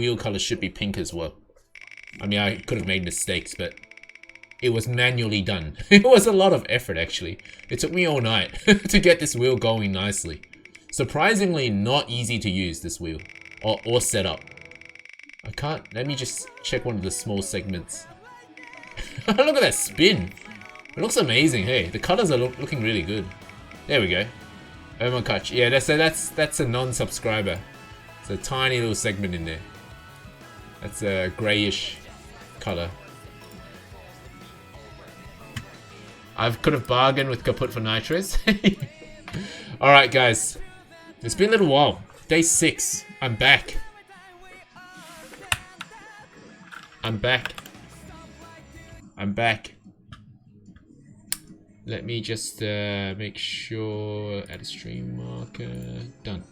wheel color should be pink as well. I mean, I could have made mistakes, but it was manually done. It was a lot of effort, actually. It took me all night to get this wheel going nicely. Surprisingly not easy to use, this wheel. Or set up. I can't... Let me just check one of the small segments. Look at that spin. It looks amazing, hey. The colors are looking really good. There we go. Oh my gosh. Yeah, that's a non-subscriber. It's a tiny little segment in there. That's a grayish color. I could have bargained with Kaput for Nitrous. Alright guys. It's been a little while. Day 6. I'm back. I'm back. I'm back. Let me just make sure add a stream marker. Done.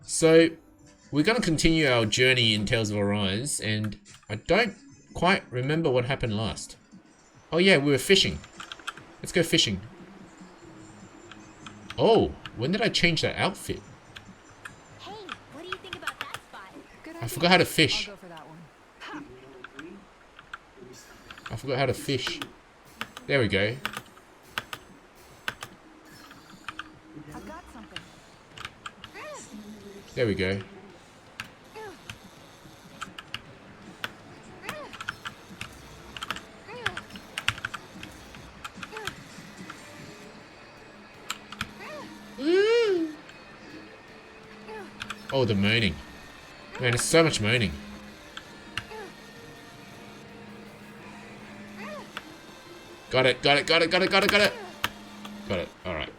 So we're gonna continue our journey in Tales of Arise, and I don't quite remember what happened last. Oh yeah, we were fishing. Let's go fishing. Oh, when did I change that outfit? Hey, what do you think about that spot? I forgot how to fish. I'll go for that one. I forgot how to fish. There we go. I've got something. There we go. Oh, the moaning. Man, there's so much moaning. Got it, got it, got it, got it, got it, got it. Got it, alright.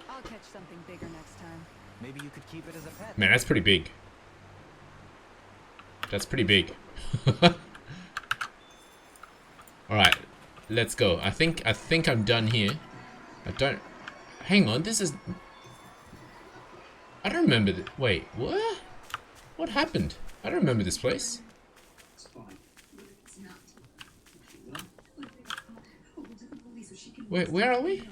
I'll catch something bigger next time. Maybe you could keep it as a pet. Man, that's pretty big. That's pretty big. Alright, let's go. I think I'm done here. I don't... Hang on, this is... I don't remember this. Wait, what? What happened? I don't remember this place. Wait, where are we?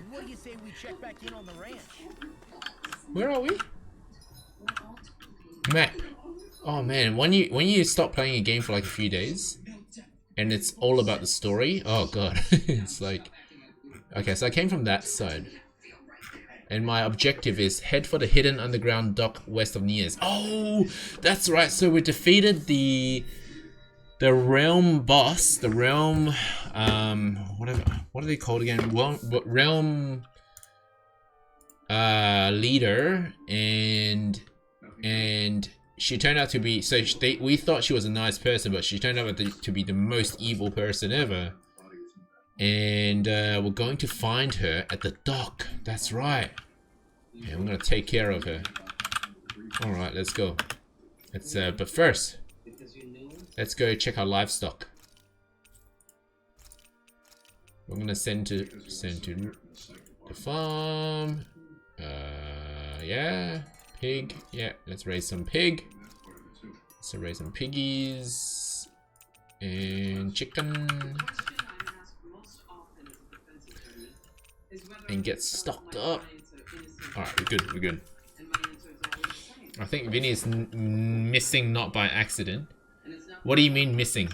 What do you say we check back in on the ranch? Where are we? Map. Oh man, when you stop playing a game for like a few days, and it's all about the story. Oh god, it's like, okay, so I came from that side, and my objective is head for the hidden underground dock west of Nias. Oh, that's right. So we defeated the realm boss, the realm, what are they called again? Realm leader, and she turned out to be, we thought she was a nice person, but she turned out to be the most evil person ever. And we're going to find her at the dock. That's right. And we're gonna take care of her. Alright, let's go. Let's but first, let's go check our livestock. We're gonna send to the farm. Yeah. Pig. Yeah, let's raise some pig. Let's raise some piggies. And chicken. And get stocked up. Alright, we're good, we're good. I think Vinny is missing not by accident. What do you mean missing?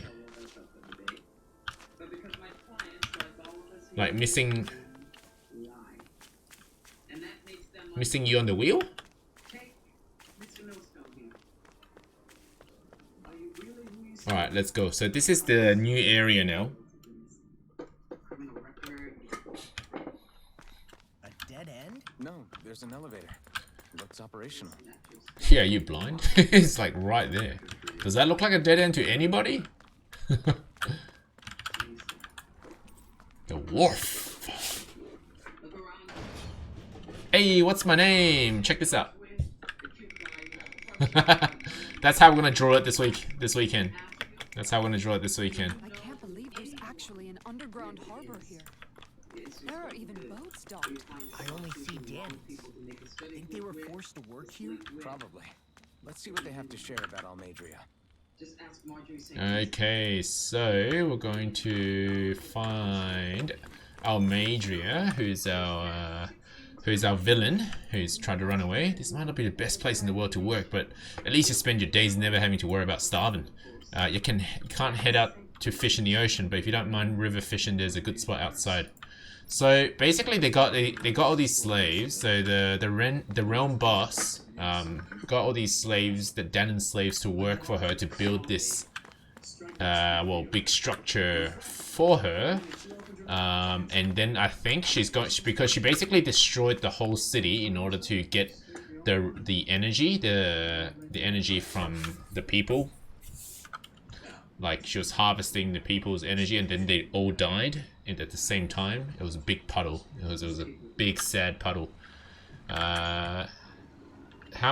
Like missing... Missing you on the wheel? Alright, let's go. So this is the new area now. A dead end? No, there's an elevator. Looks operational. Yeah, you blind? It's like right there. Does that look like a dead end to anybody? The wharf. Hey, what's my name? Check this out. That's how we're gonna draw it this weekend. That's how we're gonna draw it this weekend. I can't believe there's actually an underground harbor here. There are even boats docked. I only see dandies. Think they were forced to work here? Probably. Let's see what they have to share about Almadria. Okay, so we're going to find Almadria, who's our villain, who's trying to run away. This might not be the best place in the world to work, but at least you spend your days never having to worry about starving. You can't head out to fish in the ocean, but if you don't mind river fishing, there's a good spot outside. So basically, they got all these slaves. So the realm boss got all these slaves, the Danon slaves, to work for her to build this big structure for her. And then I think because she basically destroyed the whole city in order to get the energy from the people. Like, she was harvesting the people's energy, and then they all died at the same time. It was a big puddle. It was a big sad puddle. How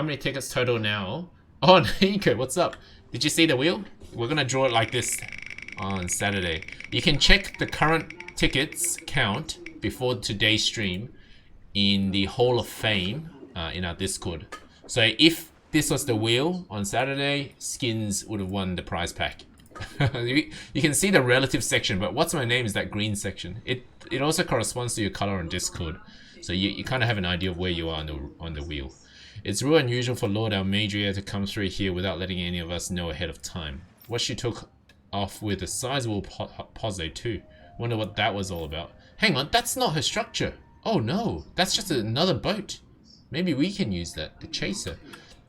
many tickets total now? Oh, Nico, what's up? Did you see the wheel? We're gonna draw it like this on Saturday. You can check the current tickets count before today's stream in the Hall of Fame in our Discord. So if this was the wheel on Saturday, Skins would have won the prize pack. You can see the relative section, but what's my name is that green section. It also corresponds to your color on Discord, so you kind of have an idea of where you are on the wheel. It's real unusual for Lord Almadria to come through here without letting any of us know ahead of time. What she took off with a sizable posse too. Wonder what that was all about. Hang on, that's not her structure. Oh no, that's just another boat. Maybe we can use that to chase her.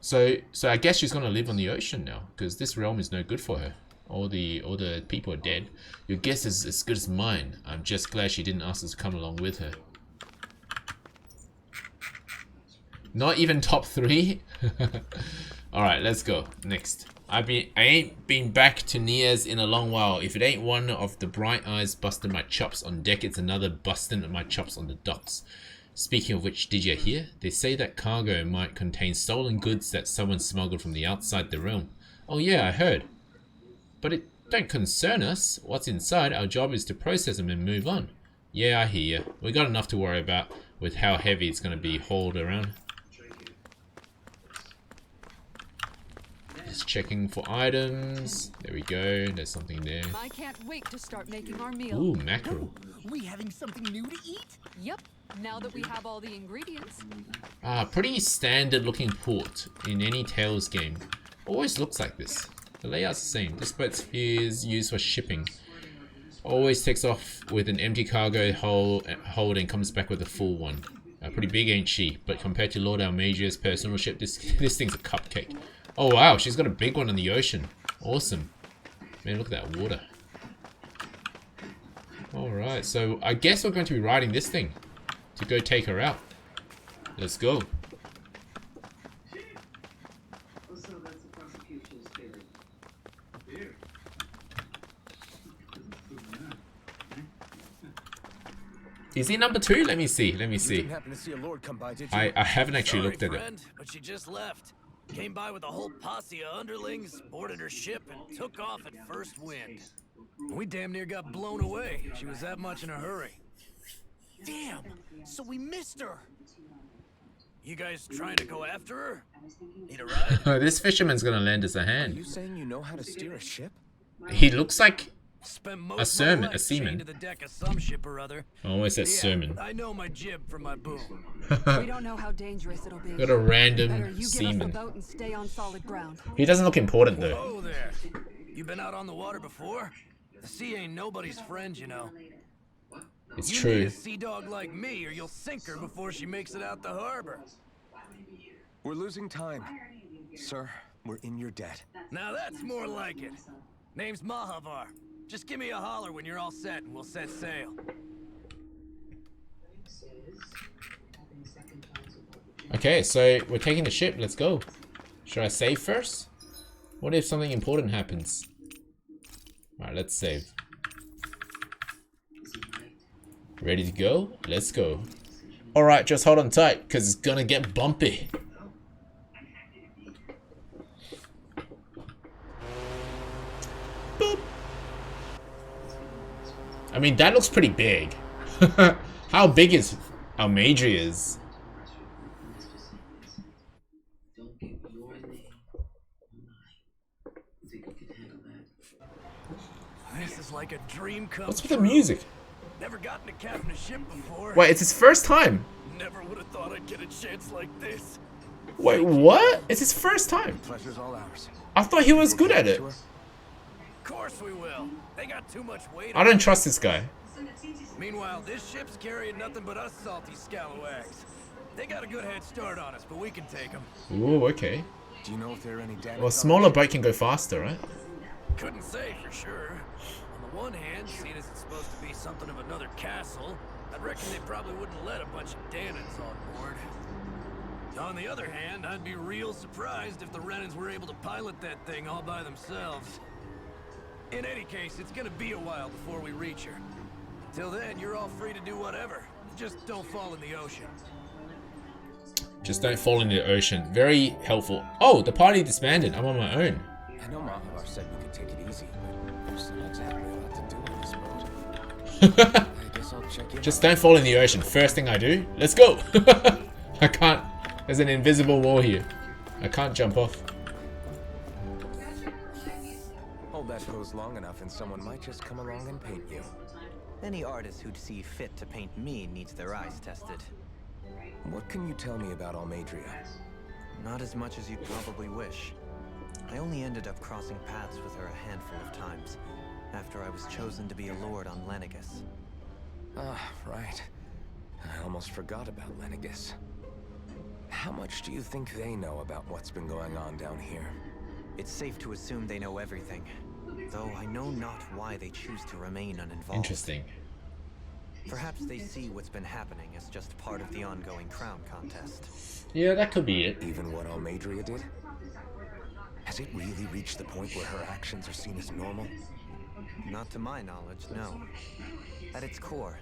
So I guess she's gonna live on the ocean now, because this realm is no good for her. All the people are dead. Your guess is as good as mine. I'm just glad she didn't ask us to come along with her. Not even top 3? Alright, let's go. Next. I ain't been back to Nia's in a long while. If it ain't one of the bright eyes busting my chops on deck, it's another busting my chops on the docks. Speaking of which, did you hear? They say that cargo might contain stolen goods that someone smuggled from the outside the realm. Oh yeah, I heard. But it don't concern us. What's inside, our job is to process them and move on. Yeah, I hear you. We got enough to worry about with how heavy it's going to be hauled around. Just checking for items. There we go. There's something there. I can't wait to start making our meal. Ooh, mackerel. We having something new to eat? Yep, now that we have all the ingredients. Pretty standard looking port in any Tales game. Always looks like this. The layout's the same. This boat is used for shipping. Always takes off with an empty cargo hold and comes back with a full one. Pretty big, ain't she? But compared to Lord Almadria's personal ship, this thing's a cupcake. Oh wow, she's got a big one in the ocean. Awesome. Man, look at that water. Alright, so I guess we're going to be riding this thing to go take her out. Let's go. Is he number 2? Let me see. Let me see. I haven't actually looked at it. But she just left. Came by with a whole posse of underlings, boarded her ship, and took off at first wind. We damn near got blown away. She was that much in a hurry. Damn! So we missed her! You guys trying to go after her? Need a ride? This fisherman's gonna lend us a Are hand. you saying you know how to steer a ship? He looks like Spent a most sermon, of my a life seaman. chained to the deck of some ship or other. I always said sermon. I know my jib from my boom. We don't know how dangerous it'll be. Got a random Better you give us the seaman. boat and stay on solid ground. He doesn't look important though. Oh there. You been out on the water before? The sea ain't nobody's friend, you know. It's You need true. a sea dog like me, or you'll sink her before she makes it out the harbor. We're losing time. Sir, we're in your debt. Now that's more like it. Name's Mahavar. Just give me a holler when you're all set, and we'll set sail. Okay, so we're taking the ship. Let's go. Should I save first? What if something important happens? Alright, let's save. Ready to go? Let's go. Alright, just hold on tight, because it's gonna get bumpy. Boop. I mean, that looks pretty big. How big is Almadria's? This is like a dream come What's with the music? Never gotten to captain a ship before. Wait, it's his first time. Never would have thought I'd get a chance like this. Wait, what? It's his first time. Pleasure's all ours. I thought he was good at it. Of course we will. They got too much weight. I don't trust this guy. Meanwhile, this ship's carrying nothing but us salty scalawags. They got a good head start on us, but we can take them. Ooh, okay. Do you know if there are any damage? Well, a smaller boat can go faster, right? Couldn't say for sure. On the one hand, seeing as it's supposed to be something of another castle, I'd reckon they probably wouldn't let a bunch of Danans on board. On the other hand, I'd be real surprised if the Renans were able to pilot that thing all by themselves. In any case, it's gonna be a while before we reach her. Till then, you're all free to do whatever. Just don't fall in the ocean. Just don't fall into the ocean. Very helpful. Oh, the party disbanded. I'm on my own. I know Mahavar said we could take it easy, but there's not exactly a lot to do on this boat. I guess I'll check in. Just don't fall in the ocean. First thing I do. Let's go. I can't. There's an invisible wall here. I can't jump off. Hold that pose long enough and someone might just come along and paint you. Any artist who'd see fit to paint me needs their eyes tested. What can you tell me about Almadria? Not as much as you'd probably wish. I only ended up crossing paths with her a handful of times, after I was chosen to be a lord on Lenegus. Ah, right. I almost forgot about Lenegus. How much do you think they know about what's been going on down here? It's safe to assume they know everything, though I know not why they choose to remain uninvolved. Interesting. Perhaps they see what's been happening as just part of the ongoing crown contest. Yeah, that could be it. Even what Almadria did? Has it really reached the point where her actions are seen as normal? Not to my knowledge, no. At its core,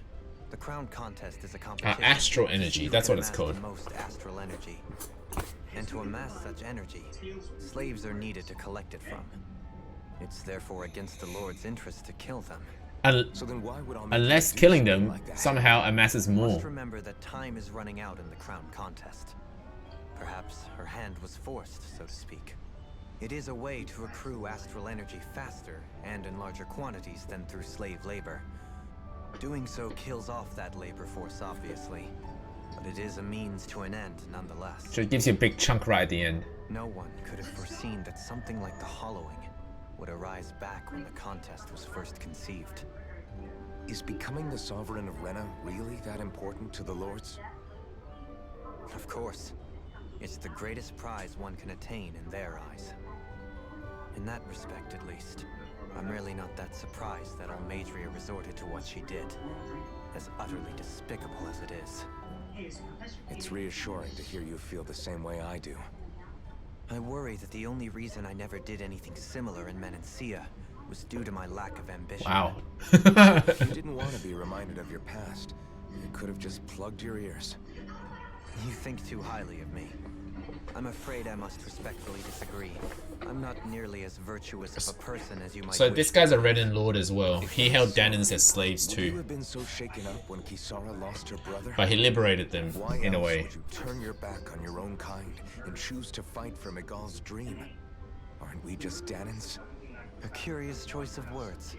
the crown contest is a competition. Astral energy, that's what it's called. The most astral energy. And to amass such energy, slaves are needed to collect it from. It's therefore against the Lord's interest to kill them. So then why would Unless killing them somehow amasses more. Must remember that time is running out in the crown contest. Perhaps her hand was forced, so to speak. It is a way to accrue astral energy faster and in larger quantities than through slave labor. Doing so kills off that labor force, obviously, but it is a means to an end nonetheless. So it gives you a big chunk right at the end. No one could have foreseen that something like the Hollowing would arise back when the contest was first conceived. Is becoming the Sovereign of Rena really that important to the Lords? Of course. It's the greatest prize one can attain in their eyes. In that respect, at least, I'm really not that surprised that Almadria resorted to what she did, as utterly despicable as it is. It's reassuring to hear you feel the same way I do. I worry that the only reason I never did anything similar in Menancia was due to my lack of ambition. Wow. If you didn't want to be reminded of your past, you could have just plugged your ears. You think too highly of me. I'm afraid I must respectfully disagree. I'm not nearly as virtuous of a person as you might So wish. this guy's a Renan Lord as well. He held Danans as slaves Would you too, have been so shaken up when Kisara lost her brother? but he liberated them Why in a else way. would you turn your back on your own kind and choose to fight for Miguel's dream? Aren't we just Danans? A curious choice of words.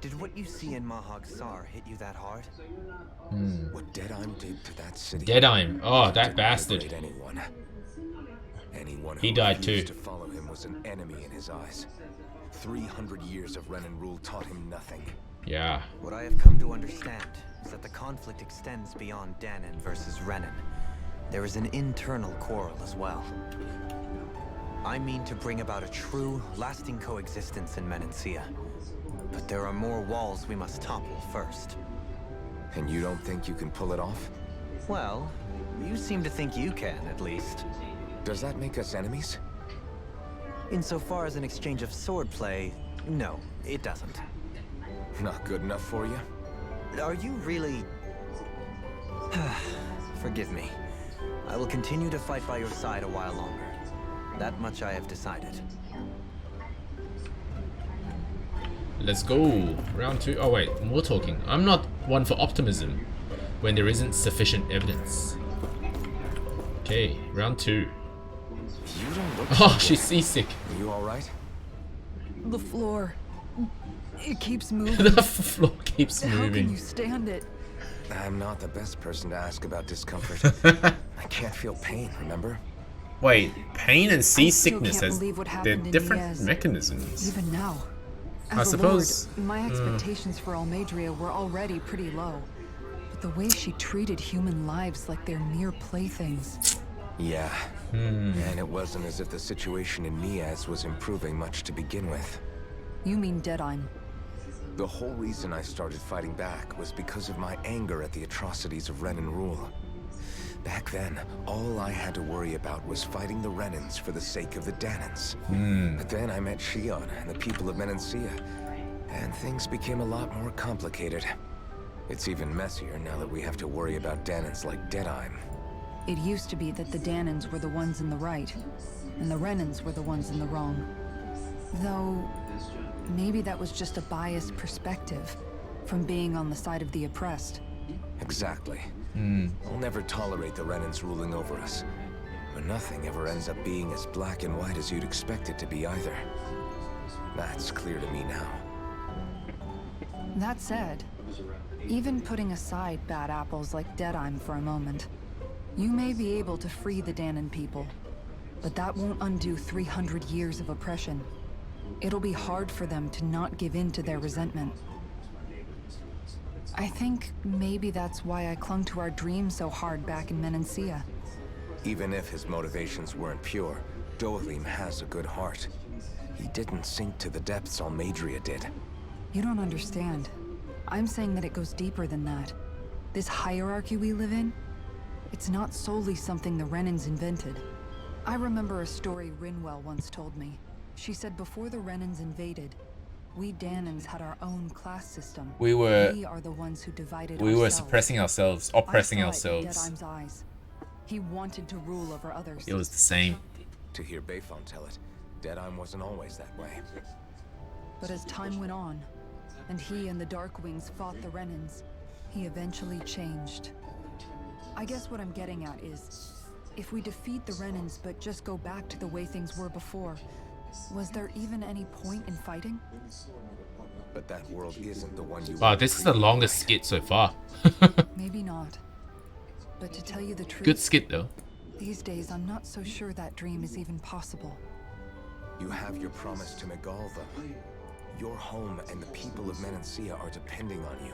Did what you see in Mahag Sar hit you that hard? What Deadheim did to that city? Deadheim. Oh, that didn't bastard. liberate anyone. Anyone He who died refused too. to follow him was an enemy in his eyes. 300 years of Renan rule taught him nothing. Yeah. What I have come to understand is that the conflict extends beyond Danan versus Renan. There is an internal quarrel as well. I mean to bring about a true, lasting coexistence in Menancia. But there are more walls we must topple first. And you don't think you can pull it off? Well, you seem to think you can, at least. Does that make us enemies? Insofar as an exchange of swordplay, no, it doesn't. Not good enough for you? Are you really... Forgive me. I will continue to fight by your side a while longer. That much I have decided. Let's go. Round 2. Oh wait, more talking. I'm not one for optimism when there isn't sufficient evidence. Okay, round 2. You don't look Oh, she's seasick. Are you alright? The floor. It keeps moving. The floor keeps How can moving. you stand it? I'm not the best person to ask about discomfort. I can't feel pain, remember? Wait, pain and I still seasickness can't has believe what they're happened in different Niaz. mechanisms. Even now. I As a suppose- lord, my expectations for Almadria were already pretty low. But the way she treated human lives like they're mere playthings. Yeah. And it wasn't as if the situation in Niaz was improving much to begin with. You mean Deadime. The whole reason I started fighting back was because of my anger at the atrocities of Renan rule. Back then, all I had to worry about was fighting the Renans for the sake of the Danans. But then I met Shion and the people of Menancia, and things became a lot more complicated. It's even messier now that we have to worry about Danans like Deadime. It used to be that the Danans were the ones in the right, and the Renans were the ones in the wrong. Though, maybe that was just a biased perspective from being on the side of the oppressed. Exactly. I'll never tolerate the Renans ruling over us. But nothing ever ends up being as black and white as you'd expect it to be either. That's clear to me now. That said, even putting aside bad apples like Deadime for a moment, you may be able to free the Danan people, but that won't undo 300 years of oppression. It'll be hard for them to not give in to their resentment. I think maybe that's why I clung to our dream so hard back in Menancia. Even if his motivations weren't pure, Dohalim has a good heart. He didn't sink to the depths Almadria did. You don't understand. I'm saying that it goes deeper than that. This hierarchy we live in, it's not solely something the Renans invented. I remember a story Rinwell once told me. She said before the Renans invaded, we Danans had our own class system. We are the ones who divided were ourselves. suppressing ourselves, oppressing I saw it in ourselves. Deadime's eyes. He wanted to rule over others. It was the same. To hear Bayfon tell it, Deadime wasn't always that way. But as time went on, and he and the Darkwings fought the Renans, he eventually changed. I guess what I'm getting at is, if we defeat the Renans but just go back to the way things were before, was there even any point in fighting? But that world isn't the one you Wow, want this to is the create, longest right? skit so far. Maybe not. But to tell you the truth, Good skit though. these days I'm not so sure that dream is even possible. You have your promise to Megal, though. Your home and the people of Menancia are depending on you.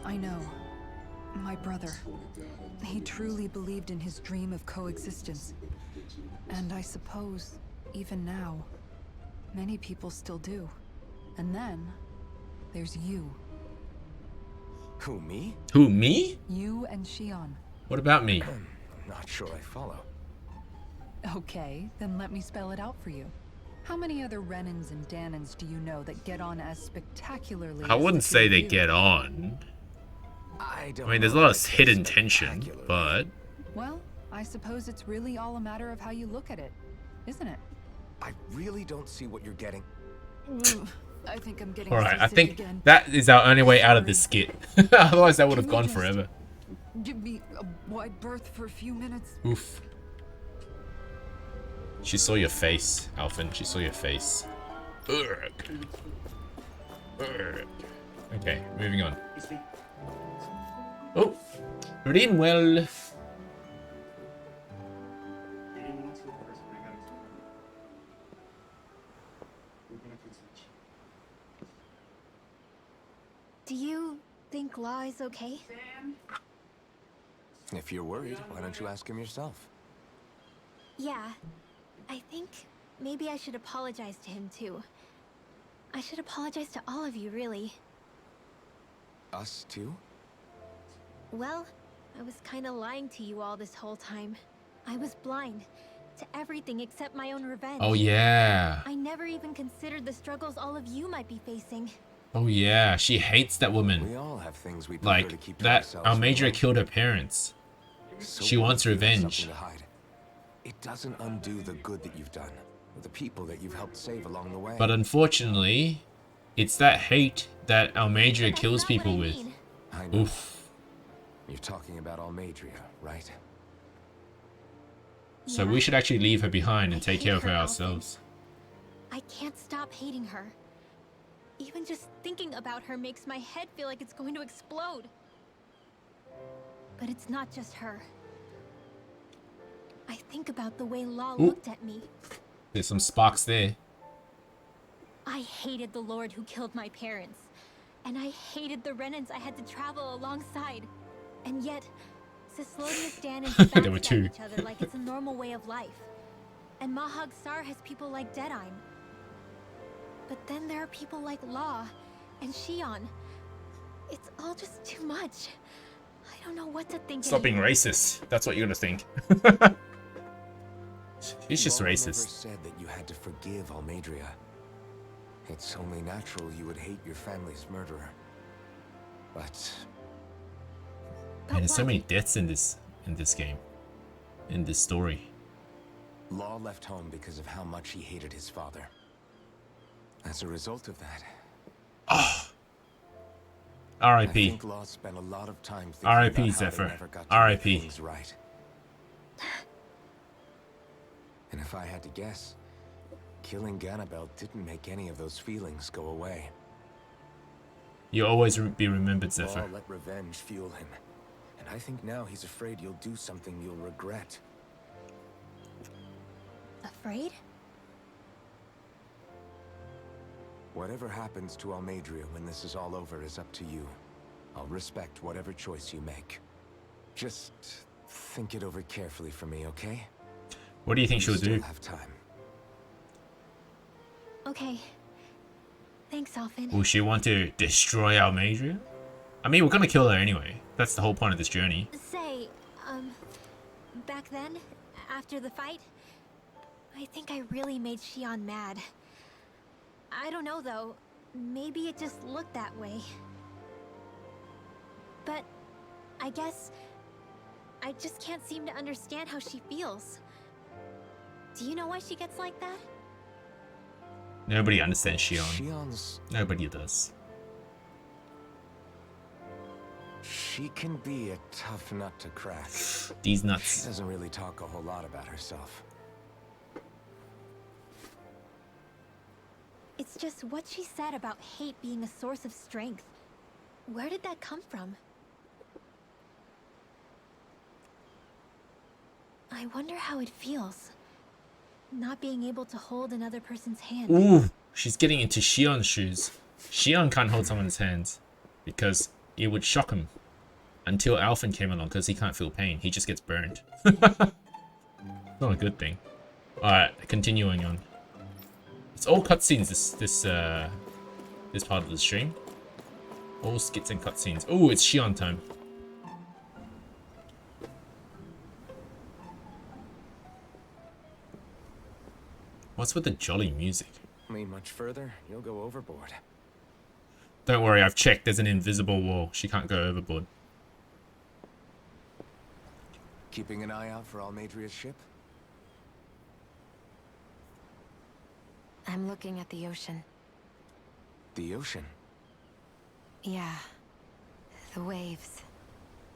I know. My brother. He truly believed in his dream of coexistence. And I suppose, even now, many people still do. And then, there's you. Who, me? Who, me? You and Shion. What about me? I'm not sure I follow. Okay, then let me spell it out for you. How many other Renans and Danans do you know that get on as spectacularly I as wouldn't the two say of they you? get on. I don't I mean, there's a know lot if of it's hidden tension, spectacular. but Well, I suppose it's really all a matter of how you look at it, isn't it? I really don't see what you're getting. I think I'm getting alright, I seasick think again. that is our only way out of this skit. Otherwise, that would have Can we gone just- forever. Give me a wide berth for a few minutes. Oof. She saw your face, Alphen. She saw your face. Urgh. Urgh. Okay, moving on. Oh, reading well. Do you think Law is okay? If you're worried, why don't you ask him yourself? Yeah. I think maybe I should apologize to him too. I should apologize to all of you, really. Us too? Well, I was kinda lying to you all this whole time. I was blind to everything except my own revenge. Oh yeah. I never even considered the struggles all of you might be facing. Oh yeah. She hates that woman. We all have things we prefer to Like keep to that. ourselves. Almadria right? killed her parents. So She wants what if you have revenge. something to hide? It doesn't undo the good that you've done, or the people that you've helped save along the way. But unfortunately, it's that hate that Almadria That's kills not people what I with. mean. I know. Oof. You're talking about Almadria, right? So Yeah. we should actually leave her behind and I take hate care of her her, Alphen. ourselves. I can't stop hating her. Even just thinking about her makes my head feel like it's going to explode. But it's not just her. I think about the way Law looked at me. There's some sparks there. I hated the Lord who killed my parents. And I hated the Renans I had to travel alongside. And yet, Cislodia's Danans There were two. each other like it's a normal way of life. And Mahag Sar has people like Deadeye. But then there are people like Law and Shion. It's all just too much. I don't know what to think. Stop being racist. That's what you're gonna think. He's just Law racist. never said that you had to forgive Almadria. It's only natural you would hate your family's murderer. But Man, there's so many deaths in this game, in this story. Law left home because of how much he hated his father. As a result of that, I R.I.P. think Law spent a lot of time thinking R.I.P. about how they Zephyr. never got to R.I.P. make things right. And if I had to guess, killing Ganabel didn't make any of those feelings go away. You'll always be remembered, Zephyr. Law let revenge fuel him. And I think now he's afraid you'll do something you'll regret. Afraid? Whatever happens to Almadria when this is all over is up to you. I'll respect whatever choice you make. Just think it over carefully for me, okay? What do you think she'll We still do? have time. Okay. Thanks, Alphen. Will she want to destroy Almadria? I mean, we're gonna kill her anyway. That's the whole point of this journey. Say, back then, after the fight, I think I really made Shion mad. I don't know though, maybe it just looked that way. But I guess I just can't seem to understand how she feels. Do you know why she gets like that? Nobody understands Shion. Shion's... Nobody does. She can be a tough nut to crack. These She nuts. doesn't really talk a whole lot about herself. It's just what she said about hate being a source of strength. Where did that come from? I wonder how it feels. Not being able to hold another person's hand. Ooh, she's getting into Shion's shoes. Shion can't hold someone's hands because it would shock him. Until Alphen came along, because he can't feel pain. He just gets burned. Not a good thing. Alright, continuing on. It's all cutscenes this part of the stream. All skits and cutscenes. Oh, it's Shion time. What's with the jolly music? Lean much further, you'll go overboard. Don't worry, I've checked. There's an invisible wall. She can't go overboard. Keeping an eye out for Almadria's ship? I'm looking at the ocean. The ocean? Yeah. The waves.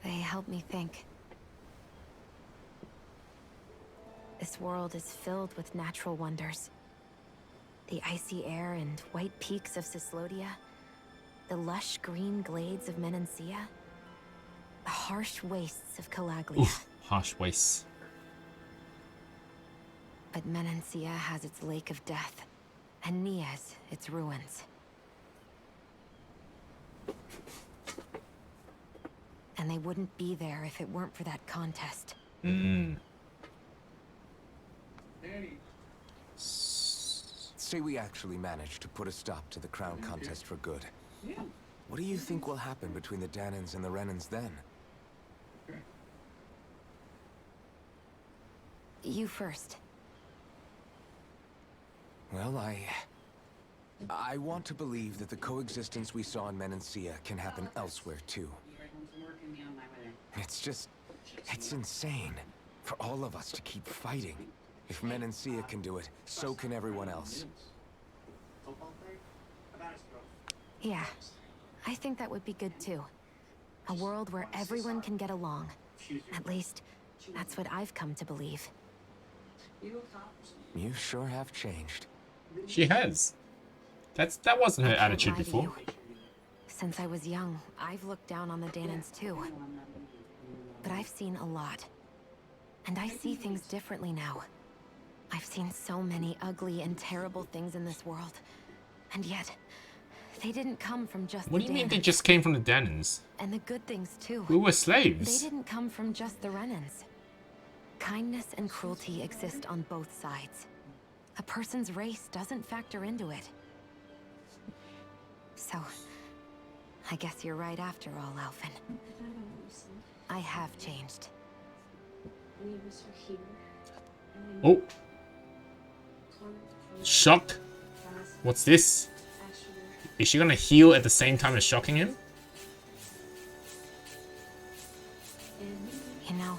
They help me think. This world is filled with natural wonders. The icy air and white peaks of Cislodia. The lush green glades of Menancia. The harsh wastes of Calaglia. Oof, harsh wastes. But Menancia has its lake of death. And Nias, its ruins. And they wouldn't be there if it weren't for that contest. Say we actually managed to put a stop to the crown contest for good. What do you think will happen between the Danans and the Renans then? You first. Well, I want to believe that the coexistence we saw in Menancia can happen elsewhere too. It's insane for all of us to keep fighting. If Menancia can do it, so can everyone else. Yeah, I think that would be good too. A world where everyone can get along. At least, that's what I've come to believe. You sure have changed. She has. That wasn't her I can't attitude lie to before. you. Since I was young, I've looked down on the Danans too. But I've seen a lot. And I see things differently now. I've seen so many ugly and terrible things in this world. And yet, they didn't come from just What do the you mean they Danans. just came from the Danans? And the good things too. We were They slaves. didn't come from just the Renans. Kindness and cruelty exist on both sides. A person's race doesn't factor into it. So, I guess you're right after all, Alphen. I have changed. Oh. Shock. What's this? Is she gonna heal at the same time as shocking him? You know,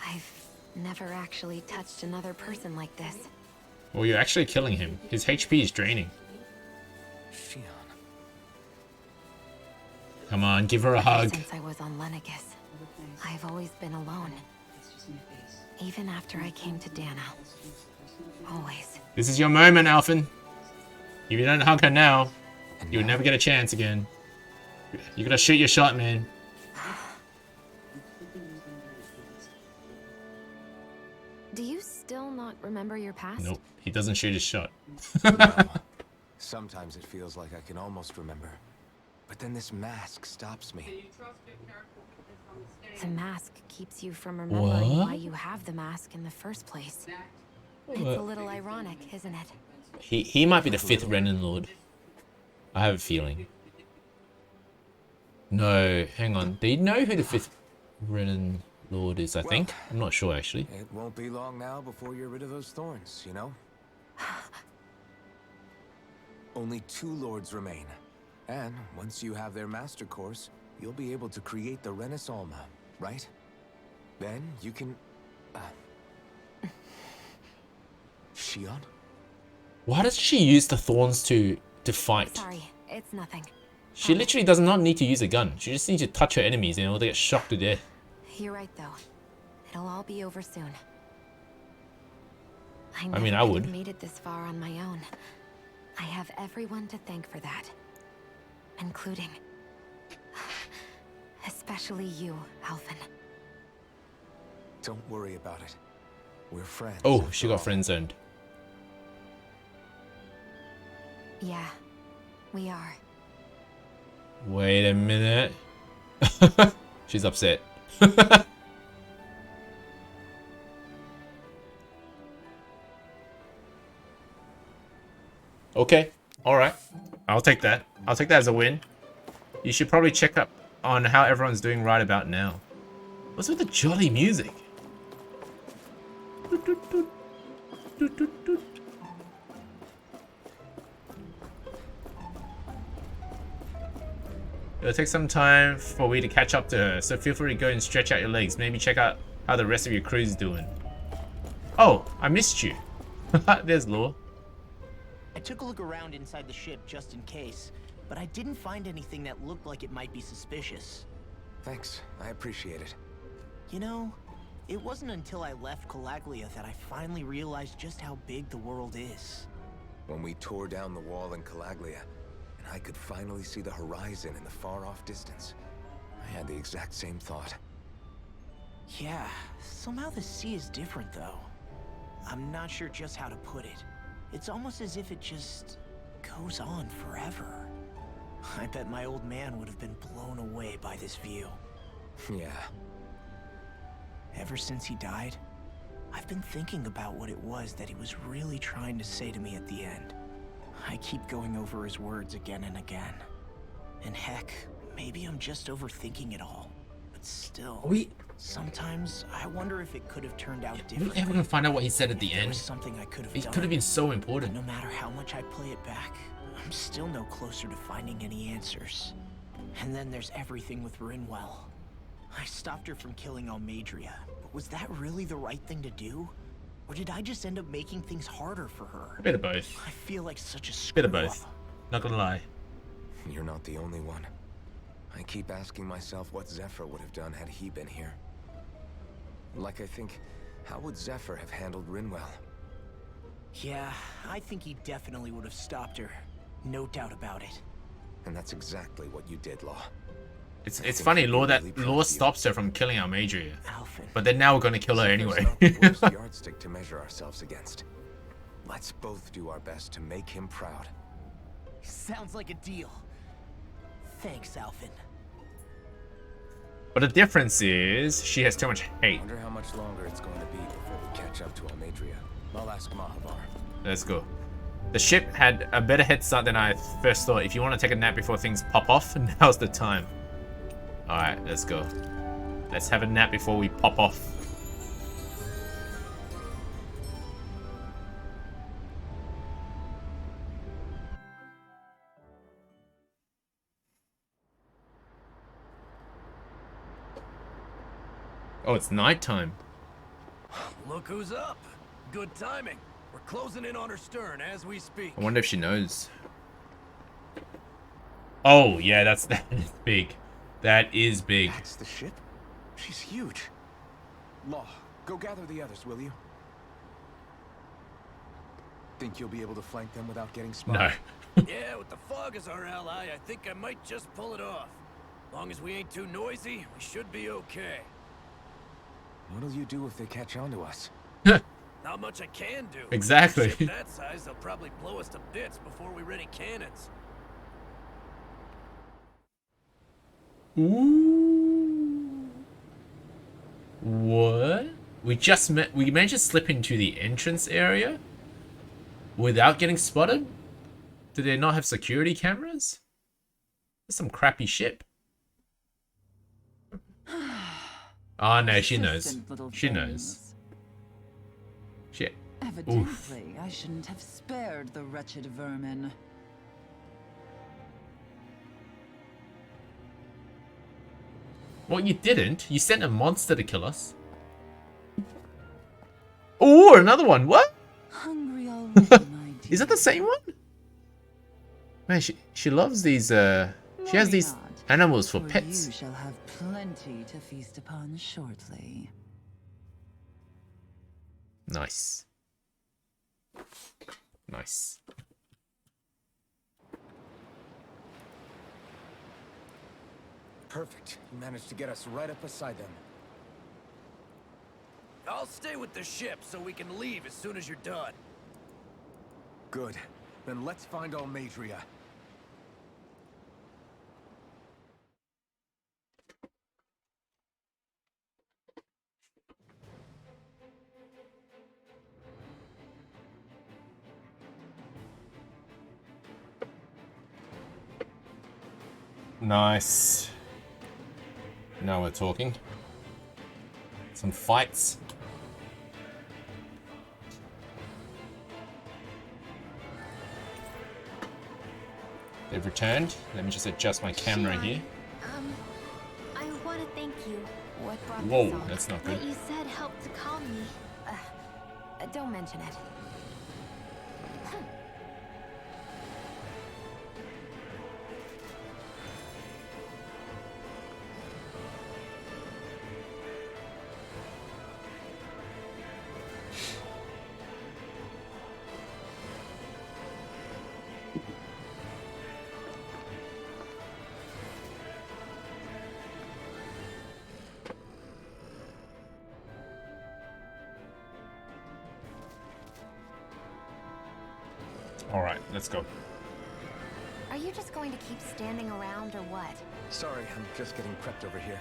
I've never actually touched another person like this. Well, you're actually killing him. His HP is draining. Shion. Come on, give her a hug. Since I was on Lenegis, I've always been alone. Even after I came to Dana. Always. This is your moment, Alphen. If you don't hug her now, you'll never get a chance again. You gotta shoot your shot, man. Do you still not remember your past? Nope, he doesn't shoot his shot. No. Sometimes it feels like I can almost remember. But then this mask stops me. The mask keeps you from remembering What? why you have the mask in the first place. It's a little ironic, isn't it? He might be the 5th Renin Lord. I have a feeling. No, hang on. Do you know who the 5th Renin Lord is, I think? I'm not sure, actually. It won't be long now before you're rid of those thorns, you know? Only 2 lords remain. And once you have their master course, you'll be able to create the Renis Alma, right? Then you can... Shion? Why does she use the thorns to fight? Sorry, it's nothing. She literally does not need to use a gun. She just needs to touch her enemies and they'll get shocked to death. You're right, though. It'll all be over soon. I mean, I never would. could have made it this far on my own. I have everyone to thank for that. Including... especially you, Alphen. Don't worry about it. We're friends. Oh, after she got all. friend zoned. Yeah, we are. Wait a minute. She's upset. Okay, alright. I'll take that. I'll take that as a win. You should probably check up on how everyone's doing right about now. What's with the jolly music? It'll take some time for we to catch up to her, so feel free to go and stretch out your legs. Maybe check out how the rest of your crew's doing. Oh, I missed you. There's Law. I took a look around inside the ship just in case, but I didn't find anything that looked like it might be suspicious. Thanks, I appreciate it. You know, it wasn't until I left Calaglia that I finally realized just how big the world is. When we tore down the wall in Calaglia, and I could finally see the horizon in the far-off distance, I had the exact same thought. Yeah, somehow the sea is different though. I'm not sure just how to put it. It's almost as if it just goes on forever. I bet my old man would have been blown away by this view. Yeah. Ever since he died, I've been thinking about what it was that he was really trying to say to me at the end. I keep going over his words again and again. And heck, maybe I'm just overthinking it all. But still, sometimes I wonder if it could have turned out Are we differently. ever gonna find out what he said at the If there end? was something I could have It done. could have been so But important. no matter how much I play it back, I'm still no closer to finding any answers. And then there's everything with Rinwell. I stopped her from killing Almadria, but was that really the right thing to do? Or did I just end up making things harder for her? A bit of both. I feel like such a screw Bit of both. up. Not gonna lie. You're not the only one. I keep asking myself what Zephyr would have done had he been here. Like I think, how would Zephyr have handled Rinwell? Yeah, I think he definitely would have stopped her. No doubt about it. And that's exactly what you did, Law. It's funny, Law stops her from killing Almadria. Alphen. But then now we're gonna kill her anyway. Not the worst yardstick to measure ourselves against. Let's both do our best to make him proud. Sounds like a deal. Thanks, Alphen. But the difference is she has too much hate. Wonder how much longer it's going to be before we catch up to Almadria. I'll ask Mahavar. Let's go. The ship had a better head start than I first thought. If you want to take a nap before things pop off, now's the time. Alright, let's go. Let's have a nap before we pop off. Oh, it's nighttime. Look who's up. Good timing. We're closing in on her stern as we speak. I wonder if she knows. Oh, yeah, that is big. That is big. That's the ship? She's huge. Law, go gather the others, will you? Think you'll be able to flank them without getting spotted? No. Yeah, with the fog as our ally, I think I might just pull it off. Long as we ain't too noisy, we should be okay. What'll you do if they catch on to us? Not much I can do. Exactly. Ship that size, they'll probably blow us to bits before we ready cannons. Ooh. What? We managed to slip into the entrance area without getting spotted? Do they not have security cameras? That's some crappy ship. Oh no, she knows. She knows. Shit. Evidently, I shouldn't have spared the wretched vermin. Well, you didn't. You sent a monster to kill us. Oh, another one. What? Hungry already, my dear. Is that the same one? Man, she loves these, she has these animals for pets. You shall have plenty to feast upon shortly. Nice. Nice. Perfect. You managed to get us right up beside them. I'll stay with the ship so we can leave as soon as you're done. Good. Then let's find Almadria. Nice. Now we're talking. Some fights. They've returned. Let me just adjust my camera here. I want to thank you. What brought Whoa, this on? that's not good. What you said helped to calm me. Don't mention it. All right, let's go. Are you just going to keep standing around or what? Sorry, I'm just getting prepped over here.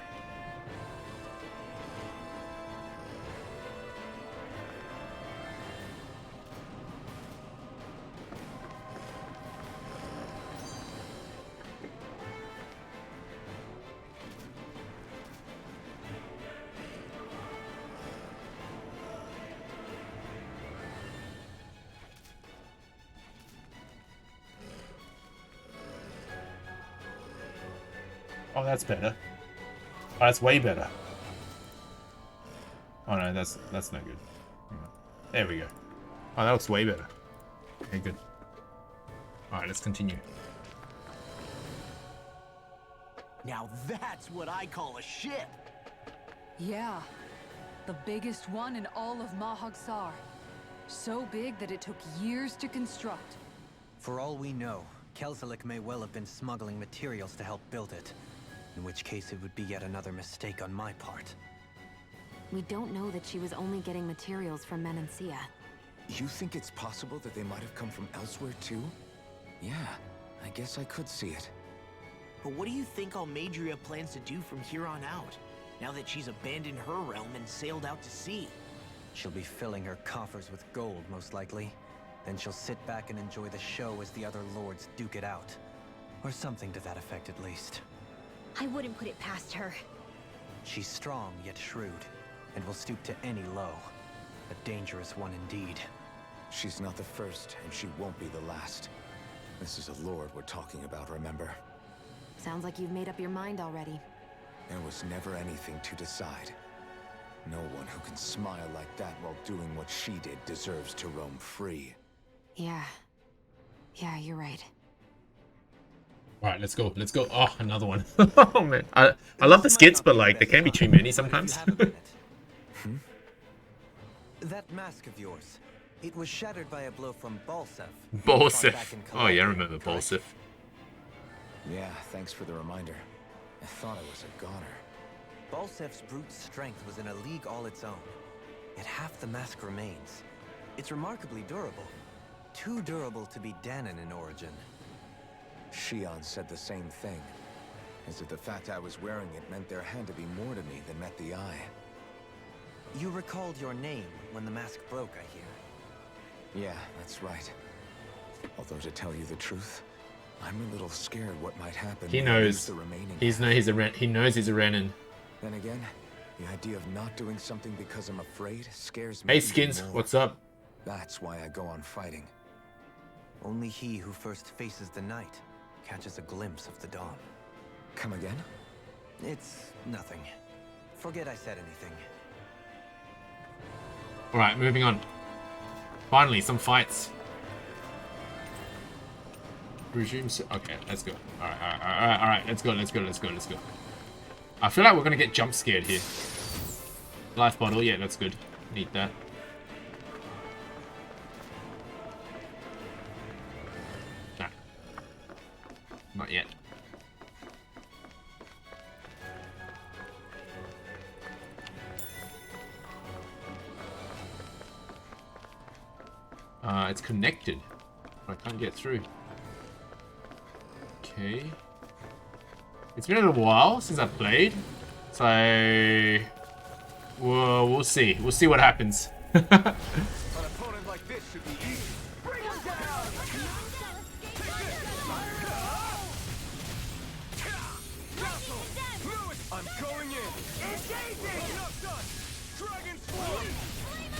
Oh, that's better. Oh, that's way better. Oh no, that's no good. There we go. Oh, that looks way better. Okay, good. All right, let's continue. Now that's what I call a ship. Yeah, the biggest one in all of Mahag-Sar. So big that it took years to construct. For all we know, Kelzelik may well have been smuggling materials to help build it. In which case it would be yet another mistake on my part. We don't know that she was only getting materials from Menancia. You think it's possible that they might have come from elsewhere too? Yeah, I guess I could see it. But what do you think Almadria plans to do from here on out, now that she's abandoned her realm and sailed out to sea? She'll be filling her coffers with gold, most likely. Then she'll sit back and enjoy the show as the other lords duke it out. Or something to that effect, at least. I wouldn't put it past her. She's strong, yet shrewd, and will stoop to any low. A dangerous one indeed. She's not the first, and she won't be the last. This is a lord we're talking about, remember? Sounds like you've made up your mind already. There was never anything to decide. No one who can smile like that while doing what she did deserves to roam free. Yeah. Yeah, you're right. Alright, let's go. Let's go. Oh, another one. Oh, man. I love the skits, but, like, there can be too many sometimes. That mask of yours. It was shattered by a blow from Balsef. Balsef. Oh, yeah, I remember Balsef. Yeah, thanks for the reminder. I thought I was a goner. Balsef's brute strength was in a league all its own. Yet half the mask remains. It's remarkably durable. Too durable to be Danon in origin. Shion said the same thing. As if the fact I was wearing it meant there had to be more to me than met the eye. You recalled your name when the mask broke, I hear. Yeah, that's right. Although to tell you the truth, I'm a little scared what might happen. He knows. He knows he's a Renin. Then again, the idea of not doing something because I'm afraid scares me. Hey Skins, what's up? That's why I go on fighting. Only he who first faces the night catches a glimpse of the dawn. Come again? It's nothing. Forget I said anything. Alright, moving on. Finally, some fights. Resume. Okay, let's go. Alright, let's go. I feel like we're gonna get jump scared here. Life bottle, yeah, that's good. Need that. Nah. Not yet. It's connected. I can't get through. Okay. It's been a little while since I've played, so we'll see. We'll see what happens. An opponent like this should be easy. Bring him down! I'm going in. Engaging! Enough done. Dragon's Sword!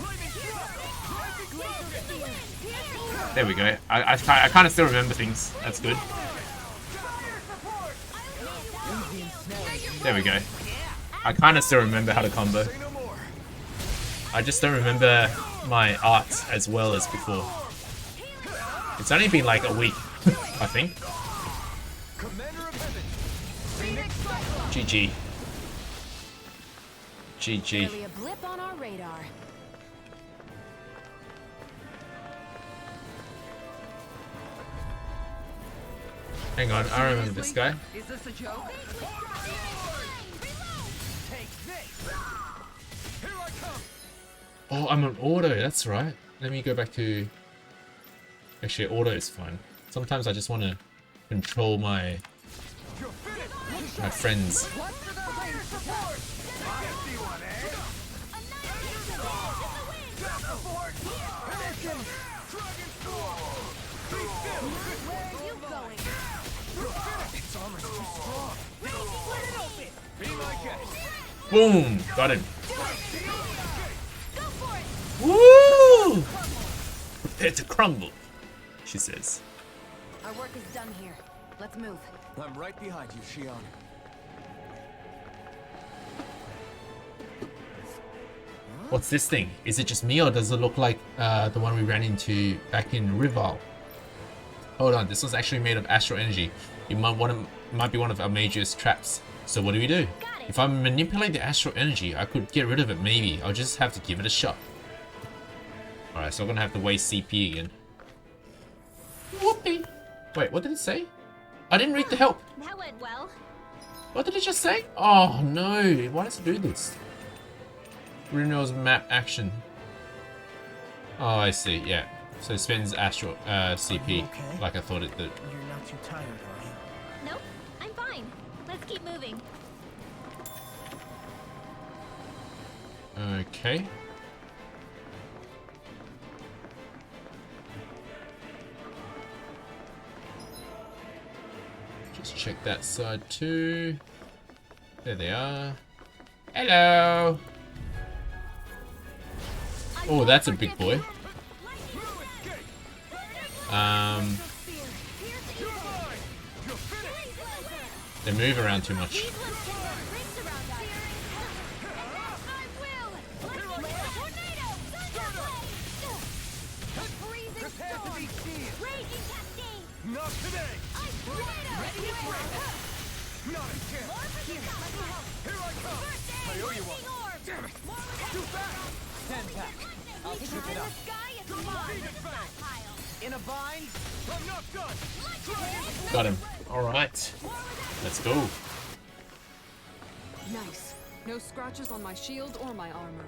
Lightning Strike! There we go. I kind of still remember things. That's good. There we go. I kind of still remember how to combo. I just don't remember my arts as well as before. It's only been like a week, I think. GG. GG. Barely a blip on our radar. Hang on, I remember this guy. Is this a joke? Oh, I'm on auto, that's right. Let me go back to... Actually, auto is fine. Sometimes I just want to control my friends. Boom! Got him. Woo! Prepare to crumble, she says. Our work is done here. Let's move. I'm right behind you, Shion. What's this thing? Is it just me, or does it look like the one we ran into back in Rival? Hold on, this was actually made of astral energy. It might be one of our major's traps. So what do we do? If I manipulate the astral energy, I could get rid of it maybe. I'll just have to give it a shot. Alright, so I'm gonna have to waste CP again. Whoopee! Wait, what did it say? I didn't read the help. That went well. What did it just say? Oh no, why does it do this? Bruno's map action. Oh, I see, yeah. So it spends astral CP okay? like I thought it did. You're not too tired, are you? Nope, I'm fine. Let's keep moving. Okay. Just check that side too. There they are. Hello. Oh, that's a big boy. They move around too much. Not today! Ready to break! Not a chance! Here I come! I owe you one! Damn it! Too fast! Stand back! I'll trip it up. In a bind? I'm not done! Got him. Alright. Let's go. Nice. No scratches on my shield or my armor.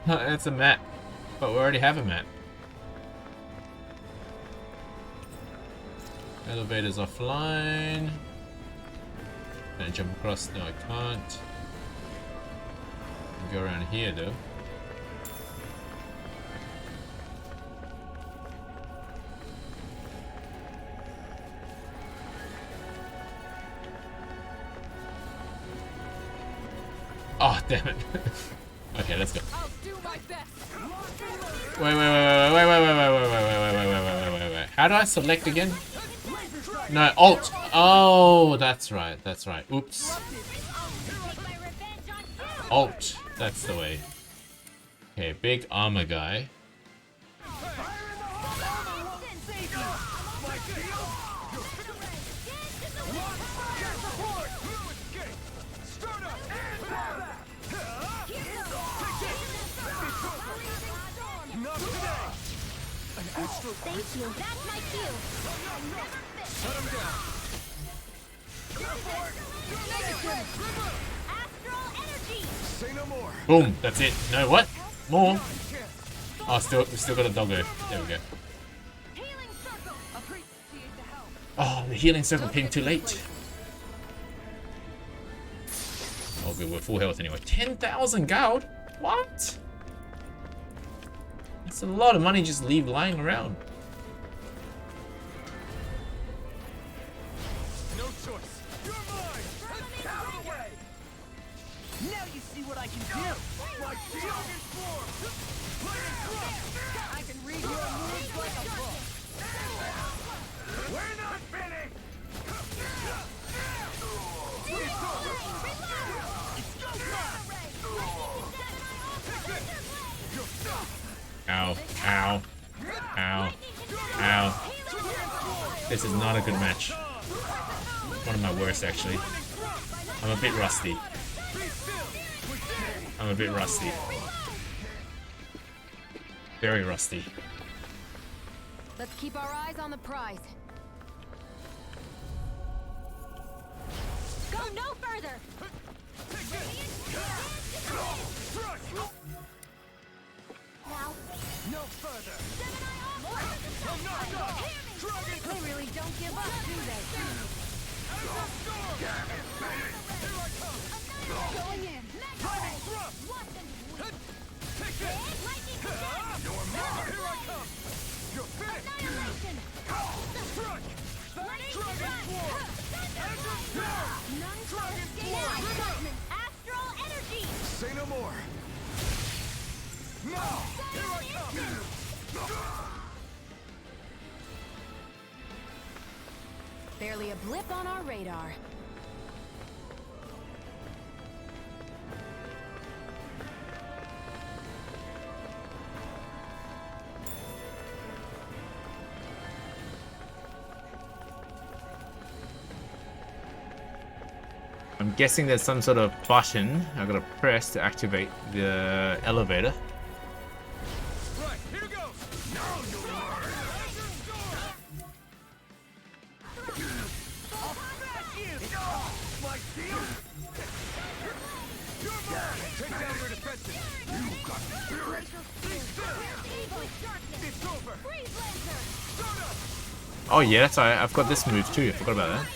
It's a map. But we already have a map. Elevator's offline. Can I jump across? No, I can't. Go around here though. Oh, damn it. Okay, let's go. I'll do my best. Wait. How do I select again? No, Alt. Oh, that's right. That's right. Oops. Alt. That's the way. Okay, big armor guy. Thank you. That's my cue. Shut him down! Astral energy. Say no more! Boom. That's it. No, what? More. Oh, we still got a doggo. There we go. Healing circle. Appreciate the help. Oh, the healing circle came too late. Oh, good. We're full health anyway. 10,000 gold? What? That's a lot of money just leave lying around. No choice! You're mine! Out of the way! Now you see what I can do! My shield is formed! I can read your moves like a book. We're not finished! Ow. Ow. Ow. Ow. This is not a good match. One of my worst, actually. I'm a bit rusty. I'm a bit rusty. Very rusty. Let's keep our eyes on the prize. Go no further. Now. No further! They really don't give up, do they? Going in. Watch them. Lightning strike. You're mine! Here I come! You're finished! Annihilation. Strike! Lightning Dragon strike. Form! None shall escape. Astral energy. Say no more! Now! Here I come! Barely a blip on our radar. I'm guessing there's some sort of button I gotta press to activate the elevator. Right, here goes. Now you learn. I'll smash you. My shield. You're mine. Take down your defenses. You got spirit. It's over. Oh yeah, that's right. I've got this move too. I forgot about that.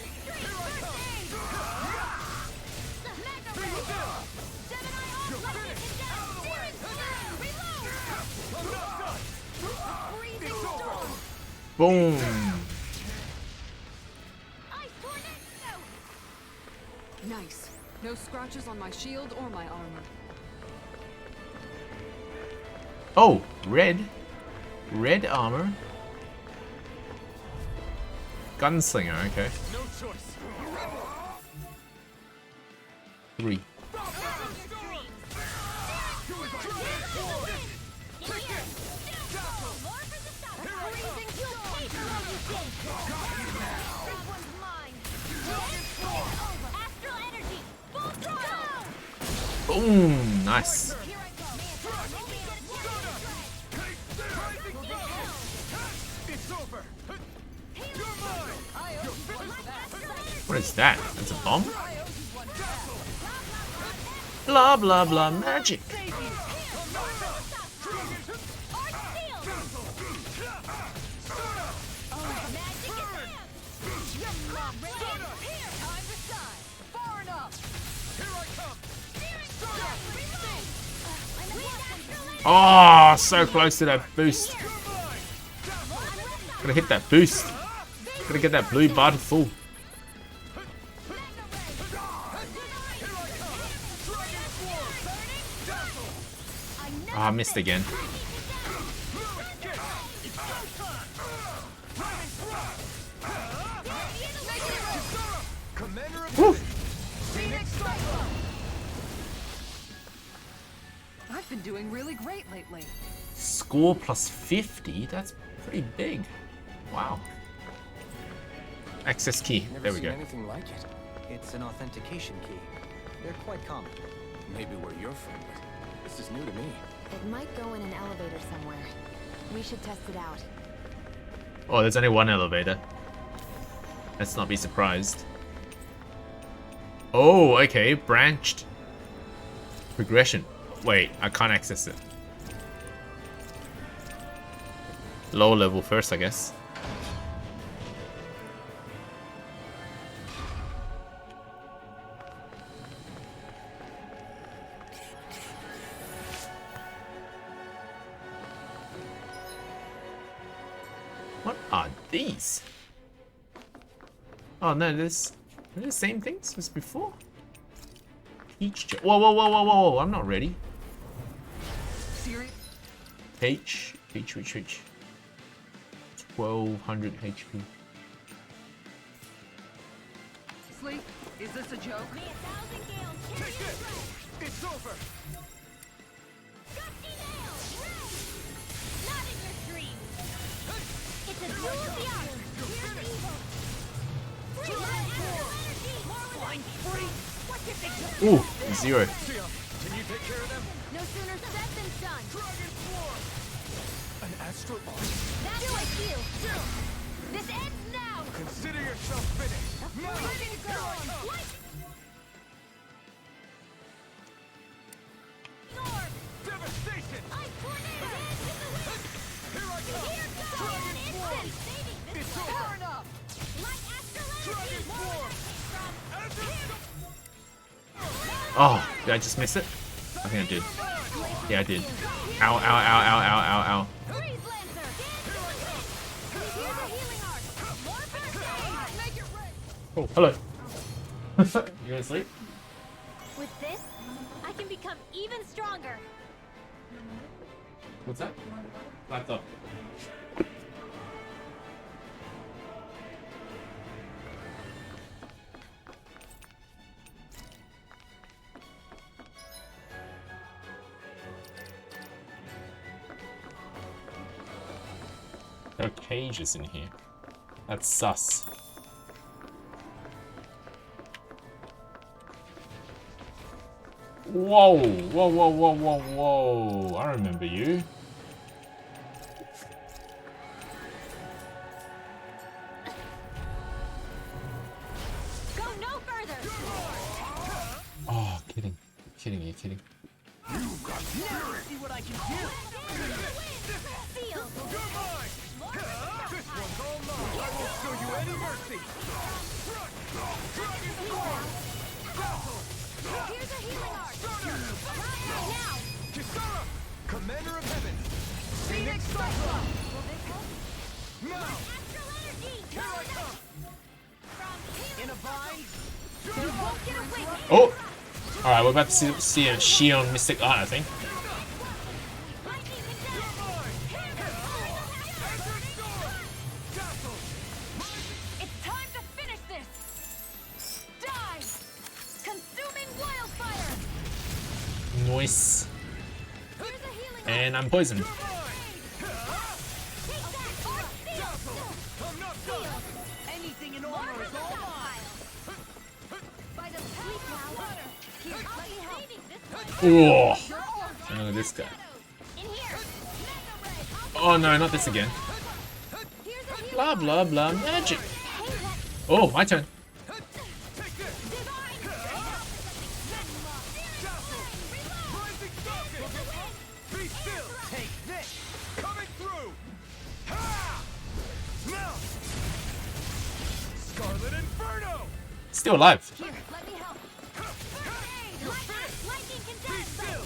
Boom. Nice. No scratches on my shield or my armor. Oh, red. Red armor. Gunslinger, okay. No choice. 3. Boom! Nice. What is that? That's a bomb? Blah blah blah magic. Oh, so close to that boost. Gotta hit that boost. Gotta get that blue bar to full. Oh, I missed again. Woo. I've been doing really great lately. Score plus 50? That's pretty big. Wow. Access key. There we go. Anything like it. It's an authentication key. They're quite common. Maybe where you're from, but this is new to me. It might go in an elevator somewhere. We should test it out. Oh, there's only one elevator. Let's not be surprised. Oh, okay. Branched. Progression. Wait, I can't access it. Lower level first, I guess. What are these? Oh no, they're the same things as before. Whoa, whoa, whoa, whoa, whoa! I'm not ready. H. 1200 HP. Sleep, is this a joke? It's over. It's a duel of the arts. We're evil. Ooh, 0. Can you take care of them? No sooner said than done. Dragon Form! An astral arm? That's my cue. This ends now. Consider yourself finished. Now! Ready to go. What? Storm. Devastation! Ice tornado. Here I come! Here goes. Dragon Form! Baby, It's over! turn up. Like astral Dragon energy. Form! Oh, did I just miss it? I think I did. Yeah, I did. Ow, ow, ow, ow, ow, ow, ow. Freeze Lancer. Here's a healing art. More first aid. Make it rain. Oh, hello. You gonna sleep? With this, I can become even stronger. What's that? Laptop. There are cages in here. That's sus. Whoa, whoa, whoa, whoa, whoa, whoa. I remember you. Go no further. Oh, kidding. Kidding, you kidding. See what I can do. Sealed. This one's all mine. I won't show you any mercy. Here's a healing arc. Now. Kisara, Commander of Heaven. Phoenix Cyclone. Now. Astral energy. Here I come. In a vine. You won't get away. Oh! Alright, we're about to see a Shion Mystic Art, I think. It's time to finish this. Die. Consuming wildfire. Nice. Here's a healing arc. And I'm poisoned. Take that. Arc sealed. I'm not done. Anything in order is all mine. By the sleep now. Here, let me help. Oh! Look at this guy. In here. Oh no, not this again. Here's a healing Blah blah blah magic. Hey, that Oh, my turn. divine. Rising Falcon. Be still. Take this. Coming through. Ha! Now. Scarlet Inferno. Still alive. Here, let me help. You're finished. Lightning can Be dance. still.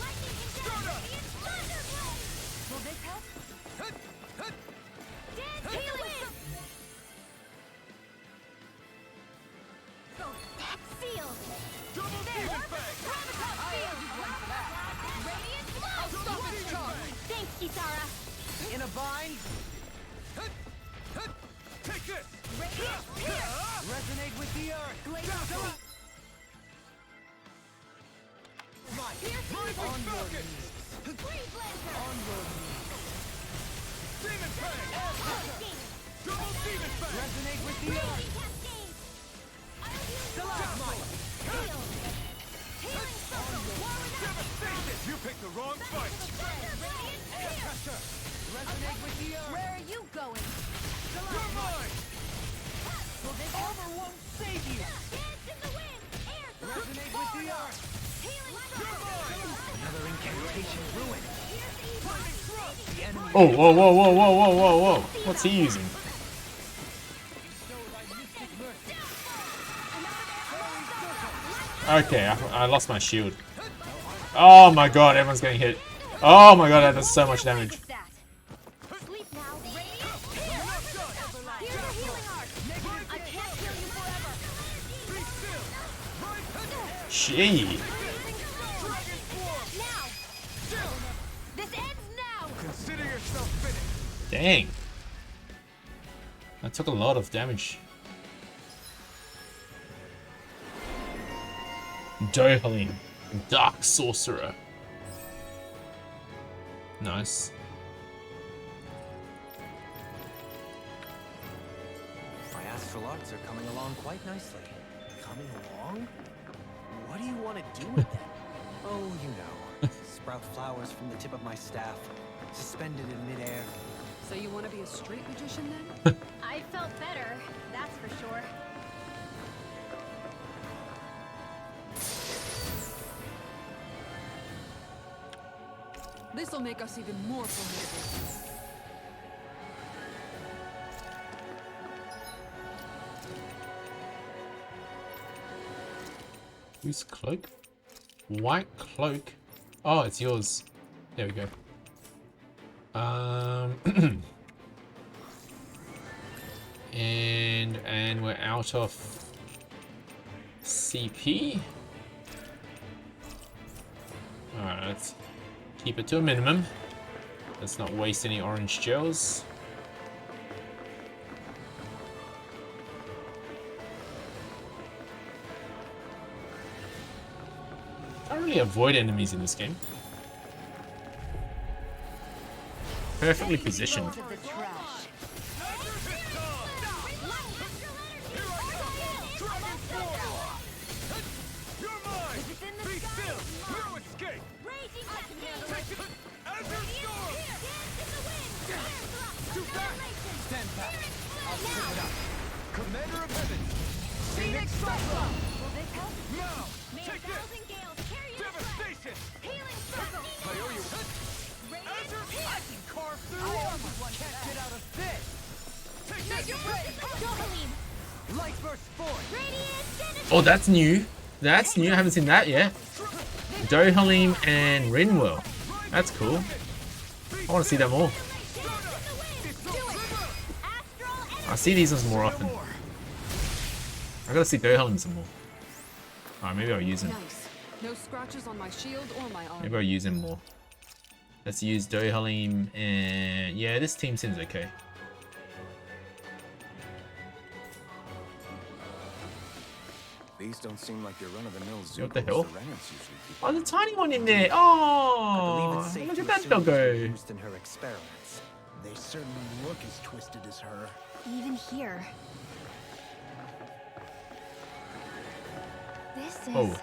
Lightning can Start up. dance. Will this help? Dance healing. Sealed. Double demon fang. Gravitas field. Radiant flow. I'll stop its charge. Thanks, Kisara. In a bind. Take this. Radiant here. Resonate with the earth. Glacial. Rising Falcon. Freeze Lancer. On your knees. Demon fang. Cascade. Double demon fang. Resonate with the earth. Cascade. Stalagmite. Sealed. Healing circle. Devastation. You picked the wrong fight. Radiant Pressure. Resonate with the earth. Where are you going? You're mine. Will this Armor won't save you. dance in the wind? Air throw. Resonate with the earth. Healing You're circle. mine. Another incantation ruined. Burning thrust. The enemy. Oh, whoa, whoa, whoa, whoa, whoa, whoa, whoa. What's he using? Bestow thy mystic mercy. Okay, I lost my shield. Oh my god, everyone's getting hit. Oh my god, that does so much damage. What's that? Sleep now. Radiant. Here's a healing arc. I can't heal you forever. Be still. Right. Gee. Dragon swarm. Now. Still. This ends now. Consider yourself finished. Dang. I took a lot of damage. Dohaling. Dark Sorcerer. Nice. My astral arts are coming along quite nicely. Coming along? What do you want to do with them? Oh, you know. Sprout flowers from the tip of my staff, suspended in midair. So you want to be a street magician then? I felt better, that's for sure. This'll make us even more formidable. Whose cloak? White cloak. Oh, it's yours. There we go. And we're out of CP. Alright, let's keep it to a minimum. Let's not waste any orange gels. I don't really avoid enemies in this game. Perfectly positioned. To the trash. Dragon swarm. You're mine. It's in Stand back. I'll pick it up. Commander of Heaven! Phoenix Strike! Will this help? Now! May a Take this! thousand gales carry your Devastation! Healing circle! I owe you. I can carve through armor! Can't get out of this! Take this! Dohalim! Light burst forth. Radiant Oh, that's new. That's new. I haven't seen that yet. Dohalim and Rinwell. That's cool. I want to see that more. I see these ones more often. I gotta see Dohalim some more. Alright, maybe I'll use him. Nice. No scratches on my shield or my arm. Maybe I'll use him more. Let's use Dohalim and... yeah, this team seems okay. These don't seem like your run-of-the-mill zoo. What the hell? The Renans usually keep. Oh, there's a tiny one in there. I Oh, believe it's safe look to at that assume these were doggo. used in her experiments. They certainly look as twisted as her. Even here. This is... Oh,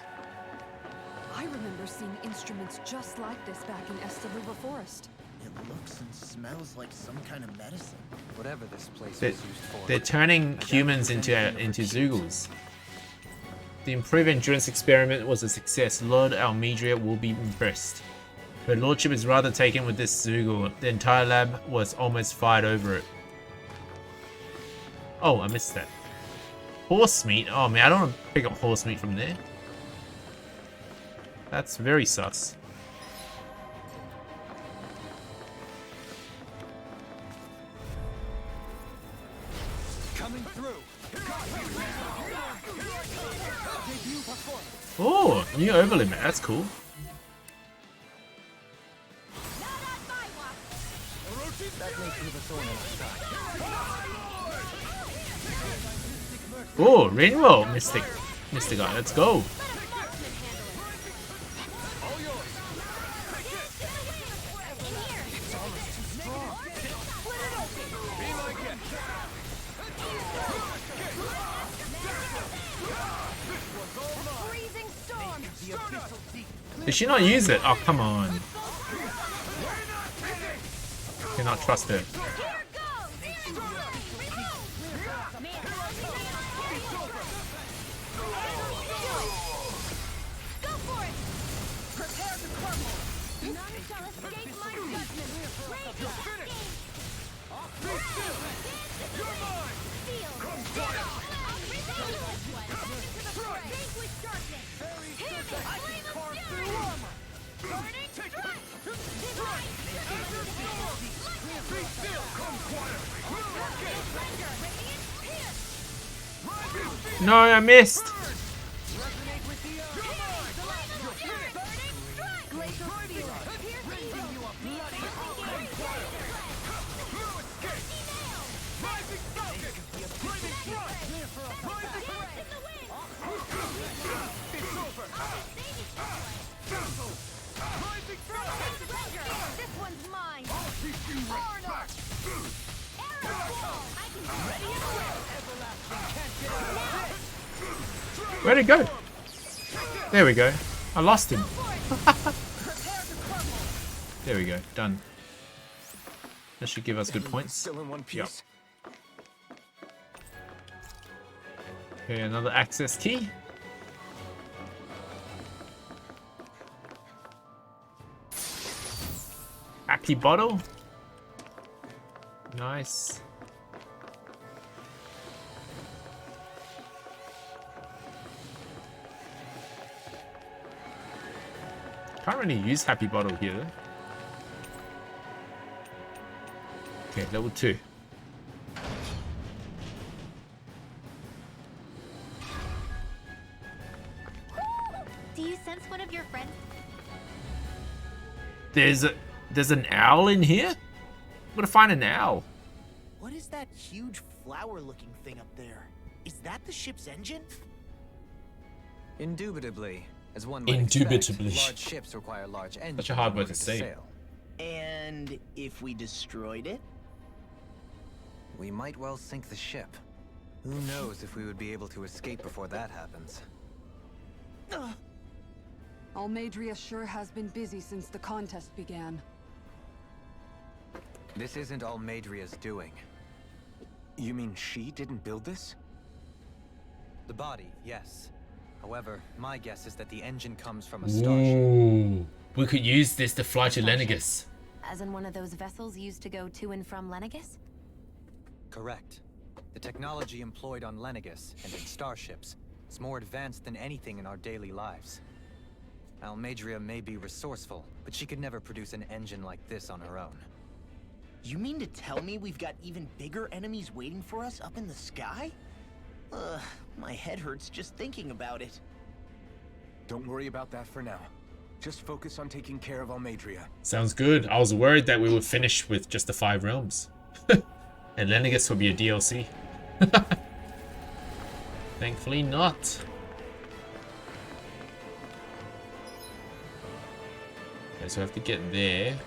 I remember seeing instruments just like this back in Esta River Forest. It looks and smells like some kind of medicine. Whatever this place They're- was used for. they're turning humans into Zoogles. The improved endurance experiment was a success. Lord Almedria will be impressed. Her lordship is rather taken with this Zoogle. The entire lab was almost fired over it. Oh, I missed that. Horse meat? Oh man, I don't want to pick up horse meat from there. That's very sus. Coming through. Oh, new overlimit. That's cool. That may prove a thorn in our side. Oh, Rainbow Mystic guy. Let's go. Did she not use it? Oh, come on. Cannot trust her. No, I missed. Where'd it go? There we go. I lost him. There we go. Done. That should give us good points. Still in one piece. Okay, another access key. Aki bottle. Nice. Can't really use Happy Bottle here though. Okay, level 2. Do you sense one of your friends? There's an owl in here? I'm gonna find an owl. What is that huge flower-looking thing up there? Is that the ship's engine? Indubitably. As one might Indubitably. expect, large ships require large engines. Such a hard in word order to say. sail. And if we destroyed it? We might well sink the ship. Who knows if we would be able to escape before that happens. Almedria sure has been busy since the contest began. This isn't Almedria's doing. You mean she didn't build this? The body, yes. However, my guess is that the engine comes from a starship. Ooh. We could use this to fly to Lenegus. As in one of those vessels used to go to and from Lenegus? Correct. The technology employed on Lenegus and in starships is more advanced than anything in our daily lives. Almadria may be resourceful, but she could never produce an engine like this on her own. You mean to tell me we've got even bigger enemies waiting for us up in the sky? My head hurts just thinking about it. Don't worry about that for now. Just focus on taking care of Almadria. Sounds good. I was worried that we would finish with just the 5 realms. And Lenegus would be a DLC. Thankfully not. Okay, so I have to get there.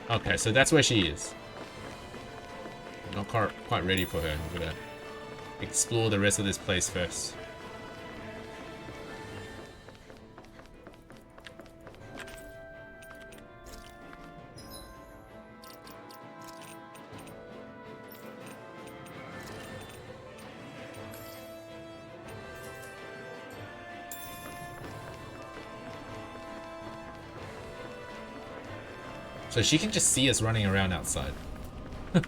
Okay, so that's where she is. I'm not quite ready for her. I'm gonna explore the rest of this place first. So she can just see us running around outside. I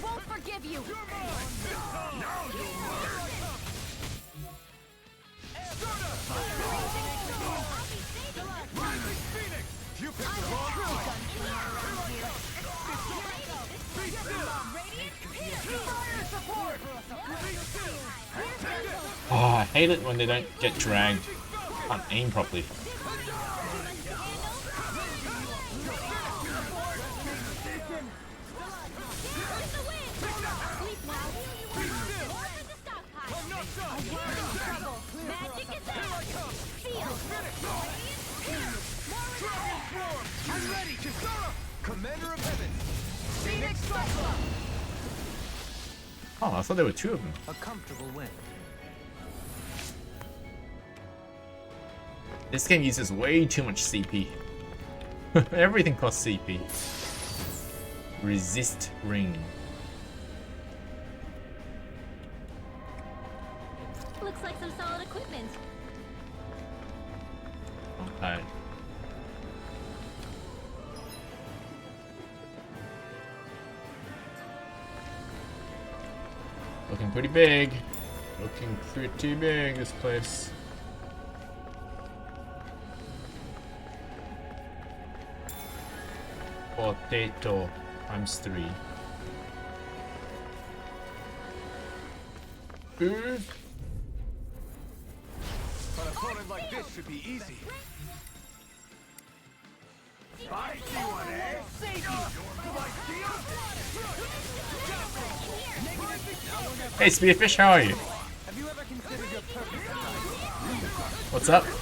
won't forgive you! Oh, I hate it when they don't get dragged. Can't aim properly. Oh, I thought there were 2 of them. A comfortable win. This game uses way too much CP. Everything costs CP. Resist ring. Looks like some solid equipment. Okay. Looking pretty big. Looking pretty big, this place. Potato times 3. Good. An opponent like this should be easy. Hey, Spearfish, how are you? What's up? Sounds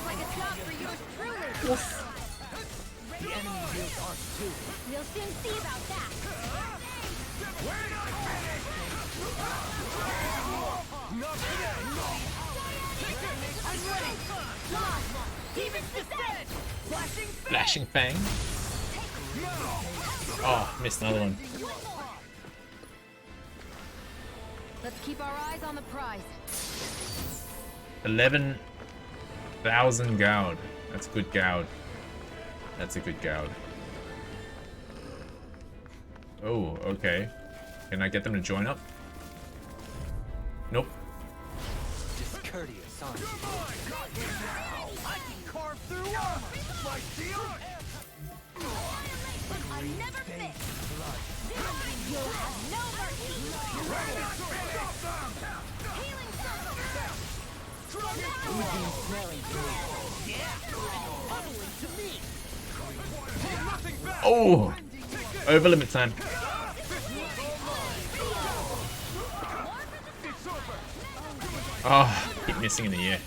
like it's not for yours truly. The enemy heals us too. We'll soon see about that. I'm ready. Come on. Demon's descent. Flashing Fang. Oh, missed another one. Let's keep our eyes on the prize. 11,000 goud. That's good goud. That's a good goud. Oh, okay. Can I get them to join up? Nope. Discourteous, aren't you? I can carve through armor. My deal. I never miss. You'll have no mercy. Healing Oh! Over limit time. Oh, keep missing in the air.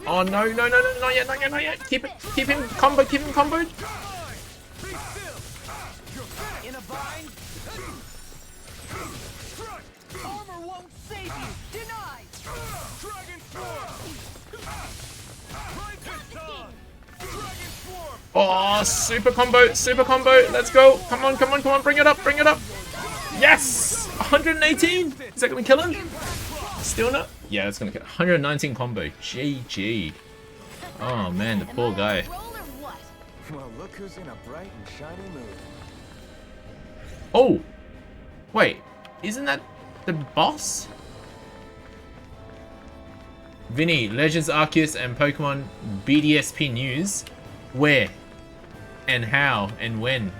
Oh no, no, no, no, not yet, not yet, not yet. Keep him comboed, keep him comboed. In a bind. Armor won't save you. Denied. Dragon Swarm. Oh, super combo, let's go. Come on, come on, come on, bring it up, bring it up. Yes! 118! Is that gonna kill him? Still not? Yeah, that's gonna kill 119 combo. GG. Oh man, the poor guy. Well, look who's in a bright and shiny mood. Oh! Wait, isn't that the boss? Vinny, Legends Arceus and Pokemon BDSP news. Where? And how? And when?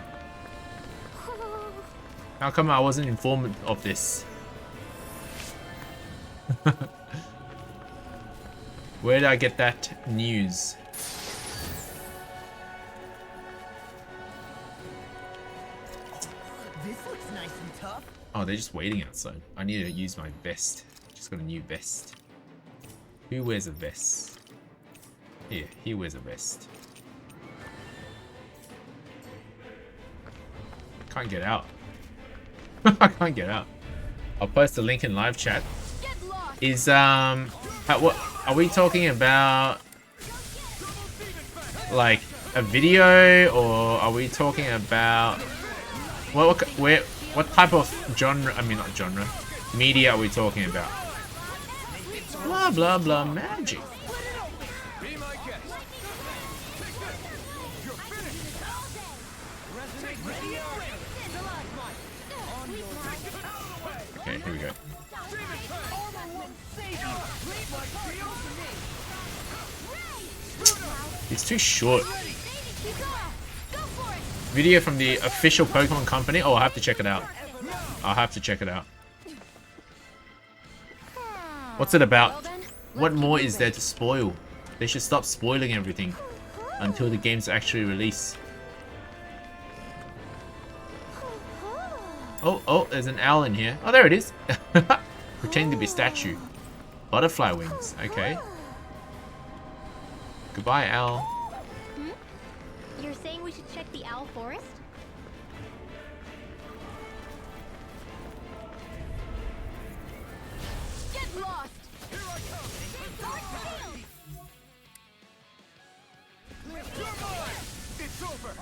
How come I wasn't informed of this? Where did I get that news? This looks nice and tough. Oh, they're just waiting outside. I need to use my vest. Just got a new vest. Who wears a vest? Here, he wears a vest. Can't get out. I can't get out. I'll post a link in live chat. Is what are we talking about? Like a video, or are we talking about what type of genre? I mean, not genre. Media are we talking about? Blah blah blah magic. Okay, here we go. It's too short. Video from the official Pokemon company. Oh, I'll have to check it out. I'll have to check it out. What's it about? What more is there to spoil? They should stop spoiling everything until the game's actually released. Oh, there's an owl in here. Oh, there it is. Pretending to be a statue. Butterfly wings. Okay. Goodbye, owl. You're saying we should check the owl forest? Get lost! Here I come. It's over.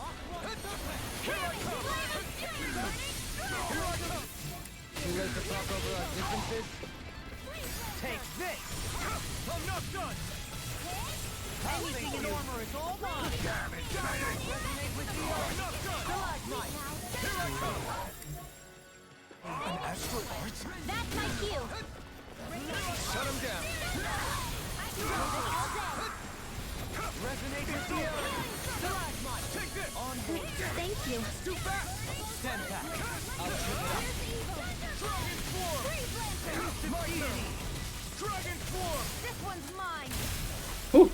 Here I come. Too late to talk over our differences? Take this. I'm not done. Anything in armor is all mine. Damn it, resonate with the armor. Not done. Here I come. An astral art? That's my cue. Shut him down. Resonate with the armor. Take this. On board. Thank you. Too fast. Stand back. I'll trip it up. Dragon Swarm. Dragon Swarm. This one's mine. Whew.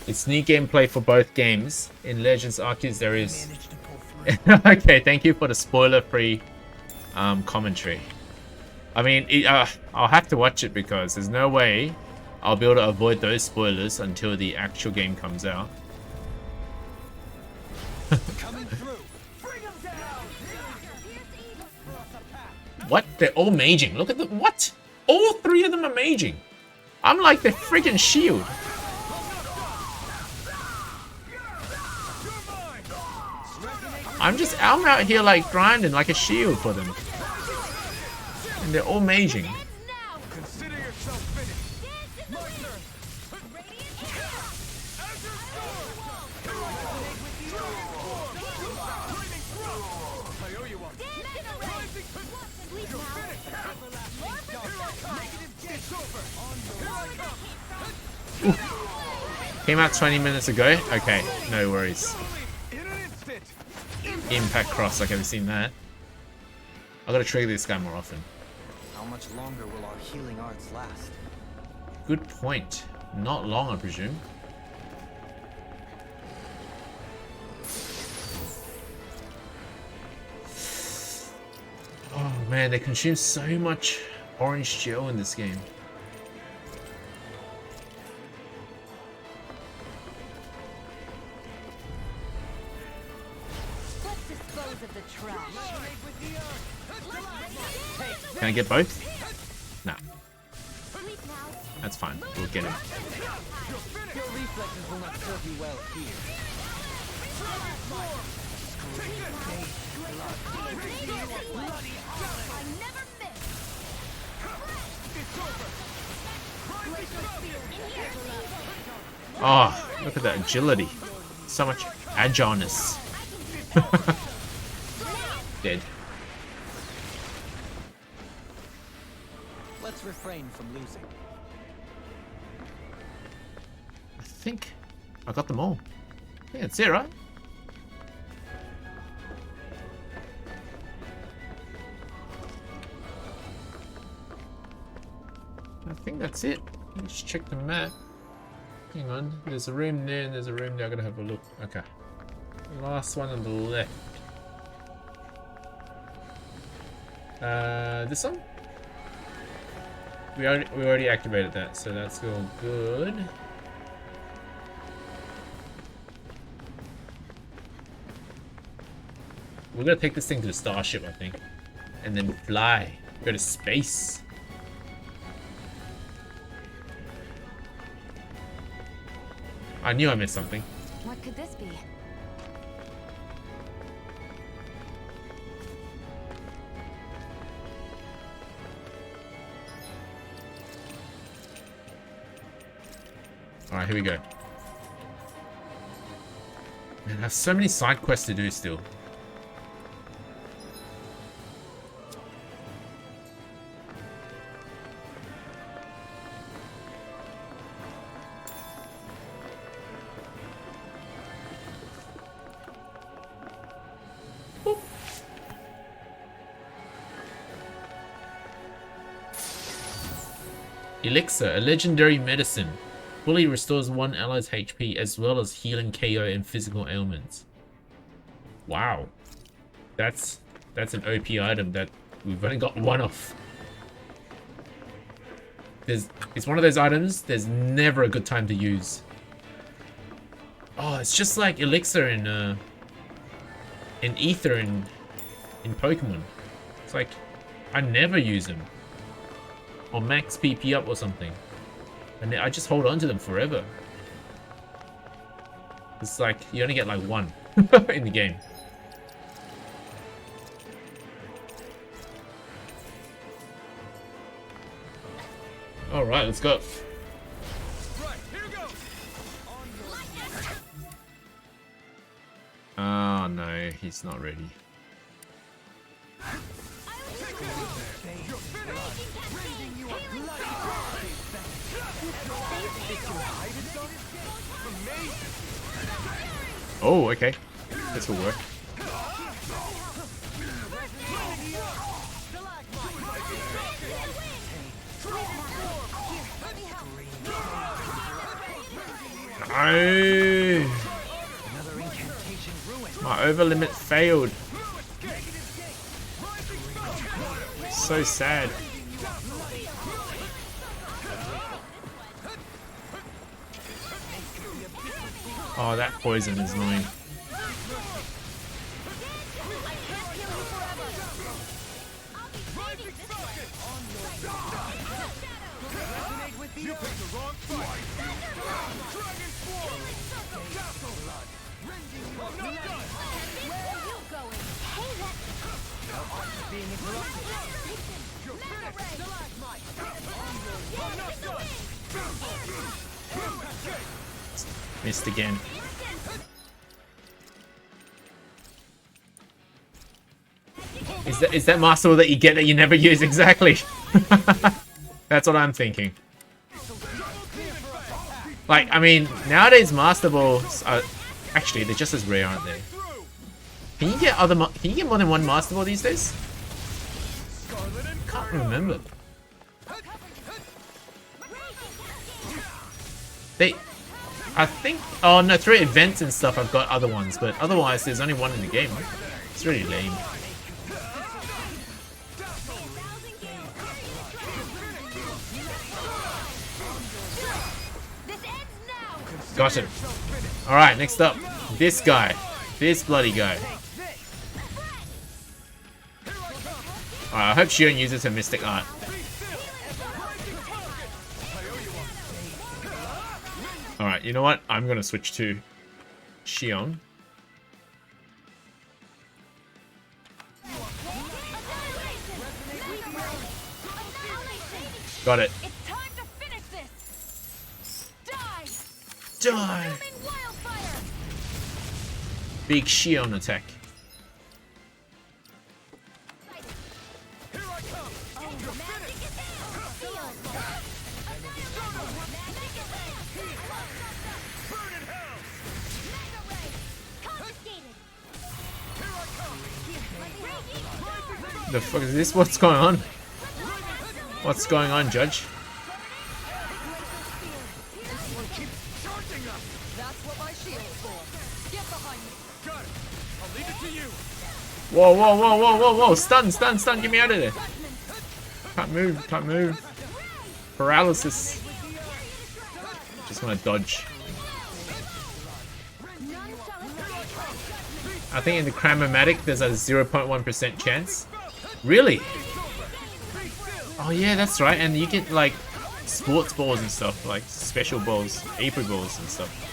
It's new gameplay for both games. In Legends Arceus there is... Okay, thank you for the spoiler-free commentary. I mean, I'll have to watch it because there's no way I'll be able to avoid those spoilers until the actual game comes out. Coming through. Bring him down. What? They're all maging. Look at the... What? All three of them are maging. I'm like the freaking shield. I'm out here like grinding like a shield for them. And they're all maging. Consider yourself finished. My turn. I owe you one. It's over. Here I come. Came out 20 minutes ago. Okay, no worries. In an instant. Impact cross, like I've seen that. I gotta trigger this guy more often. How much longer will our healing arts last? Good point. Not long, I presume. Oh man, they consume so much orange gel in this game. dispose of the trash. Can I get both? No. That's fine. We'll get him. Your reflexes will not serve you well here. Oh, look at that agility. So much agileness. Dead. Let's refrain from losing. I think I got them all. Yeah, that's it, right? I think that's it. Let's check the map. Hang on, there's a room there and there's a room there. I gotta have a look. Okay. Last one on the left. This one? We already activated that, so that's all good. We're gonna take this thing to the starship, I think. And then fly. Go to space. I knew I missed something. What could this be? Alright, here we go. Man, I have so many side quests to do still. Elixir, a legendary medicine. Fully restores one ally's HP as well as healing KO and physical ailments. Wow. That's an OP item that we've only got one of. It's one of those items there's never a good time to use. Oh, it's just like Elixir in Ether in Pokemon. It's like I never use them. Or max PP up or something. And I just hold on to them forever. It's like, you only get like one in the game. Alright, let's go. Oh no, he's not ready. Oh, okay. This will work. No! My over limit failed. So sad. Oh, that poison is annoying. Missed again. Is that Master Ball that you get that you never use? Exactly. That's what I'm thinking. Like, I mean, nowadays Master Balls are actually they're just as rare, aren't they? Can you get more than one Master Ball these days? Can't remember. I think, oh no, through events and stuff I've got other ones, but otherwise there's only one in the game. It's really lame. Got it. Alright, next up. This guy. This bloody guy. Alright, I hope Shion uses her Mystic Art. Alright, you know what? I'm gonna switch to Shion. Got it. It's time to finish this. Die. Die! Big Shion attack. The fuck is this? What's going on? What's going on, Judge? Whoa, whoa, whoa, whoa, whoa, whoa! Stun, stun, stun! Get me out of there! Can't move, can't move. Paralysis. Just want to dodge. I think in the Cram-O-Matic there's a 0.1% chance. Really? Oh yeah, that's right. And you get like sports balls and stuff, like special balls, April balls and stuff.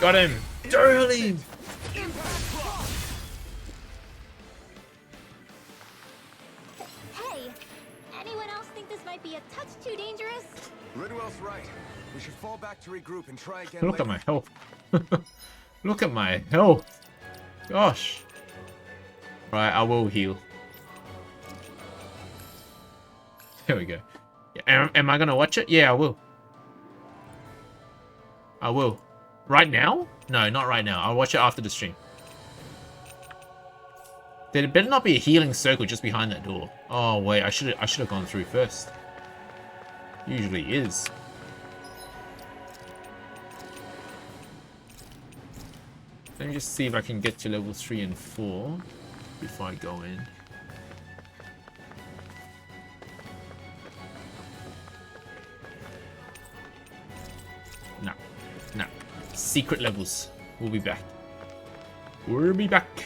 Got him! Dirty! Hey, anyone else think this might be a touch too dangerous? Ridwell's right. We should fall back to regroup and try again. Look at my health. Look at my health. Gosh. Right, I will heal. There we go. Am I gonna watch it? Yeah, I will. I will. Right now? No, not right now. I'll watch it after the stream. There better not be a healing circle just behind that door. Oh wait, I should have gone through first. Usually is. Let me just see if I can get to level 3 and 4 before I go in. No. No. Secret levels. We'll be back. We'll be back.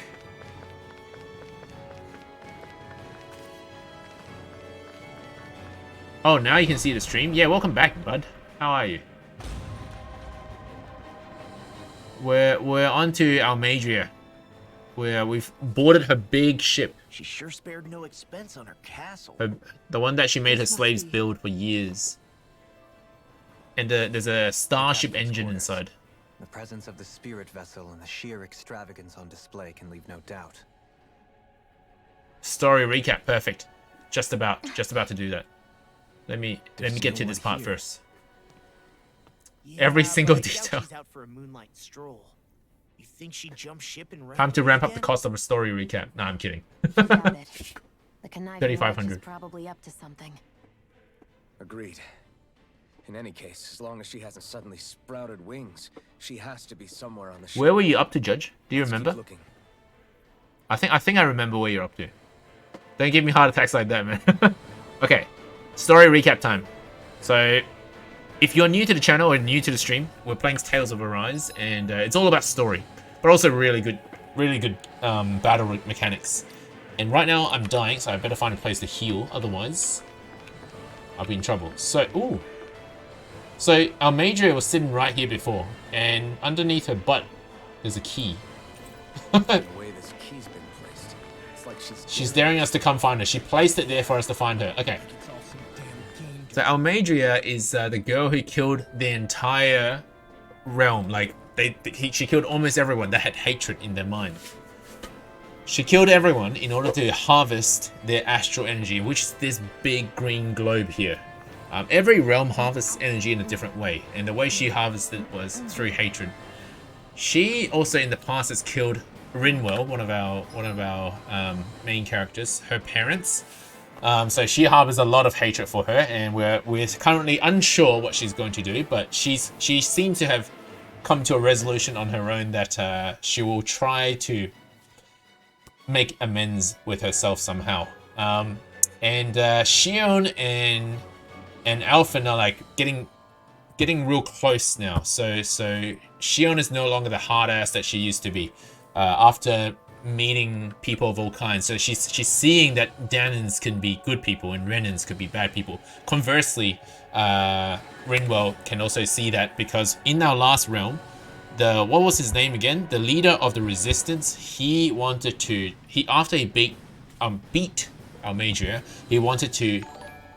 Oh, now you can see the stream? Yeah, welcome back, bud. How are you? We're on to Almadria, where we've boarded her big ship. She sure spared no expense on her castle. The one that she made her slaves build for years. And there's a starship engine inside. The presence of the spirit vessel and the sheer extravagance on display can leave no doubt. Story recap, perfect. Just about to do that. Let me get to this part first. Yeah, Every single but I doubt detail. she's out for a moonlight stroll. You think she'd jump ship and run Time to away ramp up the again? cost of a story recap. No, I'm kidding. Doubt it. The conniving 3,500. witch is probably up to something. Agreed. In any case, as long as she hasn't suddenly sprouted wings, she has to be somewhere on the ship. Where were you up to, Judge? Do you Let's keep remember? looking. I think I remember where you're up to. Don't give me heart attacks like that, man. Okay, story recap time. So, if you're new to the channel or new to the stream, we're playing Tales of Arise, and it's all about story, but also really good battle mechanics. And right now I'm dying, so I better find a place to heal, otherwise I'll be in trouble. So, ooh. So Almadria was sitting right here before, and underneath her butt there's a key. The way this key's been placed, it's like She's daring us to come find her. She placed it there for us to find her. Okay. So Almadria is the girl who killed the entire realm. Like, she killed almost everyone that had hatred in their mind. She killed everyone in order to harvest their astral energy, which is this big green globe here. Every realm harvests energy in a different way, and the way she harvested was through hatred. She also in the past has killed Rinwell, one of our main characters, her parents. So she harbors a lot of hatred for her, and we're currently unsure what she's going to do, but she seems to have come to a resolution on her own that she will try to make amends with herself somehow. And Shion and Alphen are like getting getting real close now. So Shion is no longer the hard ass that she used to be after meeting people of all kinds. So she's seeing that Danins can be good people and Renins could be bad people. Conversely, Rinwell can also see that, because in our last realm, what was his name again? The leader of the resistance. He wanted to. After he beat Almadria, he wanted to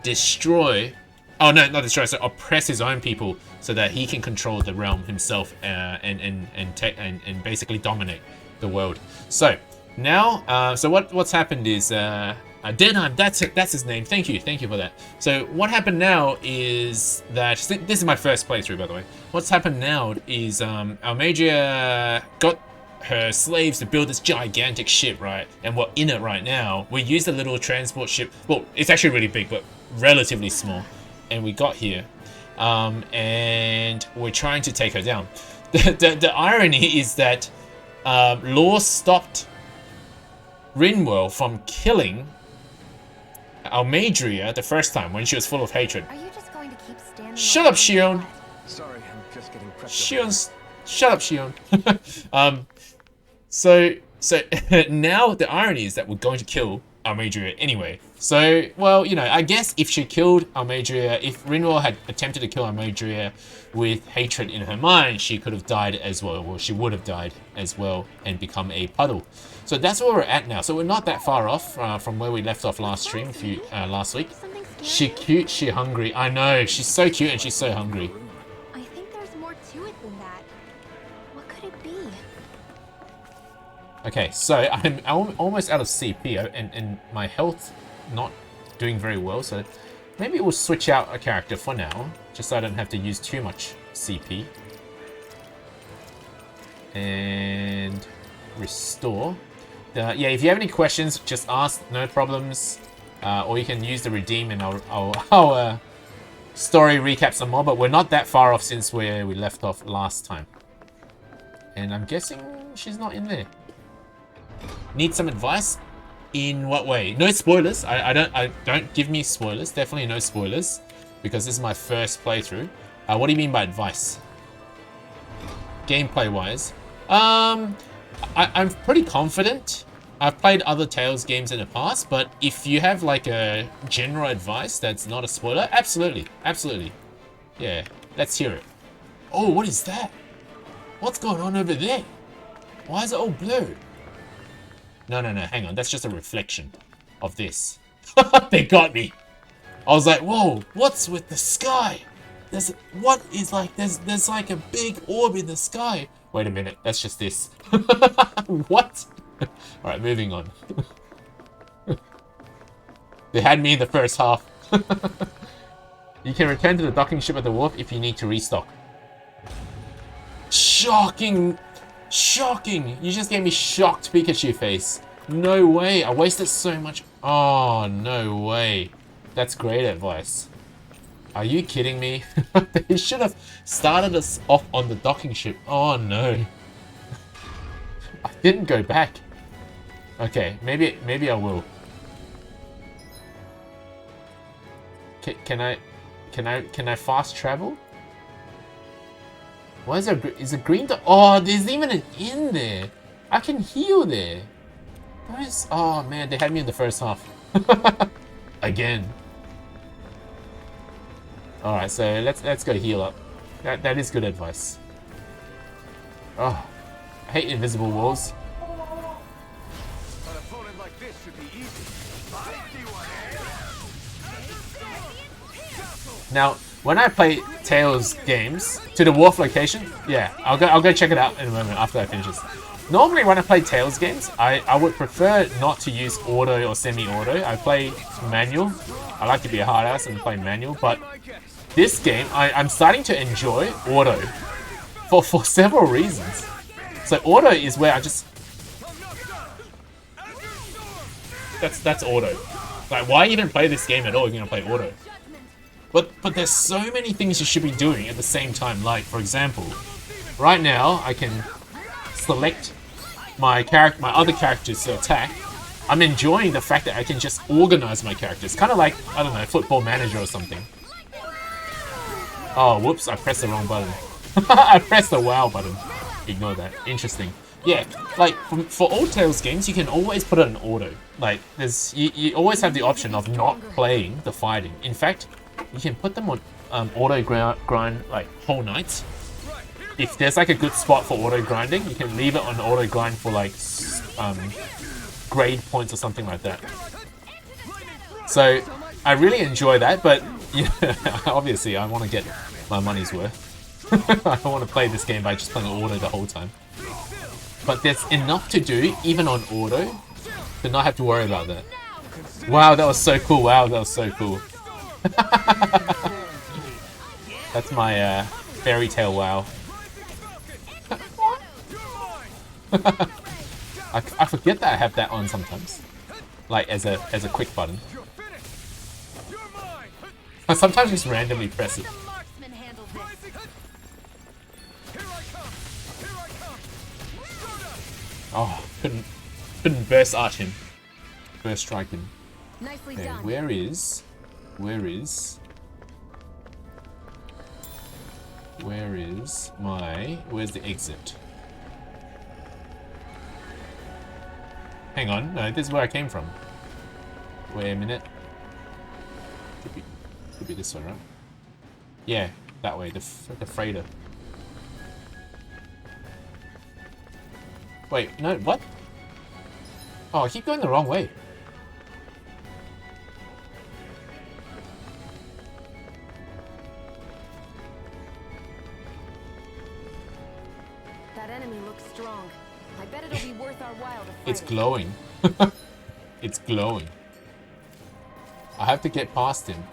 destroy. Oh no, not destroy. So oppress his own people so that he can control the realm himself and basically dominate the world. So now, so what's happened is Denheim. That's his name. Thank you for that. So what happened now is that this is my first playthrough, by the way. What's happened now is Almadria got her slaves to build this gigantic ship, right? And we're in it right now. We used a little transport ship. Well, it's actually really big, but relatively small. And we got here, and we're trying to take her down. The irony is that Law stopped Rinwell from killing Almadria the first time when she was full of hatred. Are you just going to keep standing? Shut up, Shion. Sorry, I'm just getting prepped. Shut up, Shion. So now the irony is that we're going to kill Almadria anyway. So, well, you know, I guess if she killed Almadria, if Rinwell had attempted to kill Almadria with hatred in her mind, she could have died as well. Well, she would have died as well and become a puddle. So that's where we're at now. So we're not that far off from where we left off last stream, last week. She cute, she hungry. I know, she's so cute and she's so hungry. I think there's more to it than that. What could it be? Okay, so I'm almost out of CP and my health not doing very well, so maybe we'll switch out a character for now, just so I don't have to use too much CP. And restore. Yeah, if you have any questions, just ask, no problems. Or you can use the redeem and our story recap some more, but we're not that far off since where we left off last time. And I'm guessing she's not in there. Need some advice? In what way? No spoilers. I don't give me spoilers. Definitely no spoilers, because this is my first playthrough. What do you mean by advice? Gameplay wise, I'm pretty confident. I've played other Tales games in the past, but if you have like a general advice that's not a spoiler, absolutely, yeah, let's hear it. Oh, what is that? What's going on over there? Why is it all blue? No, hang on. That's just a reflection of this. They got me. I was like, whoa, what's with the sky? There's like a big orb in the sky. Wait a minute, that's just this. What? Alright, moving on. They had me in the first half. You can return to the docking ship at the wharf if you need to restock. Shocking! Shocking! You just gave me shocked Pikachu face. No way! I wasted so much. Oh, no way. That's great advice. Are you kidding me? They should have started us off on the docking ship. Oh no. I didn't go back. Okay, maybe I will. Can I fast travel? Why is there is a green dot? Oh, there's even an inn there. I can heal there. Where's, oh man, they had me in the first half. Again. Alright, so let's go heal up. That is good advice. Oh, I hate invisible walls. Now, when I play Tales games to the wharf location, yeah, I'll go check it out in a moment after I finish this. Normally, when I play Tales games, I would prefer not to use auto or semi-auto. I play manual. I like to be a hard ass and play manual, but this game, I'm starting to enjoy auto for several reasons. So auto is where I just... That's auto. Like, why even play this game at all if you're gonna play auto? But there's so many things you should be doing at the same time. Like, for example, right now I can select my other characters to attack. I'm enjoying the fact that I can just organize my characters, kind of like, I don't know, Football Manager or something. Oh, whoops, I pressed the wrong button. I pressed the WoW button. Ignore that. Interesting. Yeah, like, for all Tales games, you can always put it on auto. Like, you always have the option of not playing the fighting. In fact, you can put them on auto grind, like, whole nights. If there's, like, a good spot for auto grinding, you can leave it on auto grind for, like, grade points or something like that. So, I really enjoy that, but, yeah, obviously, I want to get my money's worth. I don't want to play this game by just playing auto the whole time. But there's enough to do, even on auto, to not have to worry about that. Wow, that was so cool. Wow, that was so cool. That's my fairy tale wow. I forget that I have that on sometimes. Like, as a quick button. I sometimes just randomly press it. Oh, couldn't burst arch him. Burst strike him. Okay, where's the exit? Hang on, no, this is where I came from. Wait a minute. Could be this one, right? Yeah, that way, the freighter. Wait, no, what? Oh, I keep going the wrong way. That enemy looks strong. I bet it'll be worth our while to fight. It's glowing. It's glowing. I have to get past him.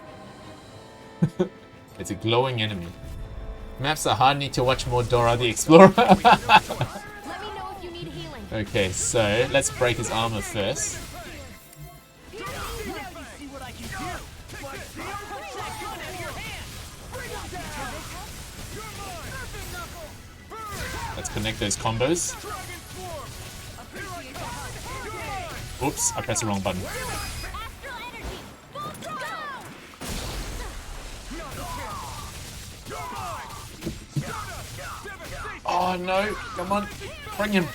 It's a glowing enemy. Maps are hard, need to watch more Dora the Explorer. Okay, so let's break his armor first. Let's connect those combos. Oops, I pressed the wrong button. Oh no, come on, bring him.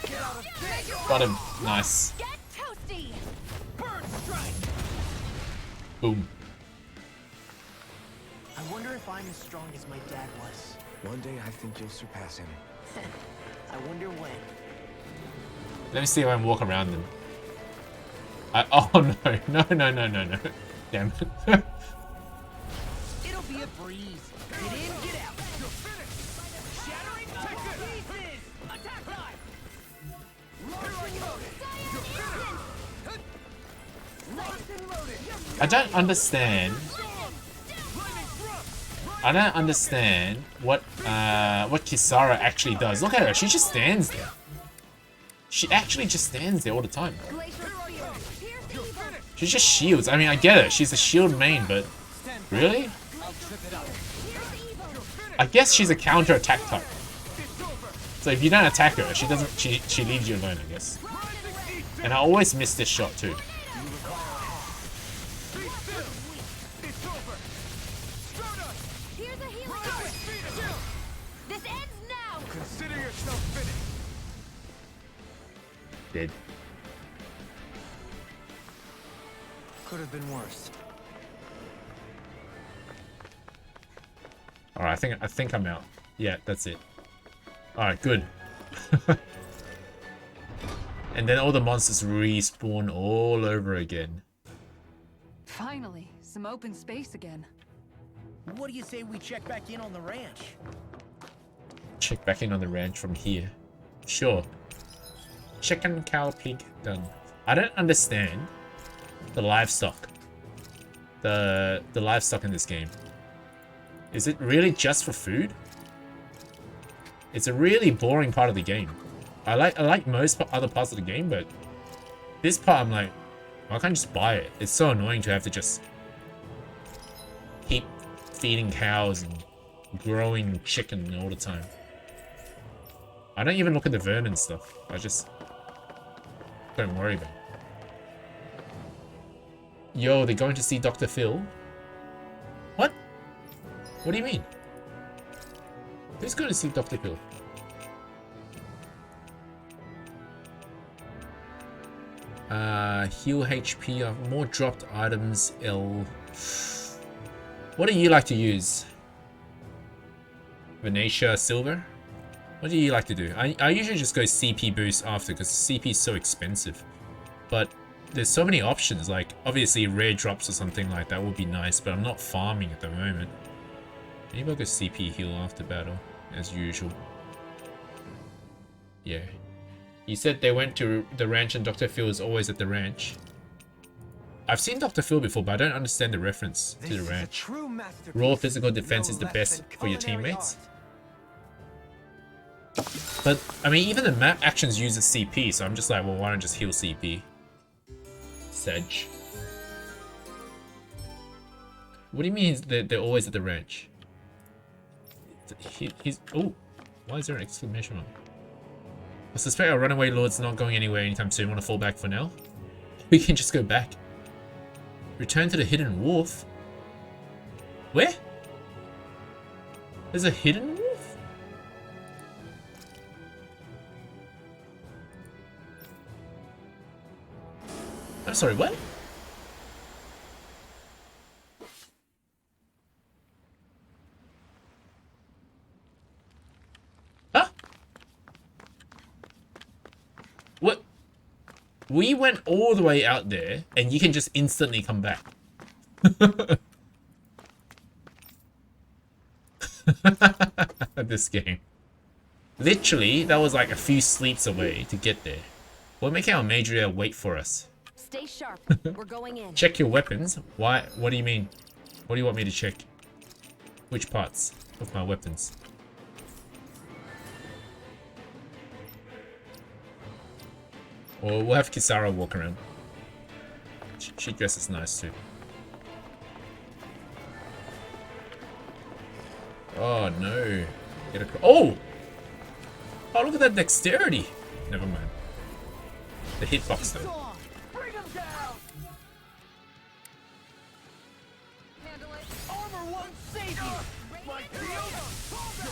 Got him, nice. Boom. I wonder if I'm as strong as my dad was. One day I think you'll surpass him. I wonder when. Let me see if I can walk around them. Oh no. Damn it. It'll be a breeze. Get in, get out. You're finished. Shattering pieces. Attack time. I don't understand. I don't understand what Kisara actually does. Look at her, she just stands there. She actually just stands there all the time. She just shields. I mean, I get it. She's a shield main, but really? I guess she's a counter-attack type. So if you don't attack her, she doesn't. She leaves you alone, I guess. And I always miss this shot too. Dead. Could have been worse. Alright, I think I'm out. Yeah, that's it. Alright, good. And then all the monsters respawn all over again. Finally, some open space again. What do you say we check back in on the ranch? Check back in on the ranch from here. Sure. Chicken, cow, pig, done. I don't understand the livestock. The livestock in this game. Is it really just for food? It's a really boring part of the game. I like most other parts of the game, but this part I'm like, why can't I just buy it? It's so annoying to have to just keep feeding cows and growing chicken all the time. I don't even look at the vermin stuff. I just don't worry about it. Yo, they're going to see Dr. Phil? What? What do you mean? Who's going to see Dr. Phil? Heal HP, more dropped items, L. What do you like to use? Venetia Silver? What do you like to do? I usually just go CP boost after because CP is so expensive. But there's so many options, like obviously rare drops or something like that would be nice, but I'm not farming at the moment. Maybe I'll go CP heal after battle, as usual. Yeah. You said they went to the ranch and Dr. Phil is always at the ranch. I've seen Dr. Phil before, but I don't understand the reference to the ranch. Raw physical defense is the best for your teammates. But, I mean, even the map actions uses CP, so I'm just like, well, why don't I just heal CP? Sedge. What do you mean they're always at the ranch? He's... Oh! Why is there an exclamation mark? I suspect our runaway lord's not going anywhere anytime soon. Want to fall back for now? We can just go back. Return to the hidden wharf? Where? There's a hidden wharf? I'm sorry, what? Huh? What? We went all the way out there, and you can just instantly come back. This game. Literally, that was like a few sleeps away to get there. We're making our Madria wait for us. Stay sharp. We're going in. Check your weapons? Why? What do you mean? What do you want me to check? Which parts of my weapons? Or we'll have Kisara walk around. She dresses nice too. Oh no. Get across. Oh! Oh, look at that dexterity. Never mind. The hitbox though.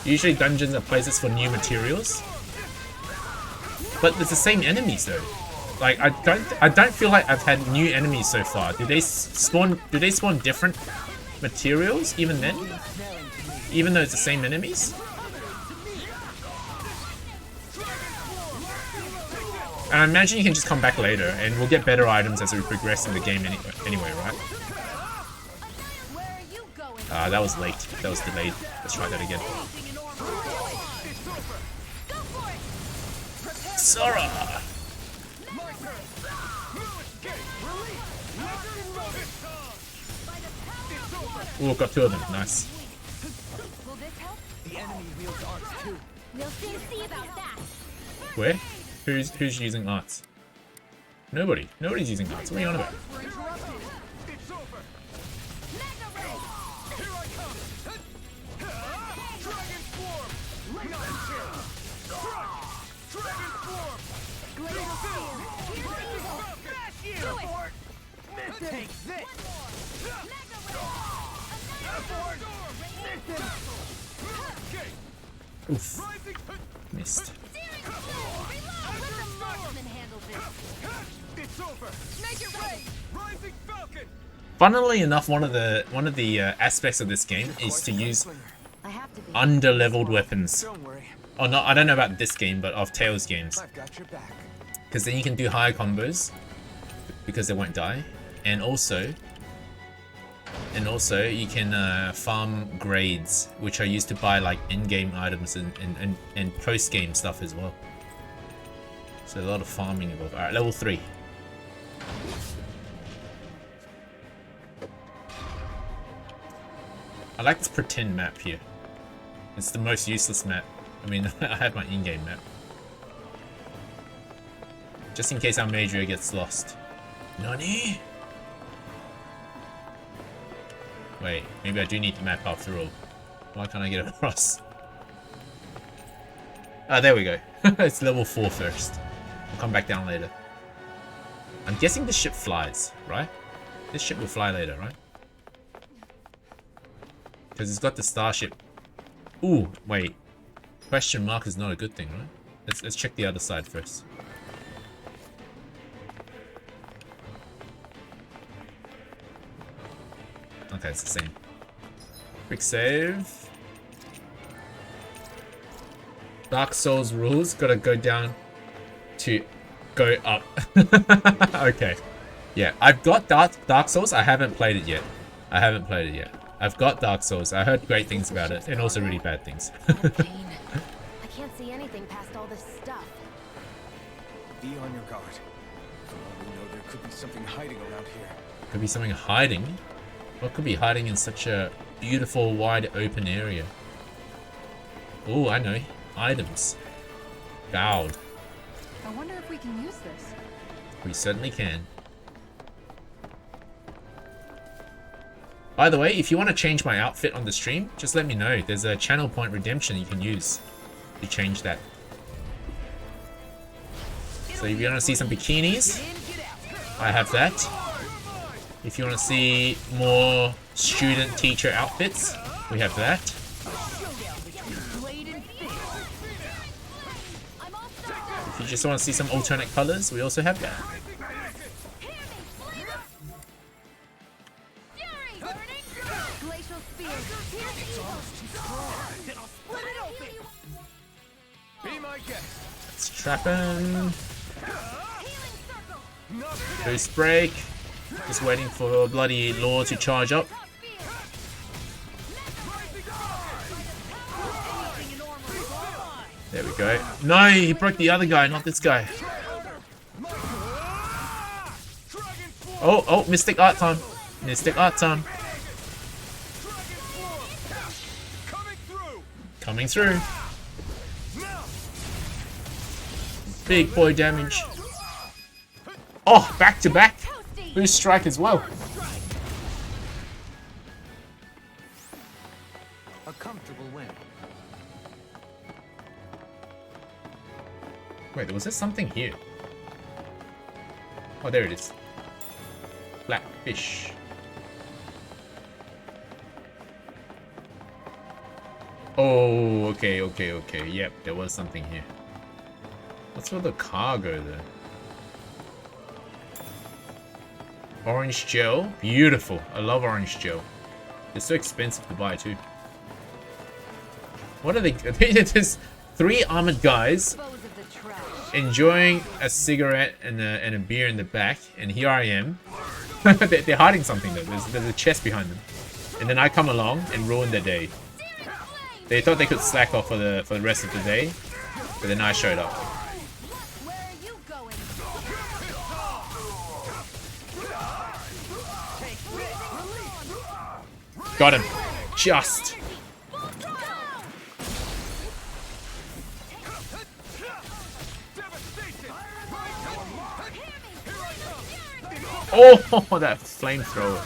Usually dungeons are places for new materials. But it's the same enemies though. Like I don't feel like I've had new enemies so far. Do they spawn different materials even then? Even though it's the same enemies? And I imagine you can just come back later and we'll get better items as we progress in the game anyway, right? That was late. That was delayed. Let's try that again. Sora! Ooh, got two of them. Nice. Where? Who's using arts? Nobody. Nobody's using arts. What are you on about? Oof. Missed. Funnily enough, one of the aspects of this game is to use under-leveled weapons. Oh, no, I don't know about this game, but of Tales games. Because then you can do higher combos because they won't die, and also you can farm grades, which are used to buy like in-game items and post-game stuff as well. So a lot of farming involved. All right, level 3. I like this pretend map here. It's the most useless map. I mean, I have my in-game map. Just in case our Madria gets lost. Nani? Wait, maybe I do need to map after all. Why can't I get across? Ah, there we go. It's level 4 first. I'll come back down later. I'm guessing this ship flies, right? This ship will fly later, right? Because it's got the starship. Ooh, wait. Question mark is not a good thing, right? Let's check the other side first. Okay, it's the same. Quick save. Dark Souls rules, gotta go down to go up. Okay. Yeah, I've got Dark Souls, I haven't played it yet. I've got Dark Souls, I heard great things about it, and also really bad things. I can't see anything past all this stuff. Be on your guard. For all we know, there could be something hiding around here. Could be something hiding? What could be hiding in such a beautiful, wide open area? Oh, I know. Items. Gold. I wonder if we can use this. We certainly can. By the way, if you want to change my outfit on the stream, just let me know. There's a channel point redemption you can use to change that. So if you want to see some bikinis, I have that. If you want to see more student teacher outfits, we have that. If you just want to see some alternate colors, we also have that. Let's trap him. Boost break. Just waiting for bloody Law to charge up. There we go. No, he broke the other guy, not this guy. Oh, Mystic Art time. Mystic Art time. Coming through. Big boy damage. Oh, back to back. Boost strike as well. A comfortable win. Wait, was there something here? Oh, there it is. Black fish. Oh, okay. Yep, there was something here. What's with the cargo there? Orange gel. Beautiful. I love orange gel. They're so expensive to buy too. What are they? There's 3 armored guys enjoying a cigarette and a beer in the back, and here I am. They're hiding something though. There's a chest behind them, and then I come along and ruin their day. They thought they could slack off for the rest of the day, but then I showed up. Got him. Just. Oh, that flamethrower.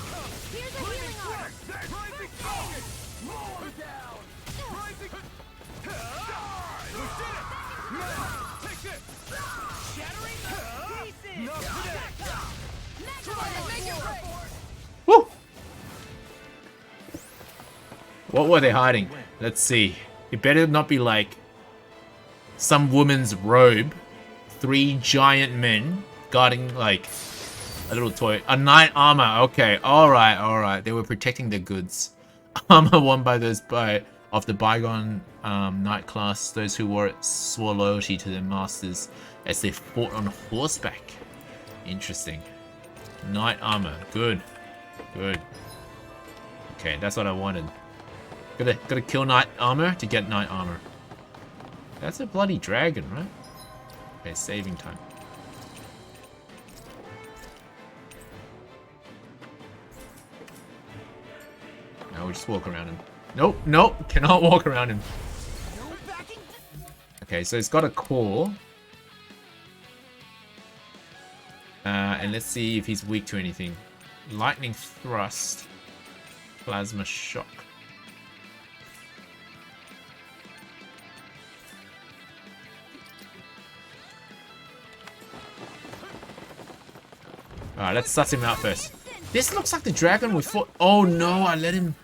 Woo! What were they hiding? Let's see. It better not be like some woman's robe. 3 giant men guarding like a little toy. A knight armor. Okay. Alright. They were protecting their goods. Armor worn by those of the bygone knight class. Those who wore it swore loyalty to their masters as they fought on horseback. Interesting. Knight armor. Good. Okay, that's what I wanted. Gotta kill knight armor to get knight armor. That's a bloody dragon, right? Okay, saving time. Now we just walk around him. Nope, cannot walk around him. Okay, so it's got a core. And let's see if he's weak to anything. Lightning thrust. Plasma shock. Alright, let's suss him out first. This looks like the dragon we fought. Oh no, I let him.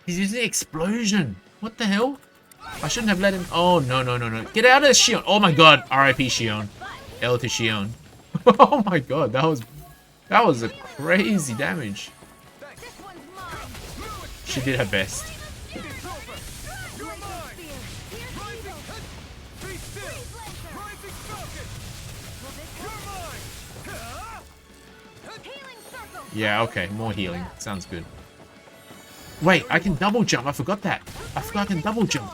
He's using explosion. What the hell? I shouldn't have let him. Oh, no, no, no, no. Get out of Shion. Oh my god. R.I.P. Shion. L to Shion. Oh my god. That was a crazy damage. She did her best. Yeah, okay. More healing. Sounds good. Wait, I can double jump. I forgot that. I forgot I can double jump.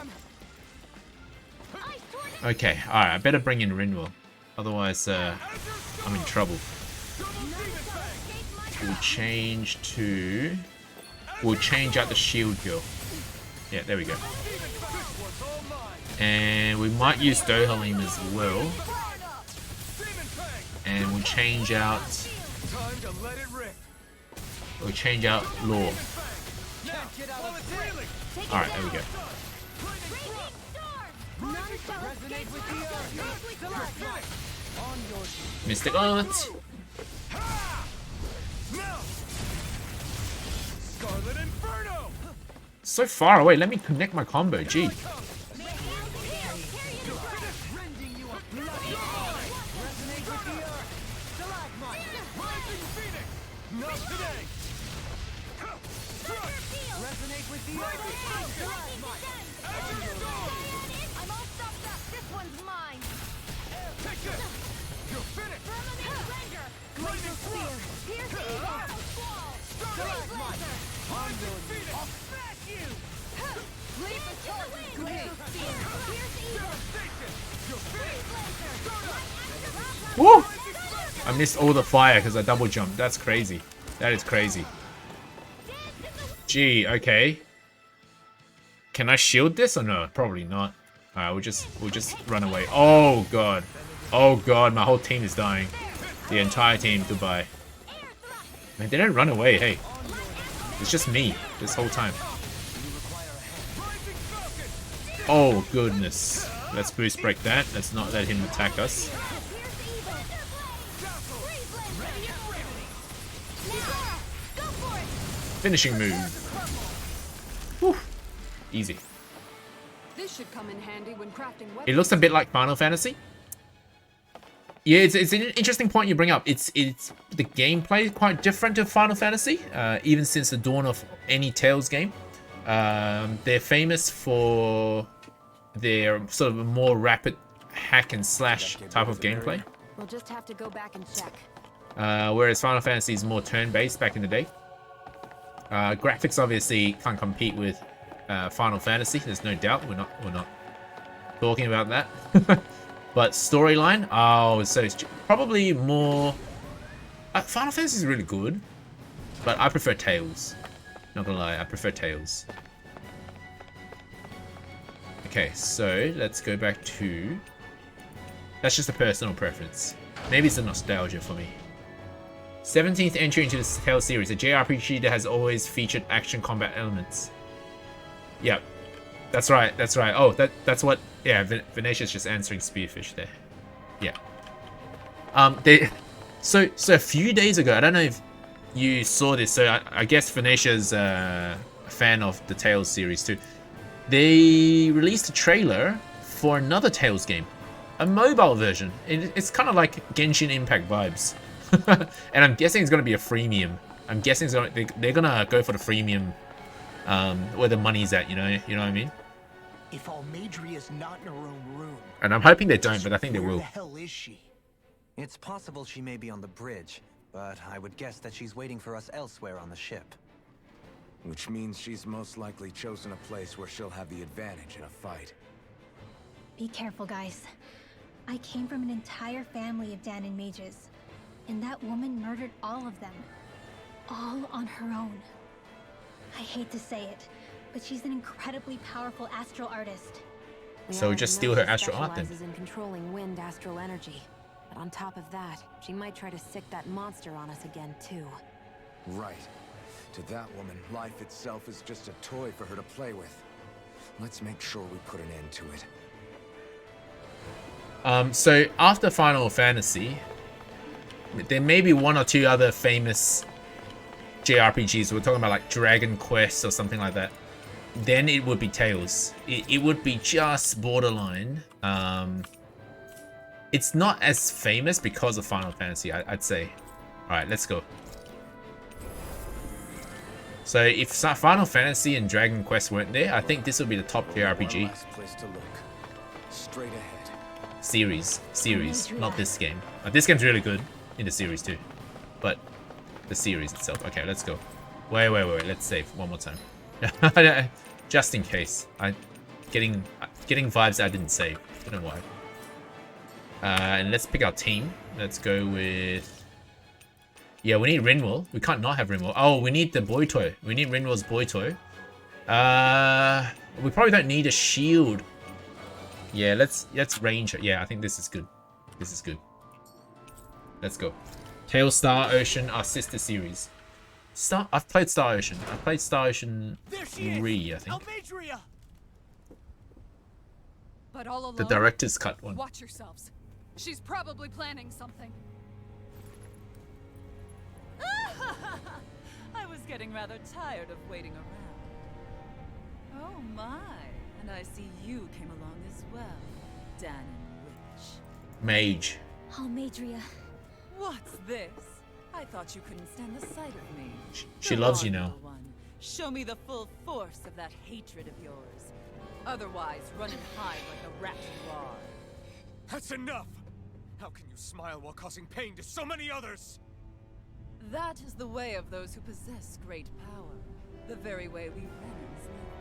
Okay, alright. I better bring in Rinwell. Otherwise, I'm in trouble. We'll change to... We'll change out the shield girl. Yeah, there we go. And we might use Dohalim as well. And we'll change out... We'll change out Law. Alright, there we go. Mystic Art. So far away, let me connect my combo, gee. Woo! I missed all the fire because I double jumped. That's crazy. That is crazy. Gee, okay. Can I shield this or no? Probably not. Alright, we'll just run away. Oh god. Oh god, my whole team is dying. The entire team, goodbye. Man, they don't run away, hey. It's just me this whole time. Oh goodness. Let's boost break that. Let's not let him attack us. Finishing move. Whew. Easy. This should come in handy when crafting weapons. It looks a bit like Final Fantasy. Yeah, it's an interesting point you bring up. It's the gameplay is quite different to Final Fantasy, even since the dawn of any Tales game. They're famous for their sort of a more rapid hack and slash type of gameplay. We'll just have to go back and check. Whereas Final Fantasy is more turn-based back in the day. Graphics obviously can't compete with Final Fantasy. There's no doubt. We're not talking about that. But storyline, oh, so it's probably more. Final Fantasy is really good, but I prefer Tales. Not gonna lie, I prefer Tales. Okay, so let's go back to. That's just a personal preference. Maybe it's a nostalgia for me. 17th entry into the Tales series, a JRPG that has always featured action combat elements. Yep, that's right. That's right. Oh, that's what. Yeah, Venetia's just answering Spearfish there. Yeah. So a few days ago, I don't know if you saw this. So I guess Venetia's a fan of the Tales series too. They released a trailer for another Tales game, a mobile version. It's kind of like Genshin Impact vibes. And I'm guessing it's gonna be a freemium. I'm guessing they're gonna go for the freemium, where the money's at. You know what I mean? If Almadria's not in her own room, and I'm hoping they don't, but I think they will. Where the hell is she? It's possible she may be on the bridge, but I would guess that she's waiting for us elsewhere on the ship. Which means she's most likely chosen a place where she'll have the advantage in a fight. Be careful, guys. I came from an entire family of Danon mages, and that woman murdered all of them. All on her own. I hate to say it, but she's an incredibly powerful astral artist. So just steal her astral art then. Specializes in controlling wind astral energy. But on top of that, she might try to sick that monster on us again too. Right. To that woman, life itself is just a toy for her to play with. Let's make sure we put an end to it. So after Final Fantasy, there may be one or two other famous JRPGs. We're talking about like Dragon Quest or something like that. then it would be Tails. It would be just borderline. It's not as famous because of Final Fantasy, I'd say. Alright, let's go. So if Final Fantasy and Dragon Quest weren't there, I think this would be the top JRPG. Straight ahead. Series, not this game. This game's really good in the series too, but the series itself. Okay, let's go. Wait. Let's save one more time, just in case. I'm getting vibes I didn't save. I don't know why. And let's pick our team. Let's go with. Yeah, we need Rinwell. We can't not have Rinwell. Oh, we need the boy toy. We need Rinwell's boy toy. We probably don't need a shield. Yeah, let's range it. Yeah, I think this is good. This is good. Let's go. Tail Star Ocean, our sister series. I've played Star Ocean. I played Star Ocean 3, I think. But all alone, the director's cut one. Watch yourselves. She's probably planning something. I was getting rather tired of waiting around. Oh my, and I see you came along as well, Danon Witch. Mage. Almadria. What's this? I thought you couldn't stand the sight of me. She loves you now. One. Show me the full force of that hatred of yours. Otherwise, run and hide like the rat you are. That's enough! How can you smile while causing pain to so many others? That is the way of those who possess great power. The very way we Renans live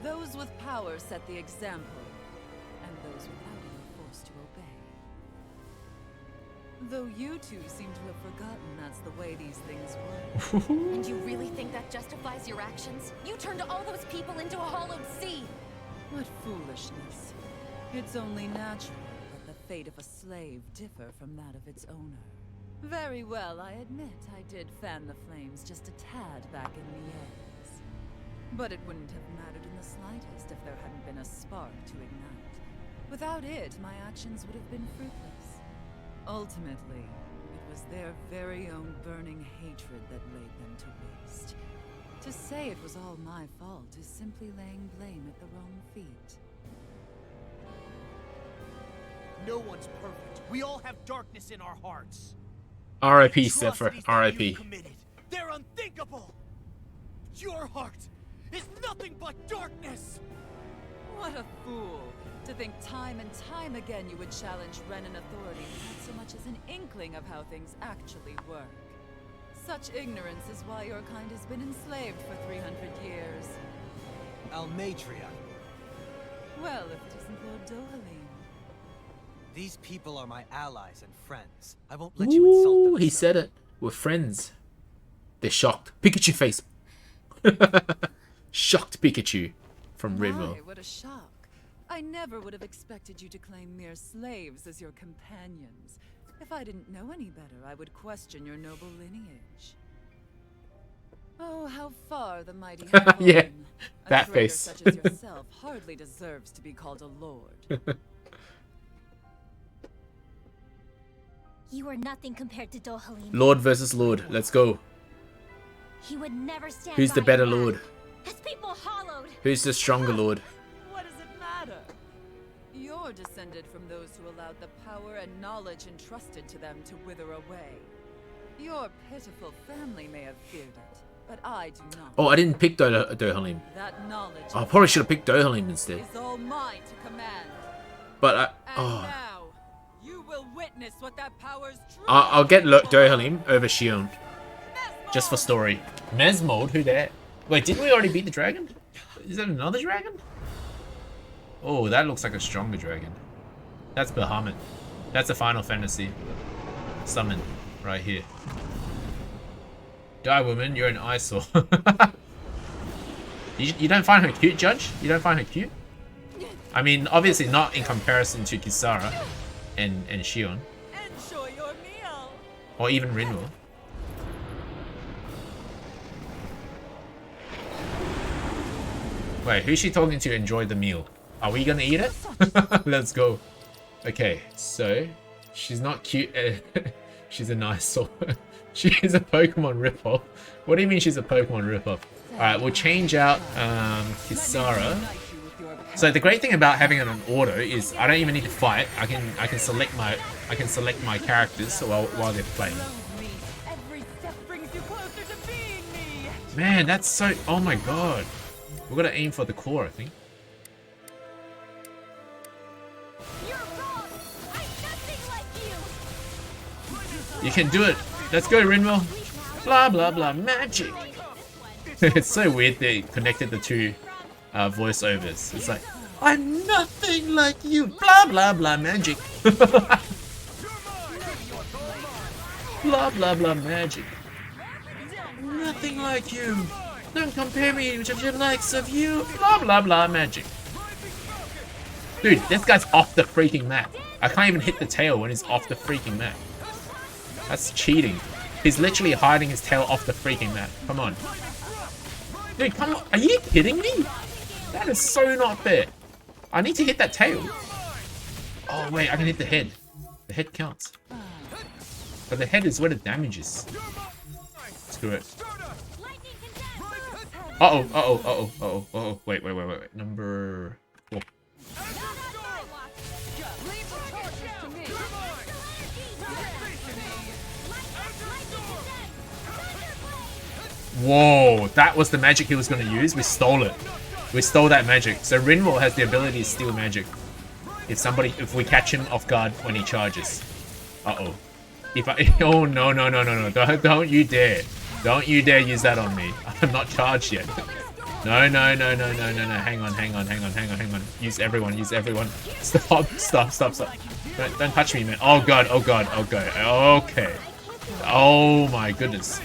by. Those with power set the example, and those without it are forced to obey. Though you two seem to have forgotten that's the way these things work. And you really think that justifies your actions? You turned all those people into a hollowed sea! What foolishness. It's only natural that the fate of a slave differ from that of its owner. Very well, I admit I did fan the flames just a tad back in the years. But it wouldn't have mattered in the slightest if there hadn't been a spark to ignite. Without it, my actions would have been fruitless. Ultimately, it was their very own burning hatred that laid them to waste. To say it was all my fault is simply laying blame at the wrong feet. No one's perfect. We all have darkness in our hearts. R.I.P. Zephyr. R.I.P. They're unthinkable. Your heart is nothing but darkness. What a fool. To think time and time again you would challenge Renan authority without so much as an inkling of how things actually work. Such ignorance is why your kind has been enslaved for 300 years. Almadria. Well, if it isn't Lord Dohalim. These people are my allies and friends. I won't let you insult them. He said it. We're friends. They're shocked. Pikachu face. Shocked Pikachu from Rinwell. What a shock. I never would have expected you to claim mere slaves as your companions. If I didn't know any better, I would question your noble lineage. Oh, how far the mighty have fallen. Yeah, that a face. Such as yourself hardly deserves to be called a lord. You are nothing compared to Dohalim. Lord versus Lord. Let's go. He would never stand. Who's the by better your back. Lord? His people hollowed. Who's the stronger Lord? What does it matter? You're descended from those who allowed the power and knowledge entrusted to them to wither away. Your pitiful family may have feared it, but I do not. Oh, I didn't pick Dohalim. That knowledge I probably should have picked Dohalim instead. is all mine to command. But And now, you will witness what that power's true. I'll get Dohalim over Shion. Just for story. Mesmold? Who that? Wait, didn't we already beat the dragon? Is that another dragon? Oh, that looks like a stronger dragon. That's Bahamut. That's a Final Fantasy summon right here. Die, woman. You're an eyesore. You don't find her cute, Judge? You don't find her cute? I mean, obviously not in comparison to Kisara and Shion. Enjoy your meal. Or even Rinwell. Wait, who's she talking to enjoy the meal? Are we gonna eat it? Let's go. Okay, so she's not cute. She's a nice soul. She is a Pokemon ripoff. What do you mean she's a Pokemon ripoff? Alright, we'll change out Kisara. So the great thing about having it on auto is I don't even need to fight. I can select my characters while they're playing. Man, that's so, oh my god. We're gonna aim for the core, I think. You can do it. Let's go, Rinwell. Blah blah blah magic. It's so weird they connected the two voiceovers. It's like, I'm nothing like you. Blah blah blah magic. Blah blah blah magic. Nothing like you. Don't compare me to the likes of you. Blah blah blah magic. Dude, this guy's off the freaking map. I can't even hit the tail when he's off the freaking map. That's cheating. He's literally hiding his tail off the freaking map. Come on. Dude, come on. Are you kidding me? That is so not fair. I need to hit that tail. Oh, wait. I can hit the head. The head counts. But the head is where the damage is. Screw it. Uh-oh. Uh-oh. Uh-oh. Uh-oh. Uh-oh. Wait. Number 4. Whoa, that was the magic he was going to use. We stole it. We stole that magic. So Rinwell has the ability to steal magic. If we catch him off guard when he charges. Uh-oh. Oh, no. Don't you dare. Don't you dare use that on me. I'm not charged yet. No. Hang on. Use everyone. Stop. Don't touch me, man. Oh, God. Okay. Oh, my goodness.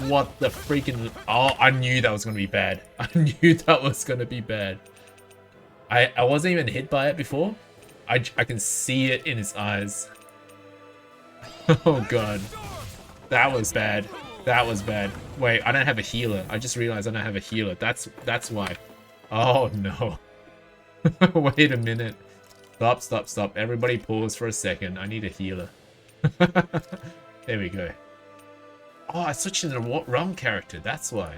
What the freaking... Oh, I knew that was going to be bad. I wasn't even hit by it before. I can see it in his eyes. Oh, God. That was bad. Wait, I don't have a healer. I just realized I don't have a healer. That's why. Oh, no. Wait a minute. Stop. Everybody pause for a second. I need a healer. There we go. Oh, I switched to the wrong character. That's why.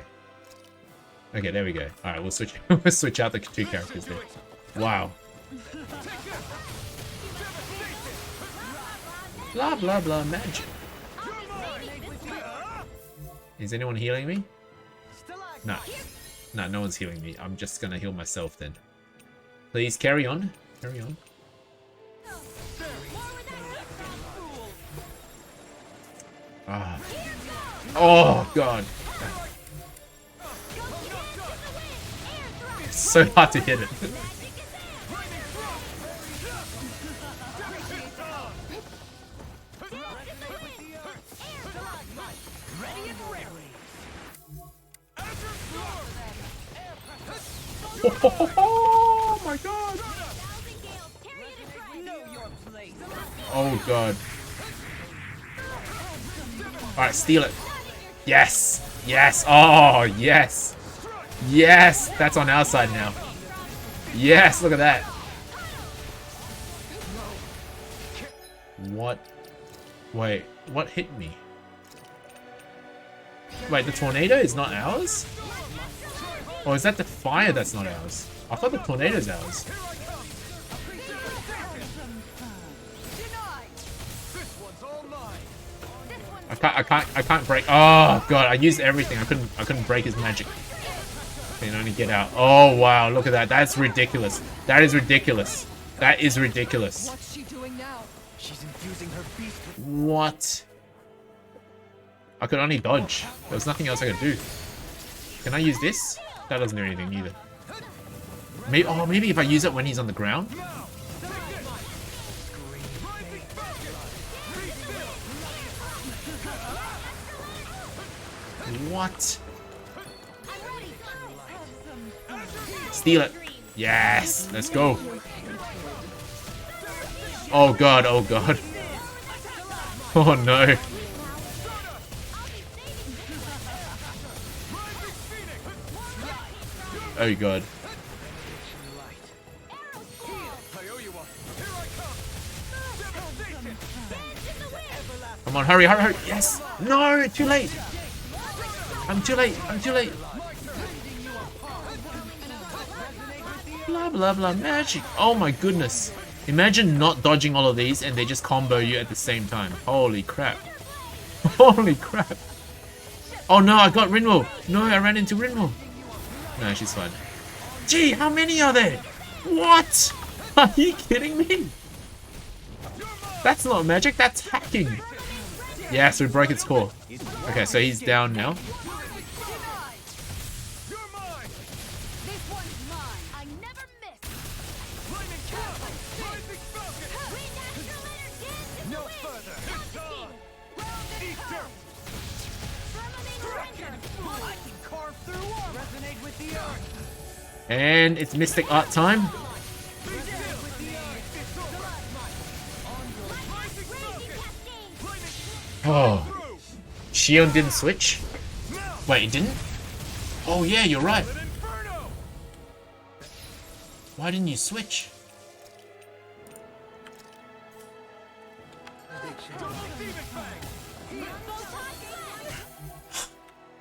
Okay, there we go. All right, we'll switch. We'll switch out the 2 characters there. Wow. Blah blah blah magic. Is anyone healing me? No. No one's healing me. I'm just gonna heal myself then. Please carry on. Ah. Oh, God. It's so hard to hit it. Oh my God. Oh, God. Alright, steal it. Yes! Oh, yes! That's on our side now. Yes, look at that. What? Wait, what hit me? Wait, the tornado is not ours? Or is that the fire that's not ours? I thought the tornado's ours. I can't break. Oh, God, I used everything. I couldn't break his magic. I can only get out. Oh, wow, look at that. That's ridiculous. That is ridiculous. What's she doing now? She's infusing her beast with... What? I could only dodge. There was nothing else I could do. Can I use this? That doesn't do anything either. Maybe if I use it when he's on the ground? What? Steal it. Yes. Let's go. Oh, God. Oh, no. Oh, God. Come on, hurry, hurry, hurry. Yes. No, too late. I'm too late. I'm too late. Blah, blah, blah. Magic. Oh my goodness. Imagine not dodging all of these and they just combo you at the same time. Holy crap. Holy crap. Oh no, I got Rinwo. No, I ran into Rinwo. No, she's fine. Gee, how many are there? What? Are you kidding me? That's not magic, that's hacking. Yes, we broke its core. Okay, so he's down now. And it's Mystic Art time. Oh. Shion didn't switch? Wait, it didn't? Oh yeah, you're right. Why didn't you switch?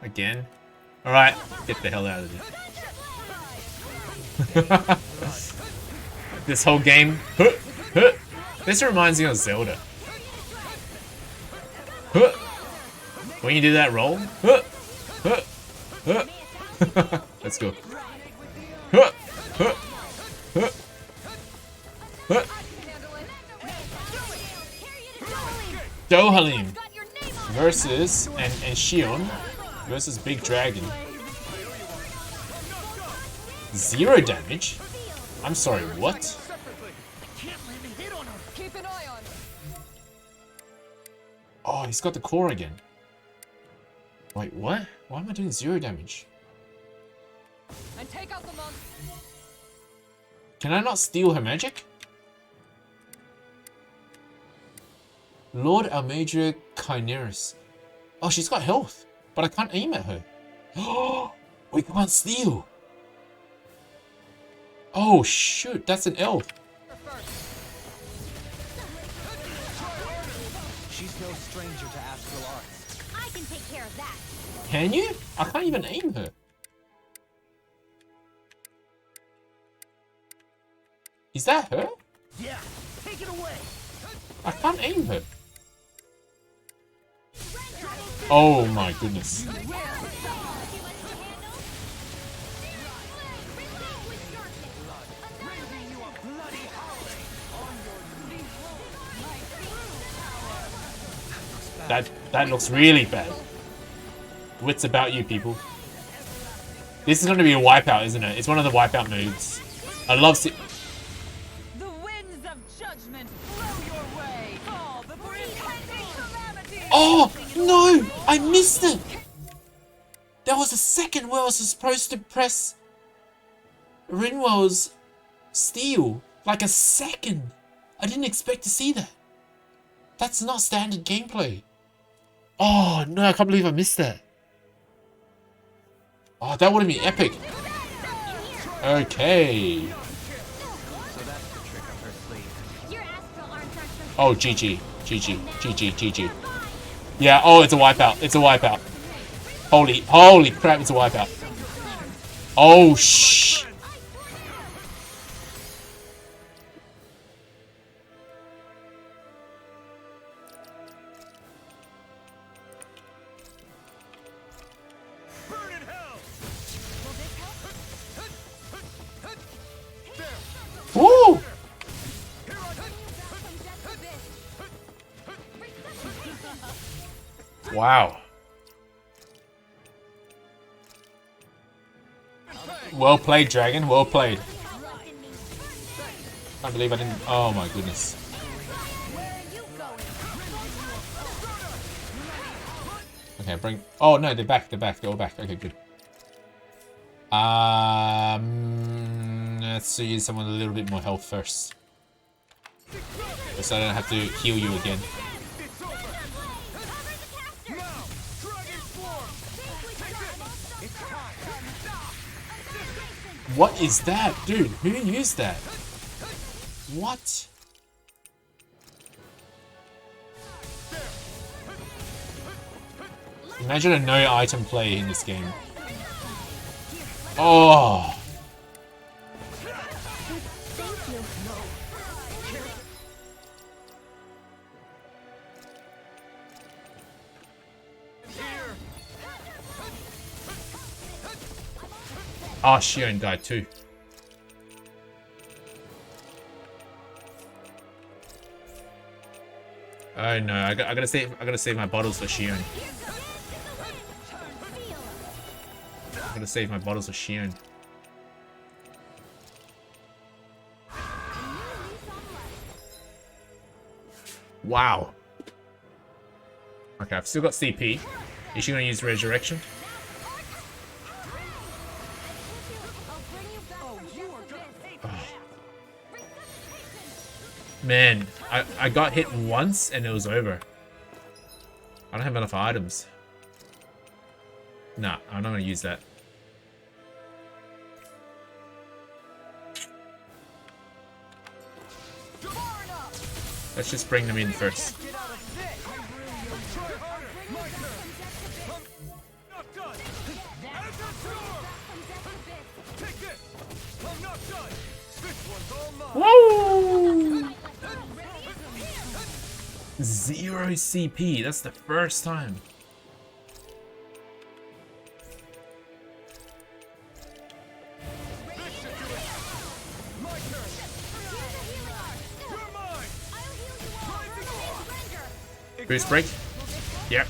Again? Alright, get the hell out of here. This whole game. This reminds me of Zelda. When you do that roll. Let's go. Dohalim versus and Shion versus Big Dragon. 0 damage? I'm sorry, what? Oh, he's got the core again. Wait, what? Why am I doing 0 damage? And take out the monk. Can I not steal her magic? Lord Almedra Chineris. Oh, she's got health, but I can't aim at her. Oh, we can't steal. Oh shoot, that's an elf. She's no stranger to astral arts. I can take care of that. Can you? I can't even aim her. Is that her? Yeah, take it away. I can't aim her. Oh my goodness. That looks really bad. Wits about you, people. This is going to be a wipeout, isn't it? It's one of the wipeout moves. I love see. The winds of judgment blow your way. All the calamities. Oh no! I missed it. There was a second where I was supposed to press Rinwo's steal. Like a second. I didn't expect to see that. That's not standard gameplay. Oh no, I can't believe I missed that. Oh, that would have been epic. Okay. So that's the trick up her sleeve. Oh, GG. GG. GG. GG. Yeah, oh, it's a wipeout. It's a wipeout. Holy crap, it's a wipeout. Oh, shh. Woo! Wow. Well played, Dragon. Well played. Can't believe I didn't. Oh my goodness. Okay, bring. Oh no, they're back. They're back. They're all back. Okay, good. Let's use someone with a little bit more health first, so I don't have to heal you again. What is that, dude? Who used that? What? Imagine a no item play in this game. Oh. Oh, Shion died too. Oh no, I gotta save my bottles for Shion. I gotta save my bottles for Shion. Wow. Okay, I've still got CP. Is she gonna use Resurrection? Man, I got hit once and it was over. I don't have enough items. Nah, I'm not gonna use that. Let's just bring them in first. Whoa! 0 CP, that's the first time. Boost break? Yep.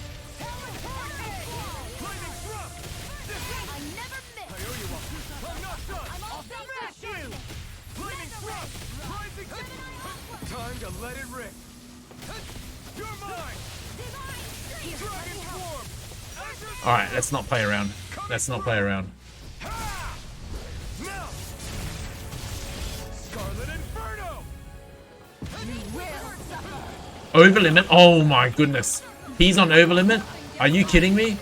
Time to let it rip. You're mine. Dragon form. All right, let's not play around. Let's not play around. Now. Scarlet Inferno. Over limit? Oh my goodness. He's on over limit? Are you kidding me?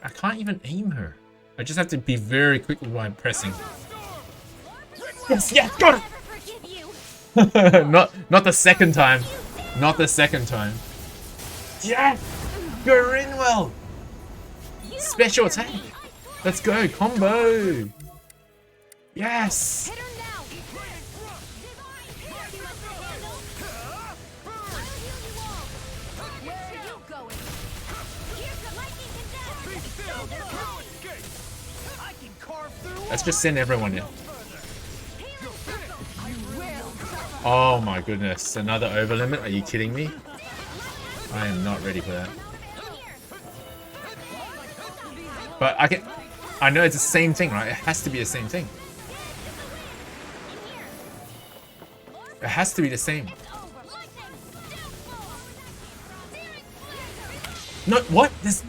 I can't even aim her. I just have to be very quick with my pressing. Yes, yes, got it! not the second time. Not the second time. Yes! Grinwell! Special attack! Let's go, combo! Yes! Let's just send everyone in. Oh my goodness, another over limit? Are you kidding me? I am not ready for that. But I know it's the same thing, right? It has to be the same thing. It has to be the same. No, what? This...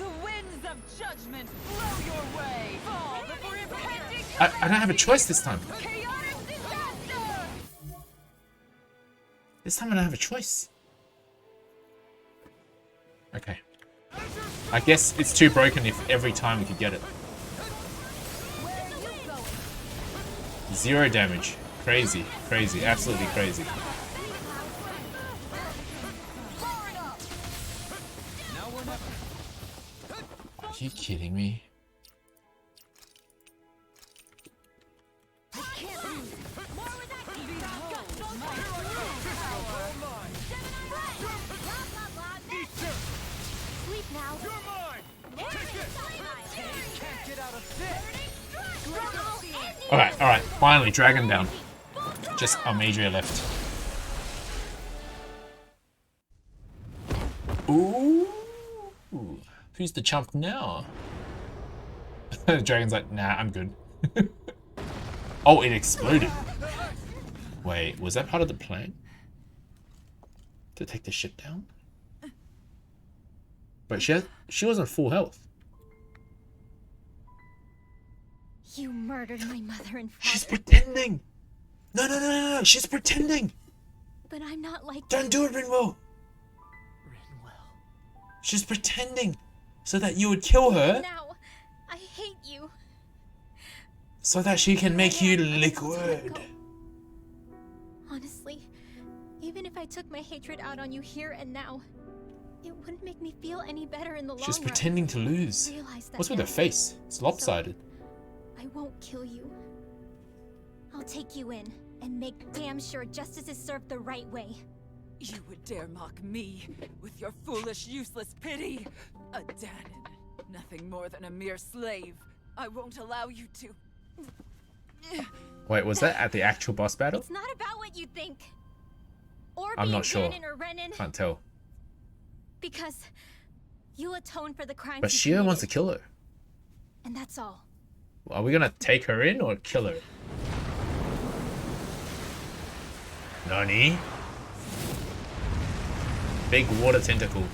I don't have a choice this time. This time I don't have a choice. Okay. I guess it's too broken if every time we could get it. 0 damage. Crazy. Crazy. Absolutely crazy. Are you kidding me? Alright, finally, dragon down. Just Almadria left. Ooh! Who's the chump now? The dragon's like, nah, I'm good. Oh, it exploded. Wait, was that part of the plan? To take the ship down? But she wasn't full health. You murdered my mother and father. She's pretending! No, she's pretending! But I'm not like Don't do it, Rinwell! She's pretending so that you would kill her. Now, I hate you. So that she can make you liquid. Honestly, even if I took my hatred out on you here and now, it wouldn't make me feel any better in the long run. She's pretending to lose. What's with her face? It's lopsided. So, I won't kill you. I'll take you in and make damn sure justice is served the right way. You would dare mock me with your foolish, useless pity? A Danon, nothing more than a mere slave. I won't allow you to. Wait, was that at the actual boss battle? It's not about what you think. Or I'm being not sure. Danon or Renan. Can't tell. Because you'll atone for the crimes But you Shio wants to committed. kill her. And that's all. Are we gonna take her in or kill her? Nani? Big water tentacle.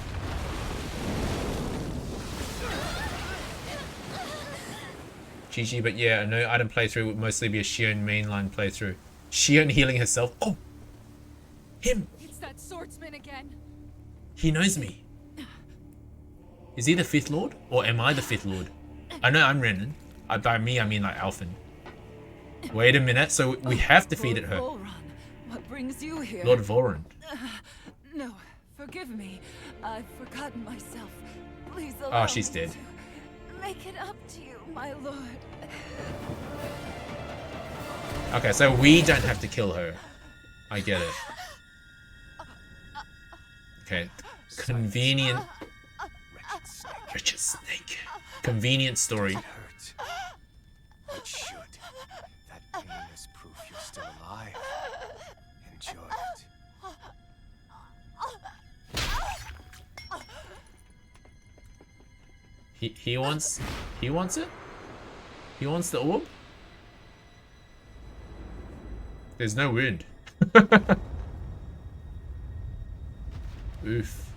GG, but yeah, a no item playthrough would mostly be a Shion mainline playthrough. Shion healing herself. Oh! Him! It's that swordsman again. He knows me. Is he the Fifth Lord? Or am I the Fifth Lord? I know I'm Renan. By me, I mean like Alphen. Wait a minute, so we have defeated her. Volron, what brings you here? Lord Voron. No, forgive me. I've forgotten myself. Please allow Oh, she's me dead. to make it up to you, my lord. Okay, so we don't have to kill her. I get it. Okay, convenient. Wretched snake. Convenient story. It should. That pain is proof you're still alive. Enjoy it. He wants it? He wants the orb? There's no wound. Oof.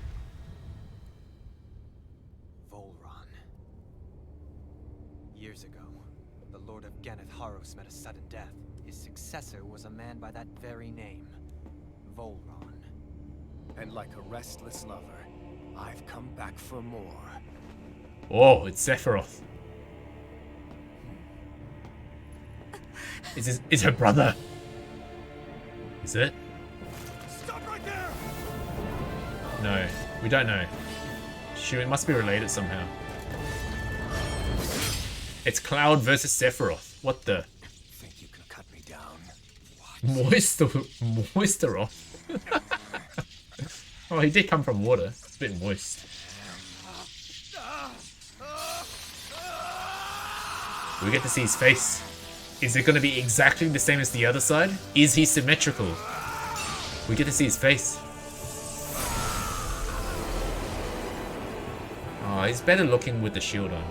Volron. Years ago, the Lord of Ganeth Haros met a sudden death. His successor was a man by that very name, Volron. And like a restless lover, I've come back for more. Oh, it's Sephiroth. It's her brother. Is it? Stop right there! No, we don't know. Shoot, it must be related somehow. It's Cloud versus Sephiroth. What the? Think you can cut me down? Moisteroth. Oh, he did come from water. It's a bit moist. We get to see his face. Is it going to be exactly the same as the other side? Is he symmetrical? We get to see his face. Oh, he's better looking with the shield on.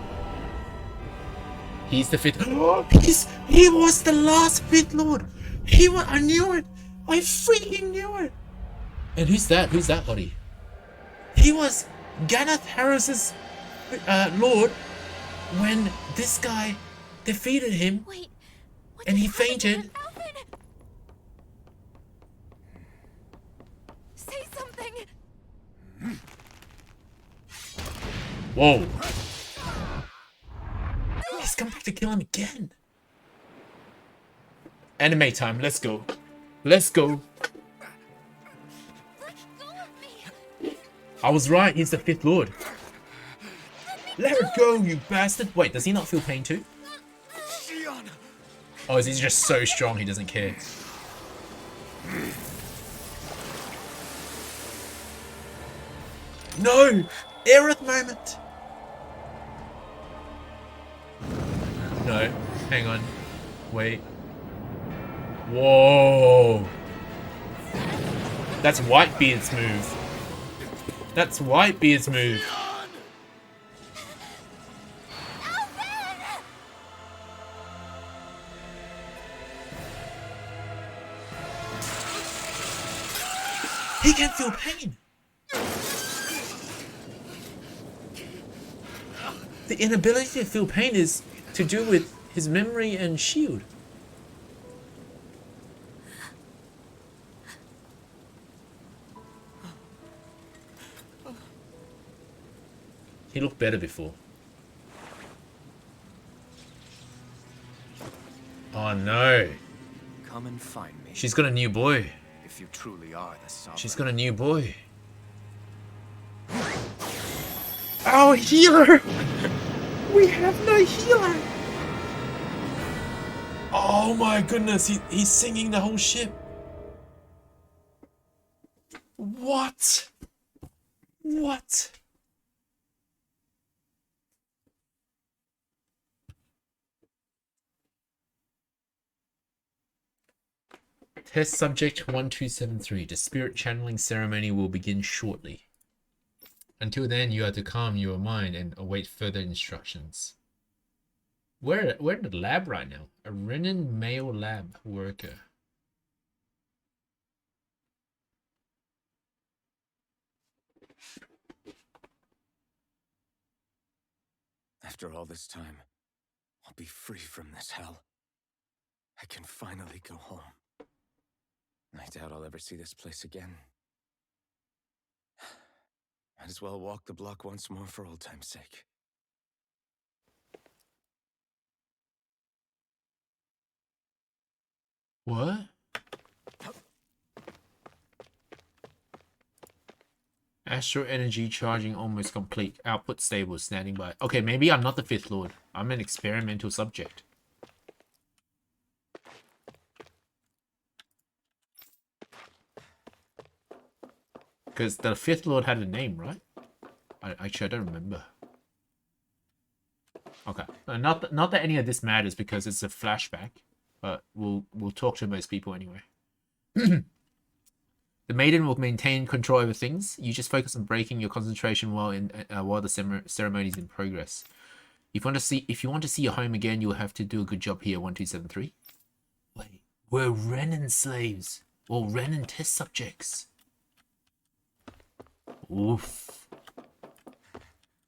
He's the fifth. He was the last Fifth Lord. I knew it. I freaking knew it. And who's that? Who's that body? He was Ganeth Harris's Lord when this guy defeated him. Wait, and he fainted. Say something. Whoa. He's come back to kill him again. Anime time, let's go. Let's go. I was right, he's the Fifth Lord. Let her go, you bastard. Wait, does he not feel pain too? Oh, is he just so strong he doesn't care? No! Aerith moment! No, hang on. Wait. Whoa! That's Whitebeard's move. That's Whitebeard's move. He can feel pain. The inability to feel pain is to do with his memory and shield. He looked better before. Oh no. Come and find me. She's got a new boy. If you truly are the sovereign. She's got a new boy. Our healer! We have no healer! Oh my goodness, he's singing the whole ship. What? What? Test subject 1273. The spirit channeling ceremony will begin shortly. Until then, you are to calm your mind and await further instructions. We're in the lab right now. A Renin male lab worker. After all this time, I'll be free from this hell. I can finally go home. I doubt I'll ever see this place again. Might as well walk the block once more for old time's sake. What? Astral energy charging almost complete. Output stable. Standing by. Okay, maybe I'm not the Fifth Lord. I'm an experimental subject. Because the Fifth Lord had a name, right? Actually, I don't remember. Okay. Not that any of this matters because it's a flashback. But we'll talk to most people anyway. The maiden will maintain control over things. You just focus on breaking your concentration while the ceremony is in progress. If you want to see your home again, you'll have to do a good job here. 1273. Wait, we're Renin slaves or Renin test subjects. Oof.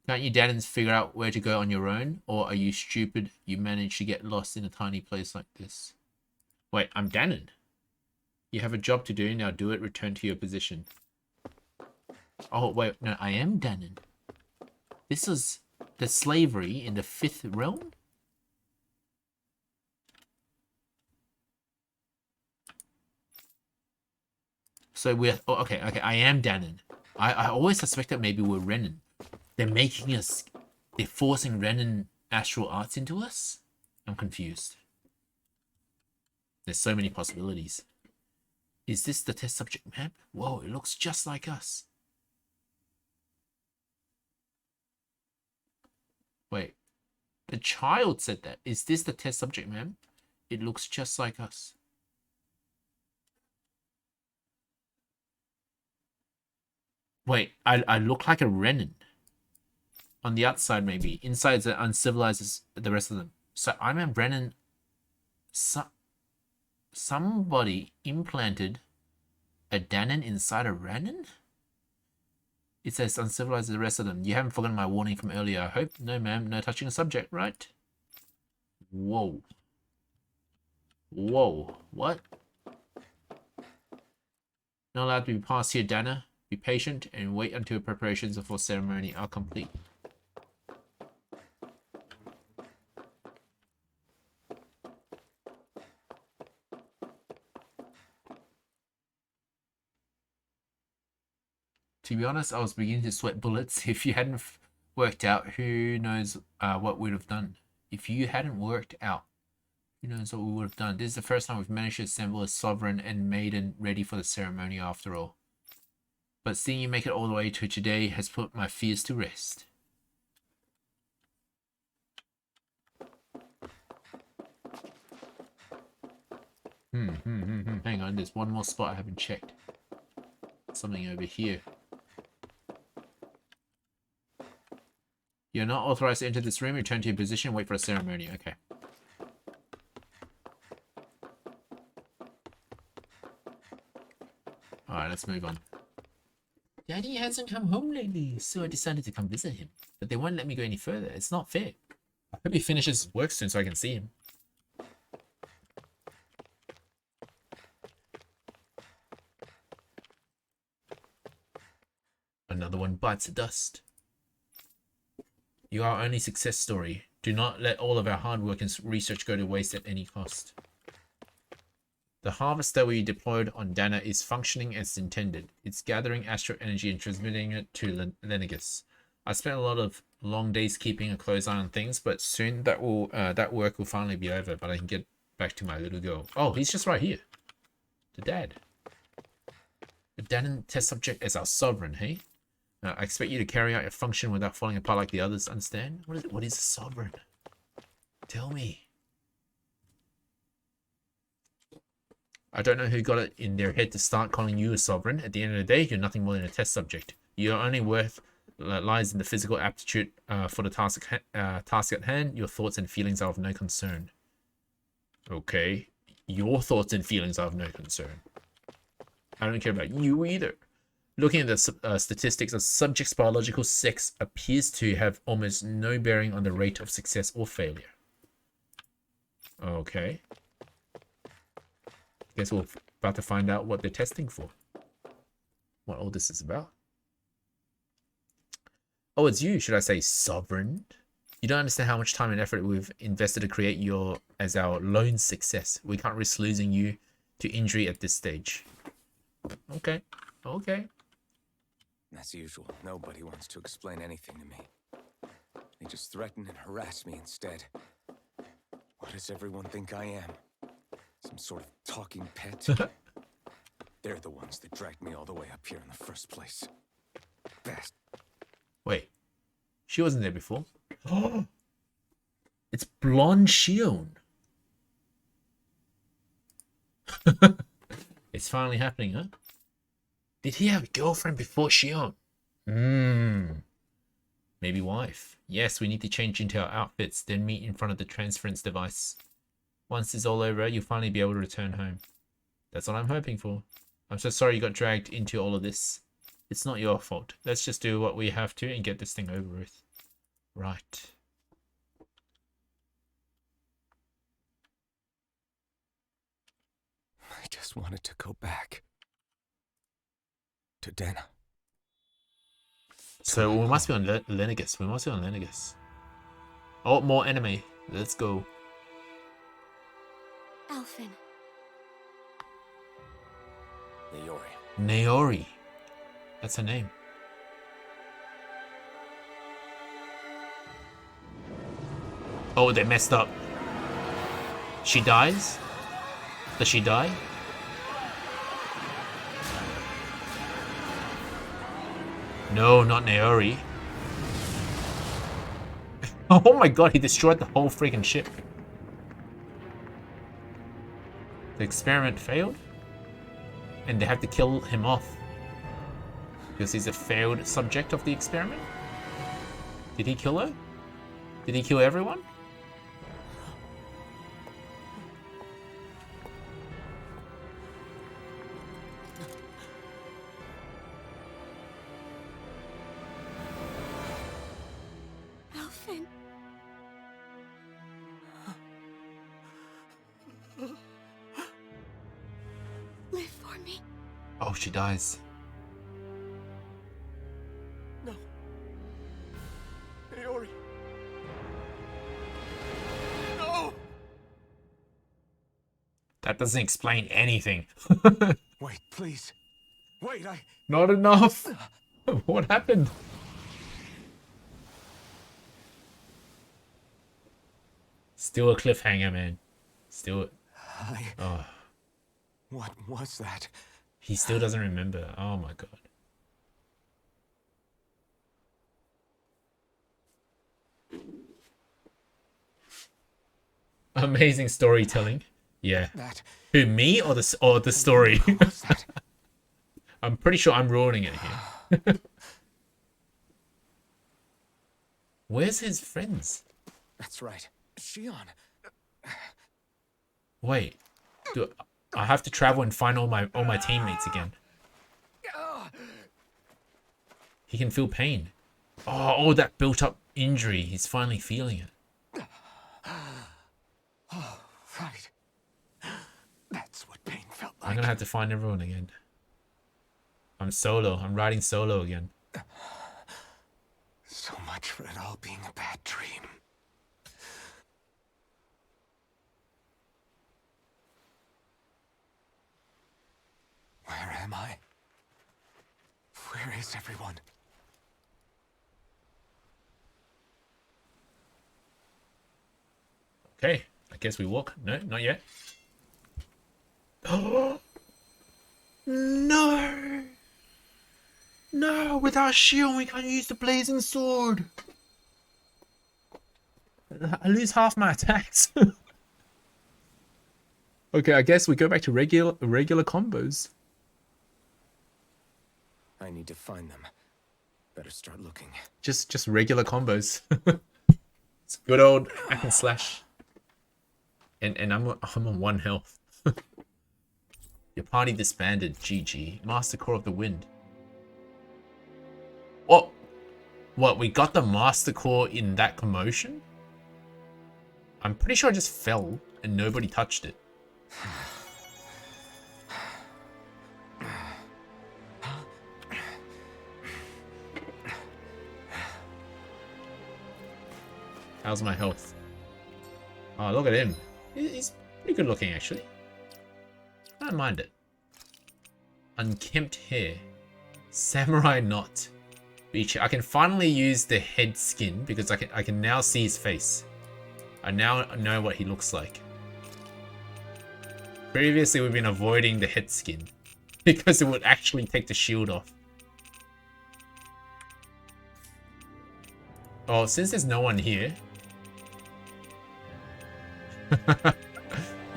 Can't you Danans figure out where to go on your own? Or are you stupid? You managed to get lost in a tiny place like this. Wait, I'm Danan. You have a job to do, now do it, return to your position. Oh, wait, no, I am Danan. This is the slavery in the Fifth Realm? So we're... Oh, okay, I am Danan. I always suspected maybe we're Renin. They're making us... They're forcing Renin astral arts into us? I'm confused. There's so many possibilities. Is this the test subject map? Whoa, it looks just like us. Wait. The child said that. Is this the test subject map? It looks just like us. Wait, I look like a Renin. On the outside, maybe. Inside, it's uncivilized as the rest of them. So I'm a Renin. Somebody implanted a Danan inside a Renin? It says uncivilized as the rest of them. You haven't forgotten my warning from earlier, I hope. No, ma'am. No touching a subject, right? Whoa. Whoa. What? Not allowed to be passed here, Dana. Be patient and wait until preparations for ceremony are complete. To be honest, I was beginning to sweat bullets. If you hadn't worked out, who knows what we'd have done. If you hadn't worked out, who knows what we would have done. This is the first time we've managed to assemble a sovereign and maiden ready for the ceremony after all. But seeing you make it all the way to today has put my fears to rest. Hang on, there's one more spot I haven't checked. Something over here. You're not authorized to enter this room. Return to your position. Wait for a ceremony. Okay. Alright, let's move on. Daddy hasn't come home lately, so I decided to come visit him. But they won't let me go any further. It's not fair. I hope he finishes work soon so I can see him. Another one bites the dust. You are our only success story. Do not let all of our hard work and research go to waste at any cost. The harvest that we deployed on Dana is functioning as intended. It's gathering astral energy and transmitting it to Lenegus. I spent a lot of long days keeping a close eye on things, but soon that work will finally be over, but I can get back to my little girl. Oh, he's just right here. The dad. The Danan test subject as our sovereign, hey? I expect you to carry out your function without falling apart like the others, understand? What is a sovereign? Tell me. I don't know who got it in their head to start calling you a sovereign. At the end of the day, you're nothing more than a test subject. Your only worth lies in the physical aptitude for the task at hand. Your thoughts and feelings are of no concern. Okay. Your thoughts and feelings are of no concern. I don't care about you either. Looking at the statistics, a subject's biological sex appears to have almost no bearing on the rate of success or failure. Okay. Guess we're about to find out what they're testing for. What all this is about. Oh, it's you, should I say sovereign? You don't understand how much time and effort we've invested to create you as our lone success. We can't risk losing you to injury at this stage. Okay. Okay. As usual, nobody wants to explain anything to me. They just threaten and harass me instead. What does everyone think I am? Some sort of talking pet? They're the ones that dragged me all the way up here in the first place. Best. Wait. She wasn't there before. It's blonde Shion. It's finally happening, huh? Did he have a girlfriend before Shion? Maybe wife. Yes, we need to change into our outfits, then meet in front of the transference device. Once it's all over, you'll finally be able to return home. That's what I'm hoping for. I'm so sorry you got dragged into all of this. It's not your fault. Let's just do what we have to and get this thing over with. Right. I just wanted to go back. To Dana. So we must be on Lenegus. We must be on Lenegus. Oh, more enemy. Let's go. Alphen. Naori. Naori. That's her name. Oh, they messed up. She dies? Does she die? No, not Naori. Oh my god, he destroyed the whole freaking ship. The experiment failed? And they have to kill him off. Because he's a failed subject of the experiment? Did he kill her? Did he kill everyone? Alphen. Live for me. Oh, she dies. No. Naori. No! That doesn't explain anything. Wait, please. Wait, Not enough. What happened? Still a cliffhanger, man. Still. Oh. What was that? He still doesn't remember. Oh my god. Amazing storytelling. Yeah. Who, me or the story? I'm pretty sure I'm ruining it here. Where's his friends? That's right. Shion. Wait. I have to travel and find all my teammates again. He can feel pain. Oh, that built up injury. He's finally feeling it. Oh, right. That's what pain felt like. I'm gonna have to find everyone again. I'm solo. I'm riding solo again. So much for it all being a bad dream. am I? Where is everyone? Okay, I guess we walk. No, not yet. Oh no! No, without shield we can't use the blazing sword. I lose half my attacks. Okay, I guess we go back to regular combos. I need to find them. Better start looking. Just regular combos. It's good old hack and slash. And I'm on 1 health. Your party disbanded. GG. Master Core of the Wind. What? We got the Master Core in that commotion? I'm pretty sure I just fell and nobody touched it. How's my health? Oh, look at him. He's pretty good looking, actually. I don't mind it. Unkempt hair. Samurai knot. Beach. I can finally use the head skin because I can now see his face. I now know what he looks like. Previously, we've been avoiding the head skin because it would actually take the shield off. Oh, since there's no one here.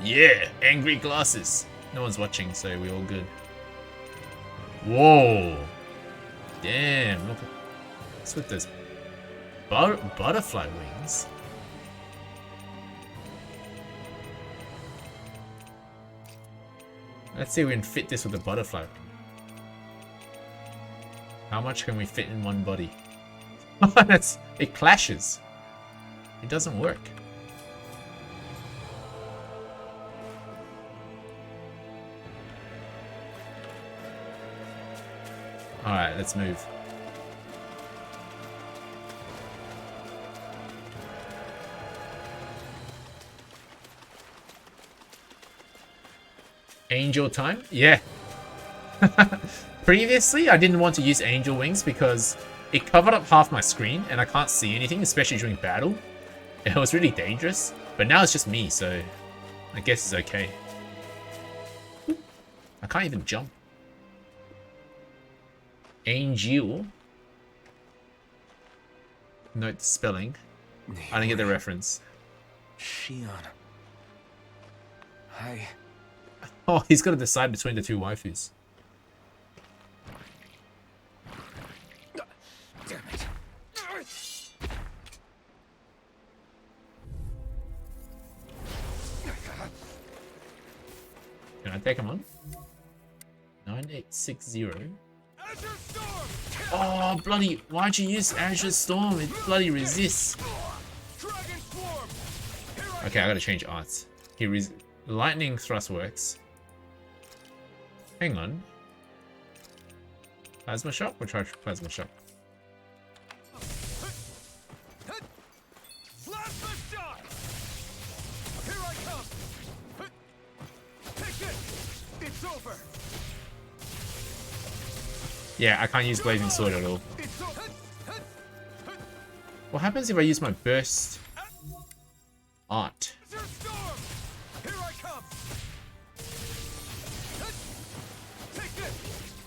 Yeah, angry glasses. No one's watching, so we're all good. Whoa. Damn, look at what's with this butterfly wings. Let's see if we can fit this with a butterfly. How much can we fit in one body? It clashes. It doesn't work. Alright, let's move. Angel time? Yeah. Previously, I didn't want to use angel wings because it covered up half my screen and I can't see anything, especially during battle. It was really dangerous. But now it's just me, so I guess it's okay. I can't even jump. Angel. Note the spelling. I don't get the reference. Shion. Hi. Oh, he's got to decide between the two waifus. Damn it. Can I take him on? 9860. Oh, bloody. Why'd you use Azure Storm? It bloody resists. Okay, I gotta change arts. Lightning Thrust works. Hang on. Plasma Shock? We'll try Plasma Shock. Plasma Shock! Here I come! Take it! It's over! Yeah, I can't use Blazing Sword at all. What happens if I use my burst art? Here I come! Take it!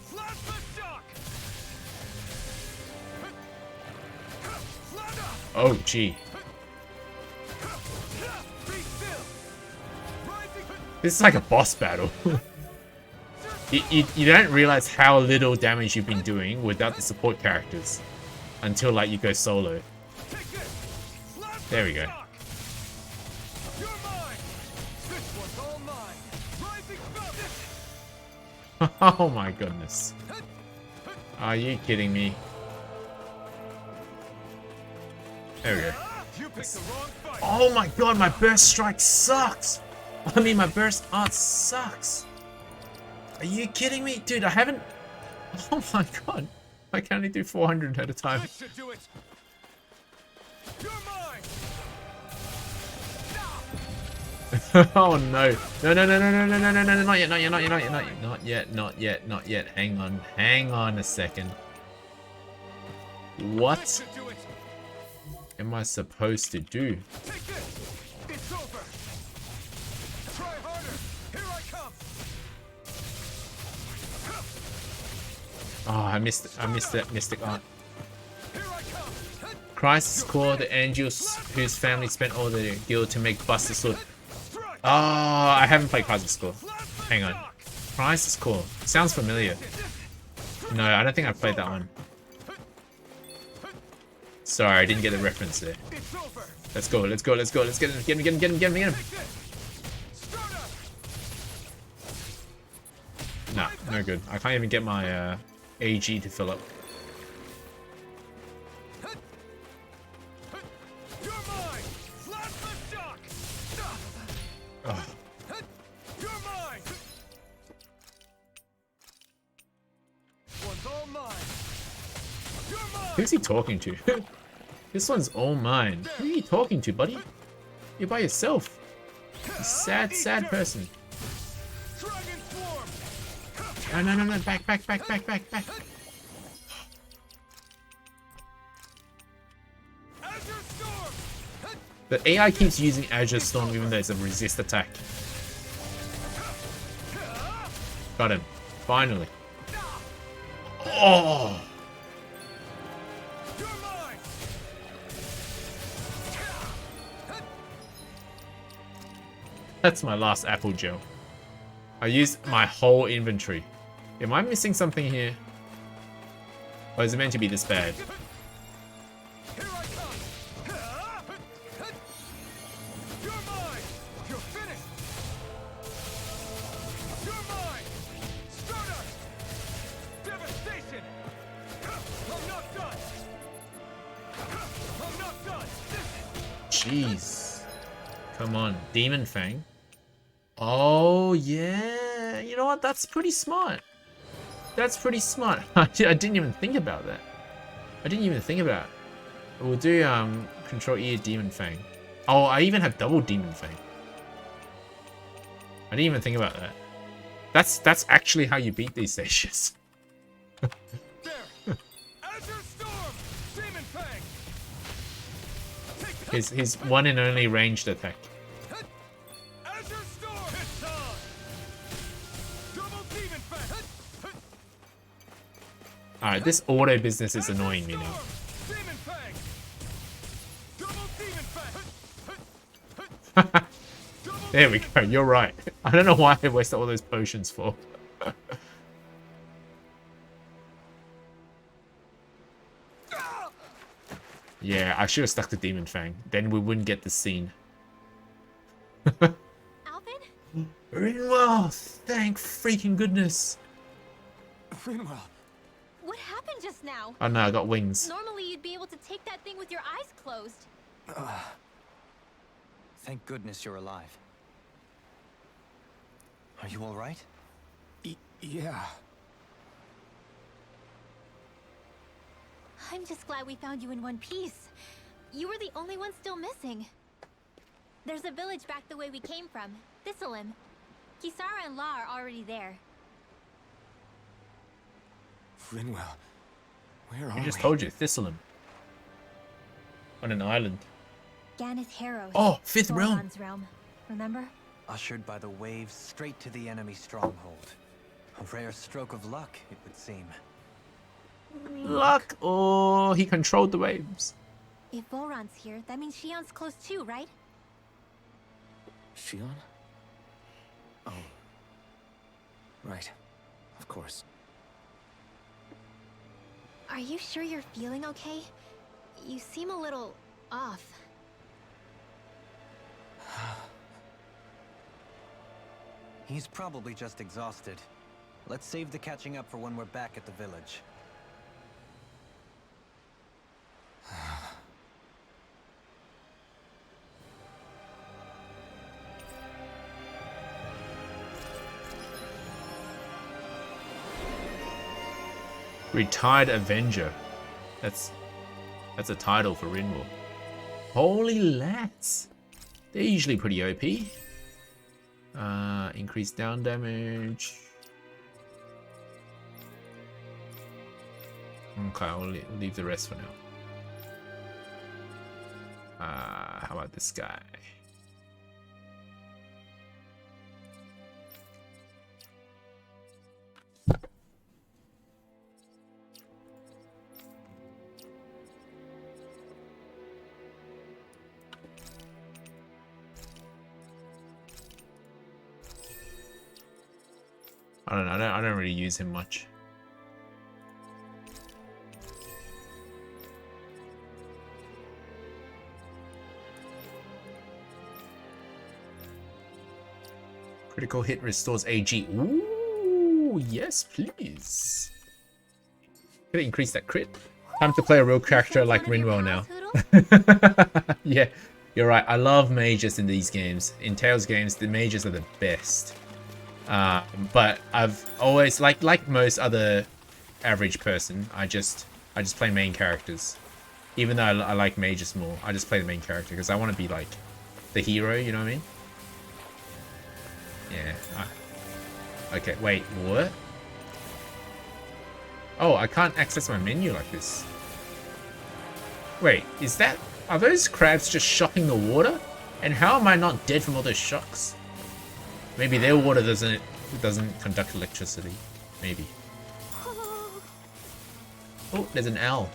Plasma Shock! Oh, gee. This is like a boss battle. You don't realize how little damage you've been doing without the support characters until like you go solo. There we go. Oh my goodness. Are you kidding me? There we go. Oh my god, my burst strike sucks! I mean, my burst art sucks! Are you kidding me? Dude, I haven't... Oh my god. I can only do 400 at a time. Oh no. No, no, no, no, no, no, no, no, no, not yet, not yet, not yet, not yet, not yet, not yet, not yet. Hang on a second. What am I supposed to do? It's over. Try harder. Here I come. Oh, I missed that mystic art. Crisis Core, the angels whose family spent all their guild to make Buster Sword. Oh, I haven't played Crisis Core. Hang on. Crisis Core. Sounds familiar. No, I don't think I've played that one. Sorry, I didn't get the reference there. Let's go, let's go, let's go. Let's get him, get him, get him, get him, get him, get him. Nah, no good. I can't even get my AG to fill up. Oh. Who's he talking to? This one's all mine. Who are you talking to, buddy? You're by yourself. You sad, sad person. No, no, no, no. Back, back, back, back, back, back. The AI keeps using Azure Storm even though it's a resist attack. Got him. Finally. Oh! That's my last apple gel. I used my whole inventory. Am I missing something here? Or is it meant to be this bad? Jeez. Come on. Demon Fang. Oh, yeah. You know what? That's pretty smart. That's pretty smart. I didn't even think about that. I didn't even think about it. We'll do Control E Demon Fang. Oh, I even have double Demon Fang. I didn't even think about that. That's actually how you beat these stages. His one and only ranged attack. Alright, this auto business is annoying me now. There we go, you're right. I don't know why I wasted all those potions for. Yeah, I should have stuck to Demon Fang. Then we wouldn't get the scene. Alphen? Rinwell! Thank freaking goodness. Rinwell. What happened just now? Oh no, I got wings. Normally you'd be able to take that thing with your eyes closed. Thank goodness you're alive. Are you all right? Yeah. I'm just glad we found you in one piece. You were the only one still missing. There's a village back the way we came from, Thistleim. Kisara and La are already there. Rinwell, where are I just we? told you, Thistleim. On an island. Ganeth Harrow. Oh, Fifth Realm. Sauron's realm. Remember? Ushered by the waves straight to the enemy stronghold. A rare stroke of luck, it would seem. Luck! Oh, he controlled the waves. If Voron's here, that means Shion's close too, right? Shion? Oh. Right. Of course. Are you sure you're feeling okay? You seem a little off. He's probably just exhausted. Let's save the catching up for when we're back at the village. Retired Avenger. That's a title for Rinwell. Holy lats. They're usually pretty OP. Increase down damage. Okay, I'll leave the rest for now. How about this guy? I don't know. I don't really use him much. Critical hit restores AG. Ooh, yes, please. Gonna increase that crit. Time to play a real character like Rinwell now. Yeah, you're right. I love mages in these games. In Tales games, the mages are the best. But I've always like most other average person, I just play main characters. Even though I like mages more, I just play the main character because I want to be like the hero, you know what I mean? Yeah. Okay, wait, what? Oh, I can't access my menu like this. Wait, are those crabs just shocking the water? And how am I not dead from all those shocks? Maybe their water doesn't conduct electricity. Maybe. Oh, there's an owl.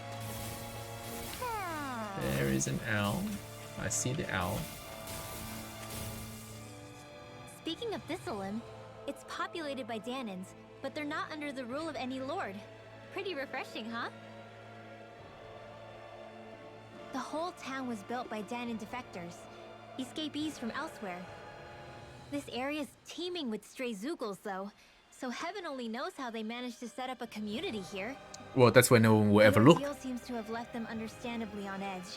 There is an owl. I see the owl. Speaking of Thistleim, it's populated by Danans, but they're not under the rule of any lord. Pretty refreshing, huh? The whole town was built by Danan defectors, escapees from elsewhere. This area's teeming with stray Zeugles, though, so heaven only knows how they managed to set up a community here. Well, that's where no one will ever look. The ordeal seems to have left them understandably on edge.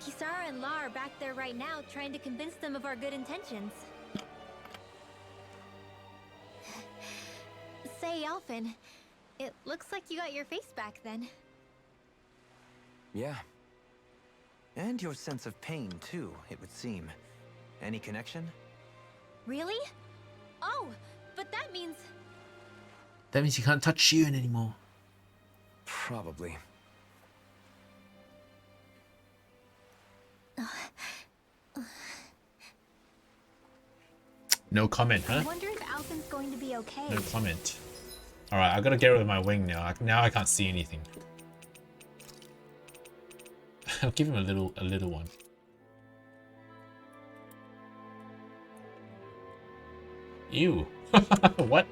Kisara and La are back there right now, trying to convince them of our good intentions. Say, Alphen, it looks like you got your face back then. Yeah. And your sense of pain, too, it would seem. Any connection? Really? Oh, but that means... That means you can't touch Shion anymore. Probably. No comment, huh? I wonder if Alphen's going to be okay. No comment. Alright, I gotta get rid of my wing now. Now I can't see anything. I'll give him a little one. Ew. What?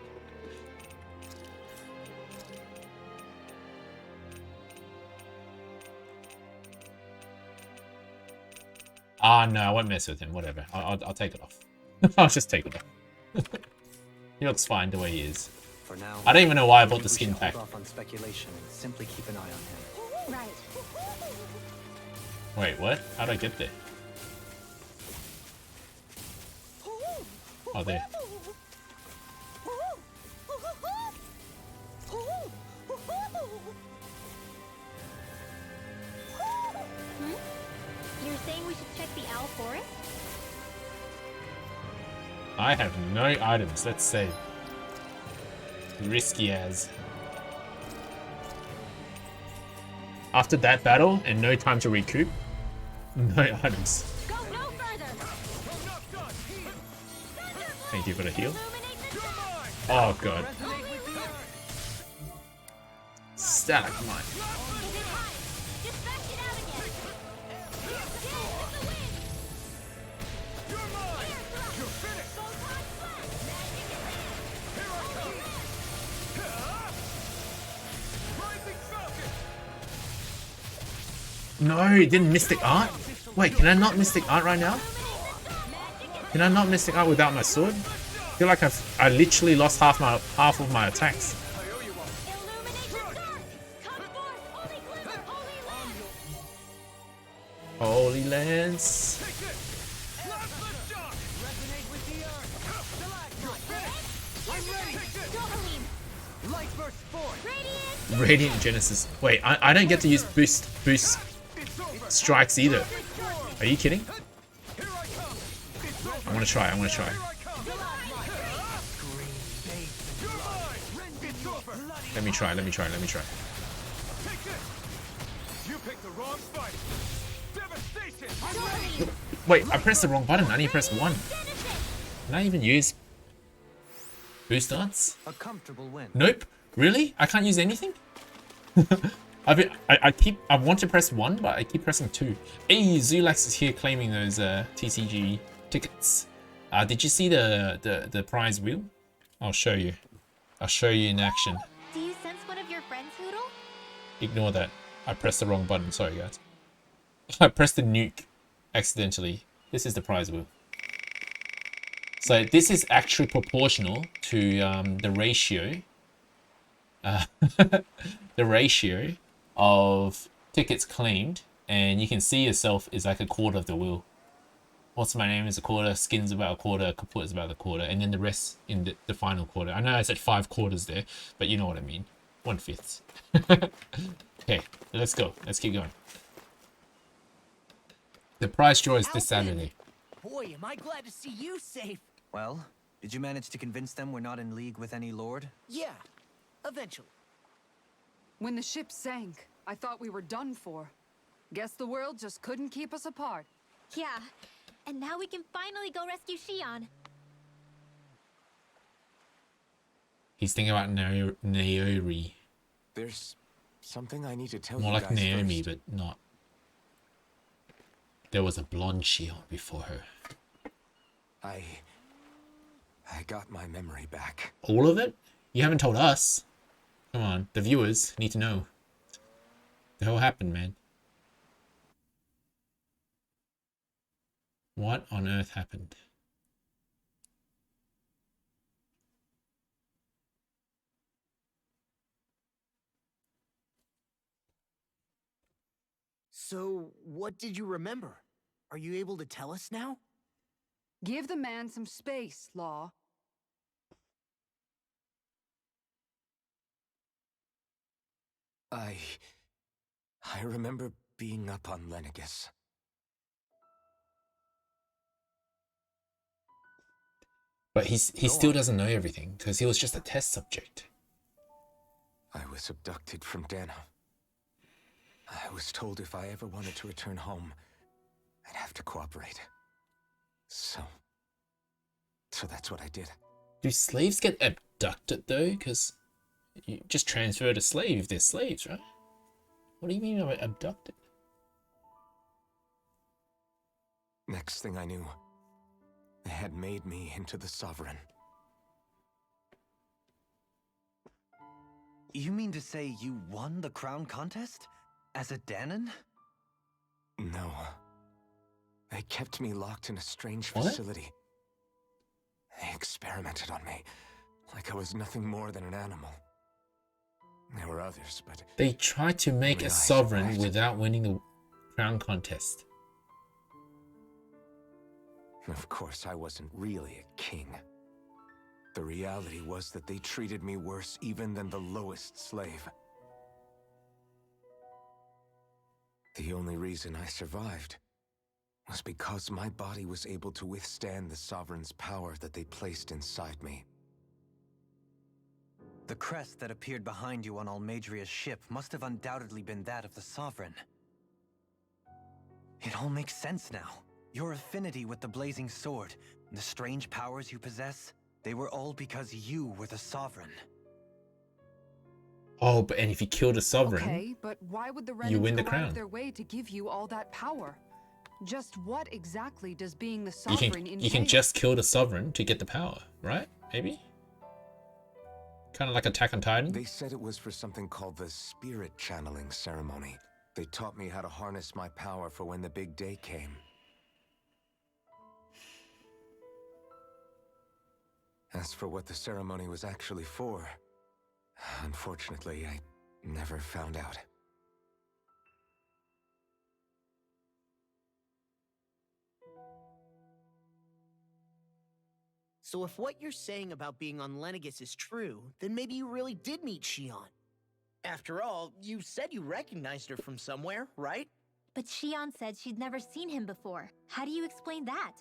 Ah, no, I won't mess with him. Whatever. I'll take it off. I'll just take it off. He looks fine the way he is. For now, I don't even know why I bought the skin pack. Off on speculation and simply keep an eye on him. Right. Wait, what? How'd I get there? Oh, there. You're saying we should check the Owl Forest? I have no items, let's say. Risky as. After that battle and no time to recoup, no items. Go no further. Thank you for the heal. Oh god. Stalagmite. No, it didn't Mystic Art? Wait, can I not Mystic Art right now? Can I not Mystic Art without my sword? I feel like I literally lost half of my attacks. Holy Lance. Radiant Genesis. Wait, I don't get to use boost strikes either. Are you kidding? I'm gonna try. Let me try. Take this. You picked the wrong fight. Devastation. Wait, I pressed the wrong button. I need to press 1. Can I even use boost darts? A comfortable win. Nope. Really? I can't use anything? I want to press 1, but I keep pressing 2. Hey, Zulax is here claiming those TCG tickets. Did you see the prize wheel? I'll show you. I'll show you in action. Do you sense one of your friends, Hoodle? Ignore that. I pressed the wrong button. Sorry, guys. I pressed the nuke accidentally. This is the prize wheel. So this is actually proportional to the ratio. The ratio of tickets claimed, and you can see yourself is like a quarter of the wheel. What's my name is a quarter, skin's about a quarter, kaput is about a quarter, and then the rest in the final quarter. I know I said 5 quarters there, but you know what I mean. 1/5. Okay, let's go. Let's keep going. The prize draw is this Saturday. Boy, am I glad to see you safe. Well, did you manage to convince them we're not in league with any lord? Yeah, eventually. When the ship sank, I thought we were done for. Guess the world just couldn't keep us apart. Yeah, and now we can finally go rescue Shion. He's thinking about Naori. There's something I need to tell More you like guys Naomi, first. but not. There was a blonde Shion before her. I got my memory back. All of it? You haven't told us. Come on, the viewers need to know. The hell happened, man? What on earth happened? So, what did you remember? Are you able to tell us now? Give the man some space, Law. I remember being up on Lenegus. But he still doesn't know everything, because he was just a test subject. I was abducted from Dana. I was told if I ever wanted to return home, I'd have to cooperate. So that's what I did. Do slaves get abducted though? Because you just transfer to slave if they're slaves, right? What do you mean by abducted? Next thing I knew, they had made me into the Sovereign. You mean to say you won the crown contest? As a Danon? No. They kept me locked in a strange What? facility. They experimented on me, like I was nothing more than an animal. There were others, but... They tried to make a I sovereign survived. without winning the crown contest. Of course, I wasn't really a king. The reality was that they treated me worse even than the lowest slave. The only reason I survived was because my body was able to withstand the Sovereign's power that they placed inside me. The crest that appeared behind you on Almadria's ship must have undoubtedly been that of the Sovereign. It all makes sense now. Your affinity with the Blazing Sword, the strange powers you possess, they were all because you were the Sovereign. Oh, but and if you kill the sovereign, Okay, but why would the you Renans win the go out crown. of their way to give you all that power? Just what exactly does being the you sovereign can entail? just kill the sovereign to get the power, right? Maybe. Kind of like Attack on Titan. They said it was for something called the Spirit Channeling Ceremony. They taught me how to harness my power for when the big day came. As for what the ceremony was actually for, unfortunately, I never found out. So if what you're saying about being on Lenegus is true, then maybe you really did meet Shion. After all, you said you recognized her from somewhere, right? But Shion said she'd never seen him before. How do you explain that?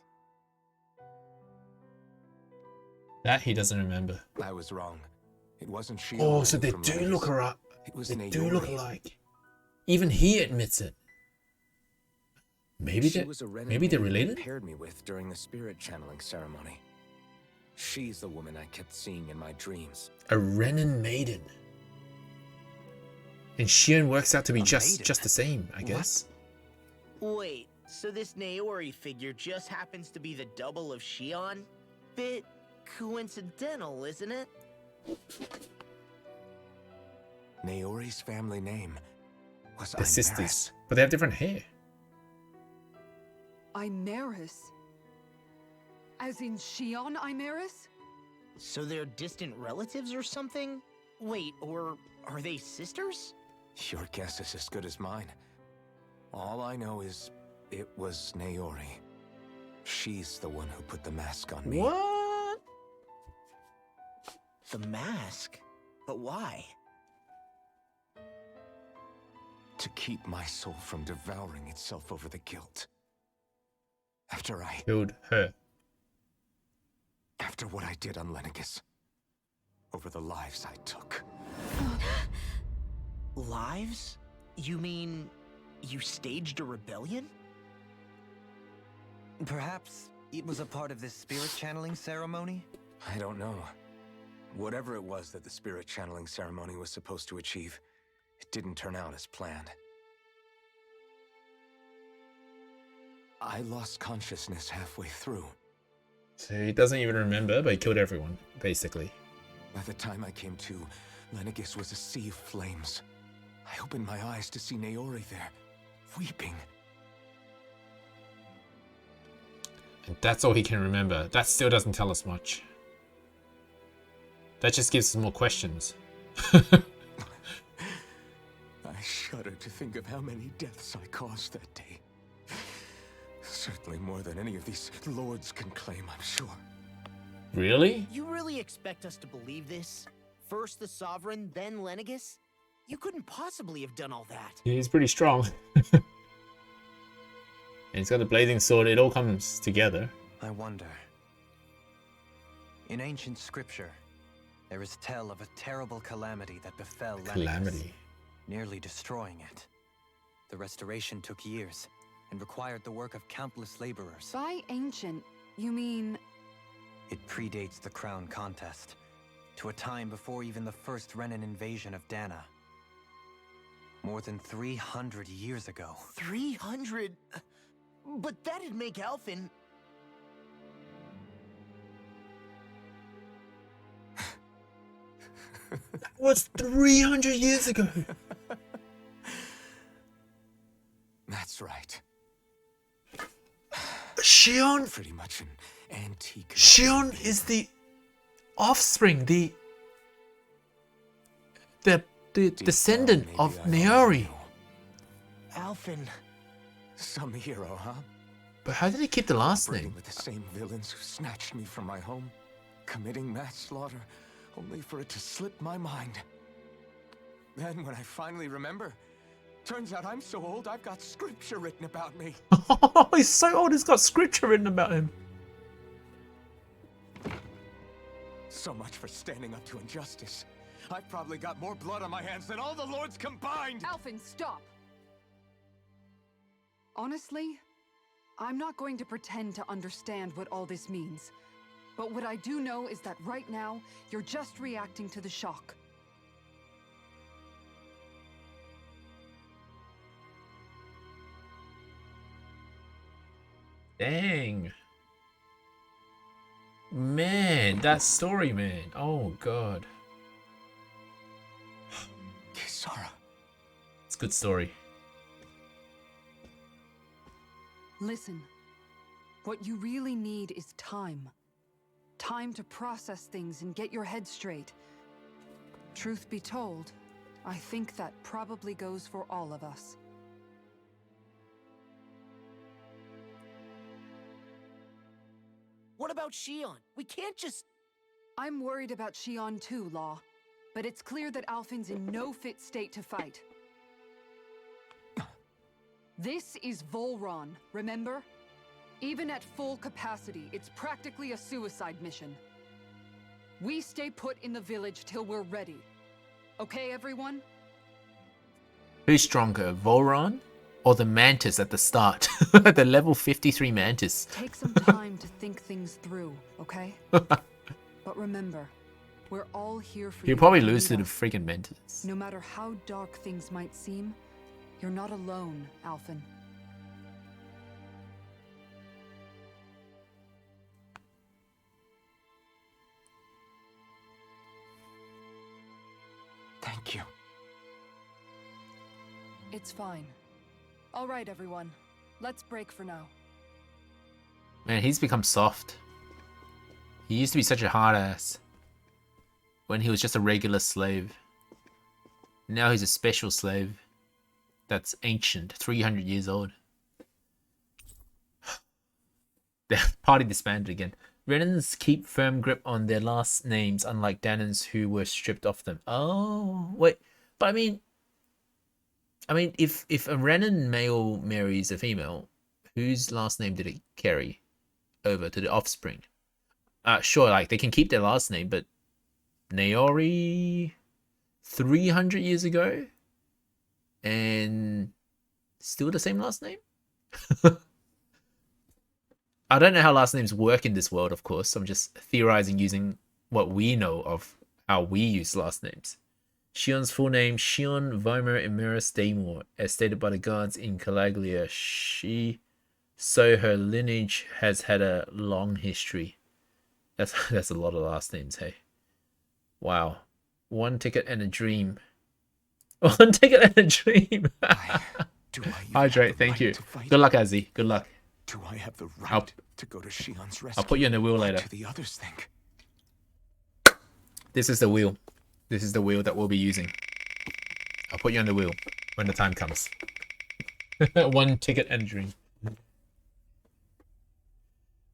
That he doesn't remember. I was wrong. It wasn't she. Oh, so they do look alike. They do look alike. Even he admits it. Maybe they're related? Paired me with during the spirit channeling ceremony. She's the woman I kept seeing in my dreams. A Renin maiden. And Shion works out to be just the same, I guess. Wait, so this Naori figure just happens to be the double of Shion? Bit coincidental, isn't it? Naori's family name was They're Imaris. sisters, but they have different hair. Imaris? As in Shion Imaris? So they're distant relatives or something? Wait, or are they sisters? Your guess is as good as mine. All I know is it was Naori. She's the one who put the mask on me. What? The mask? But why? To keep my soul from devouring itself over the guilt. After I killed her. After what I did on Lenegis. Over the lives I took. Lives? You mean you staged a rebellion? Perhaps it was a part of this spirit channeling ceremony? I don't know. Whatever it was that the spirit channeling ceremony was supposed to achieve, it didn't turn out as planned. I lost consciousness halfway through. So he doesn't even remember, but he killed everyone, basically. By the time I came to, Lenegis was a sea of flames. I opened my eyes to see Naori there, weeping. And that's all he can remember. That still doesn't tell us much. That just gives us more questions. I shudder to think of how many deaths I caused that day. Certainly more than any of these lords can claim, I'm sure. Really? You really expect us to believe this? First the Sovereign, then Lenegis? You couldn't possibly have done all that. Yeah, he's pretty strong. And he's got a blazing sword. It all comes together. I wonder. In ancient scripture, there is tale of a terrible calamity that befell Lenegis, nearly destroying it. The restoration took years and required the work of countless laborers. By ancient, you mean... It predates the crown contest, to a time before even the first Renin invasion of Dana. More than 300 years ago. 300? But that'd make Alphen... That was 300 years ago. That's right. Shion... Pretty much an antique... Shion is the offspring, the descendant of Naori. Alphen. Some hero, huh? But how did he keep the last name? With the same villains who snatched me from my home, committing mass slaughter, only for it to slip my mind. Then when I finally remember, turns out I'm so old I've got scripture written about me. Oh, he's so old he's got scripture written about him. So much for standing up to injustice. I've probably got more blood on my hands than all the lords combined! Alphen, stop! Honestly, I'm not going to pretend to understand what all this means. But what I do know is that right now, you're just reacting to the shock. Dang. Man, that story, man. Oh, God. Kisara. It's a good story. Listen, what you really need is time. Time to process things and get your head straight. Truth be told, I think that probably goes for all of us. What about Shion? We can't just... I'm worried about Shion too, Law. But it's clear that Alphen's in no fit state to fight. This is Volron, remember? Even at full capacity, it's practically a suicide mission. We stay put in the village till we're ready. Okay, everyone? Who's stronger, Voron or the Mantis at the start? The level 53 Mantis. Take some time to think things through, okay? But remember, we're all here for you. You'll probably if you lose to need the us. freaking Mantis. No matter how dark things might seem, you're not alone, Alphen. Thank you. It's fine. All right, everyone. Let's break for now. Man, he's become soft. He used to be such a hard ass when he was just a regular slave. Now he's a special slave that's ancient, 300 years old. The party disbanded again. Renans keep firm grip on their last names, unlike Danans who were stripped off them. Oh, wait. But I mean, if a Renan male marries a female, whose last name did it carry over to the offspring? Sure, like they can keep their last name, but Naori 300 years ago and still the same last name? I don't know how last names work in this world, of course. I'm just theorizing using what we know of how we use last names. Shion's full name, Shion Vimer Emiris Daymore, as stated by the guards in Calaglia. So her lineage has had a long history. That's a lot of last names, hey. Wow. One ticket and a dream. One ticket and a dream. Hydrate, thank you. Good luck, Azzy. Good luck. Do I have the right to go to Shion's rescue? I'll put you in the wheel later. What do the others think? This is the wheel. This is the wheel that we'll be using. I'll put you on the wheel when the time comes. One ticket and a dream.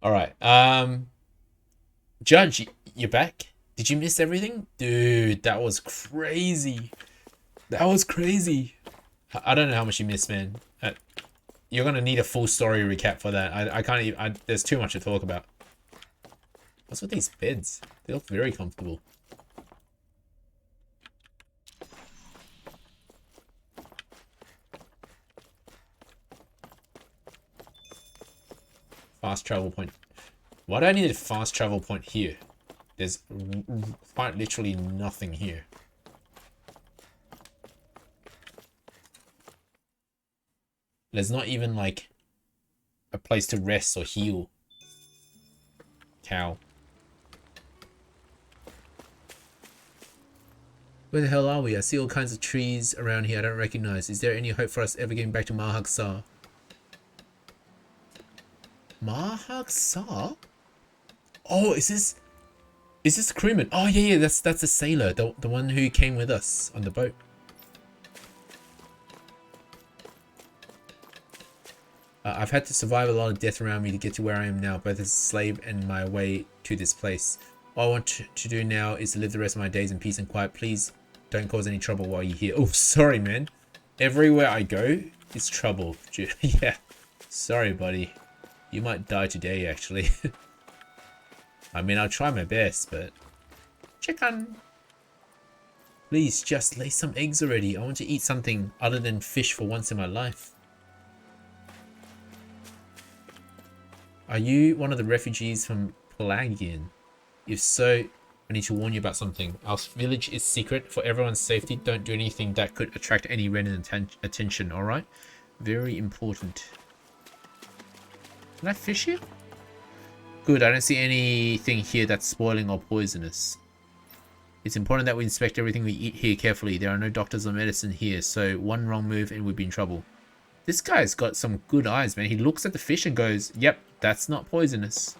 Alright. Judge, you're back? Did you miss everything? Dude, that was crazy. That was crazy. I don't know how much you missed, man. You're gonna need a full story recap for that. I can't even... there's too much to talk about. What's with these beds? They look very comfortable. Fast travel point. Why do I need a fast travel point here? There's quite literally nothing here. There's not even like a place to rest or heal. Cow. Where the hell are we? I see all kinds of trees around here I don't recognize. Is there any hope for us ever getting back to Mahag-Saar? Mahag-Saar? Oh, is this crewman? Oh yeah, that's a sailor, the one who came with us on the boat. I've had to survive a lot of death around me to get to where I am now, both as a slave and my way to this place. All I want to do now is to live the rest of my days in peace and quiet. Please don't cause any trouble while you're here. Oh, sorry, man. Everywhere I go, it's trouble. Yeah. Sorry, buddy. You might die today, actually. I mean, I'll try my best, but... Chicken! Please, just lay some eggs already. I want to eat something other than fish for once in my life. Are you one of the refugees from Pelagian? If so, I need to warn you about something. Our village is secret. For everyone's safety, don't do anything that could attract any Renan attention, alright? Very important. Can I fish here? Good, I don't see anything here that's spoiling or poisonous. It's important that we inspect everything we eat here carefully. There are no doctors or medicine here, so one wrong move and we'd be in trouble. This guy's got some good eyes, man. He looks at the fish and goes, yep, that's not poisonous.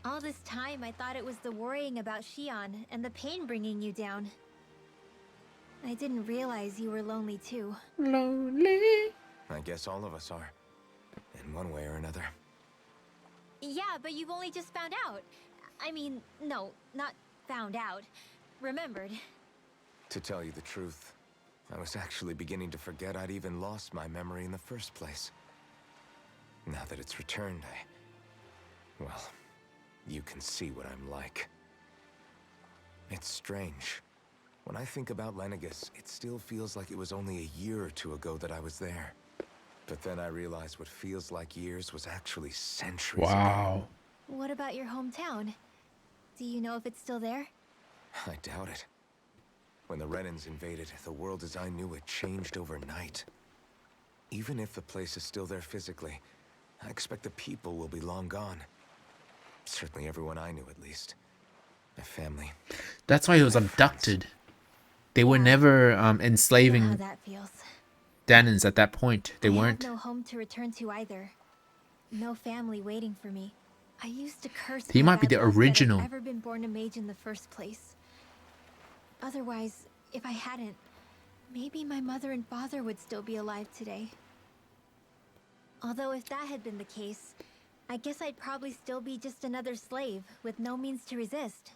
All this time, I thought it was the worrying about Shion and the pain bringing you down. I didn't realize you were lonely too. Lonely? I guess all of us are. In one way or another. Yeah, but you've only just found out. I mean, no, not found out. Remembered. To tell you the truth, I was actually beginning to forget I'd even lost my memory in the first place. Now that it's returned, Well, you can see what I'm like. It's strange. When I think about Lenegis, it still feels like it was only a year or two ago that I was there. But then I realized what feels like years was actually centuries ago. What about your hometown? Do you know if it's still there? I doubt it. When the Renans invaded, the world as I knew it changed overnight. Even if the place is still there physically, I expect the people will be long gone. Certainly everyone I knew, at least. My family. That's why he was abducted. They were never enslaving I know how that feels. Danans at that point. They weren't. I have no home to return to either. No family waiting for me. I used to curse He my might be bad the luck that I'd original. ever been born a mage in the first place. Otherwise, if I hadn't, maybe my mother and father would still be alive today. Although if that had been the case, I guess I'd probably still be just another slave with no means to resist.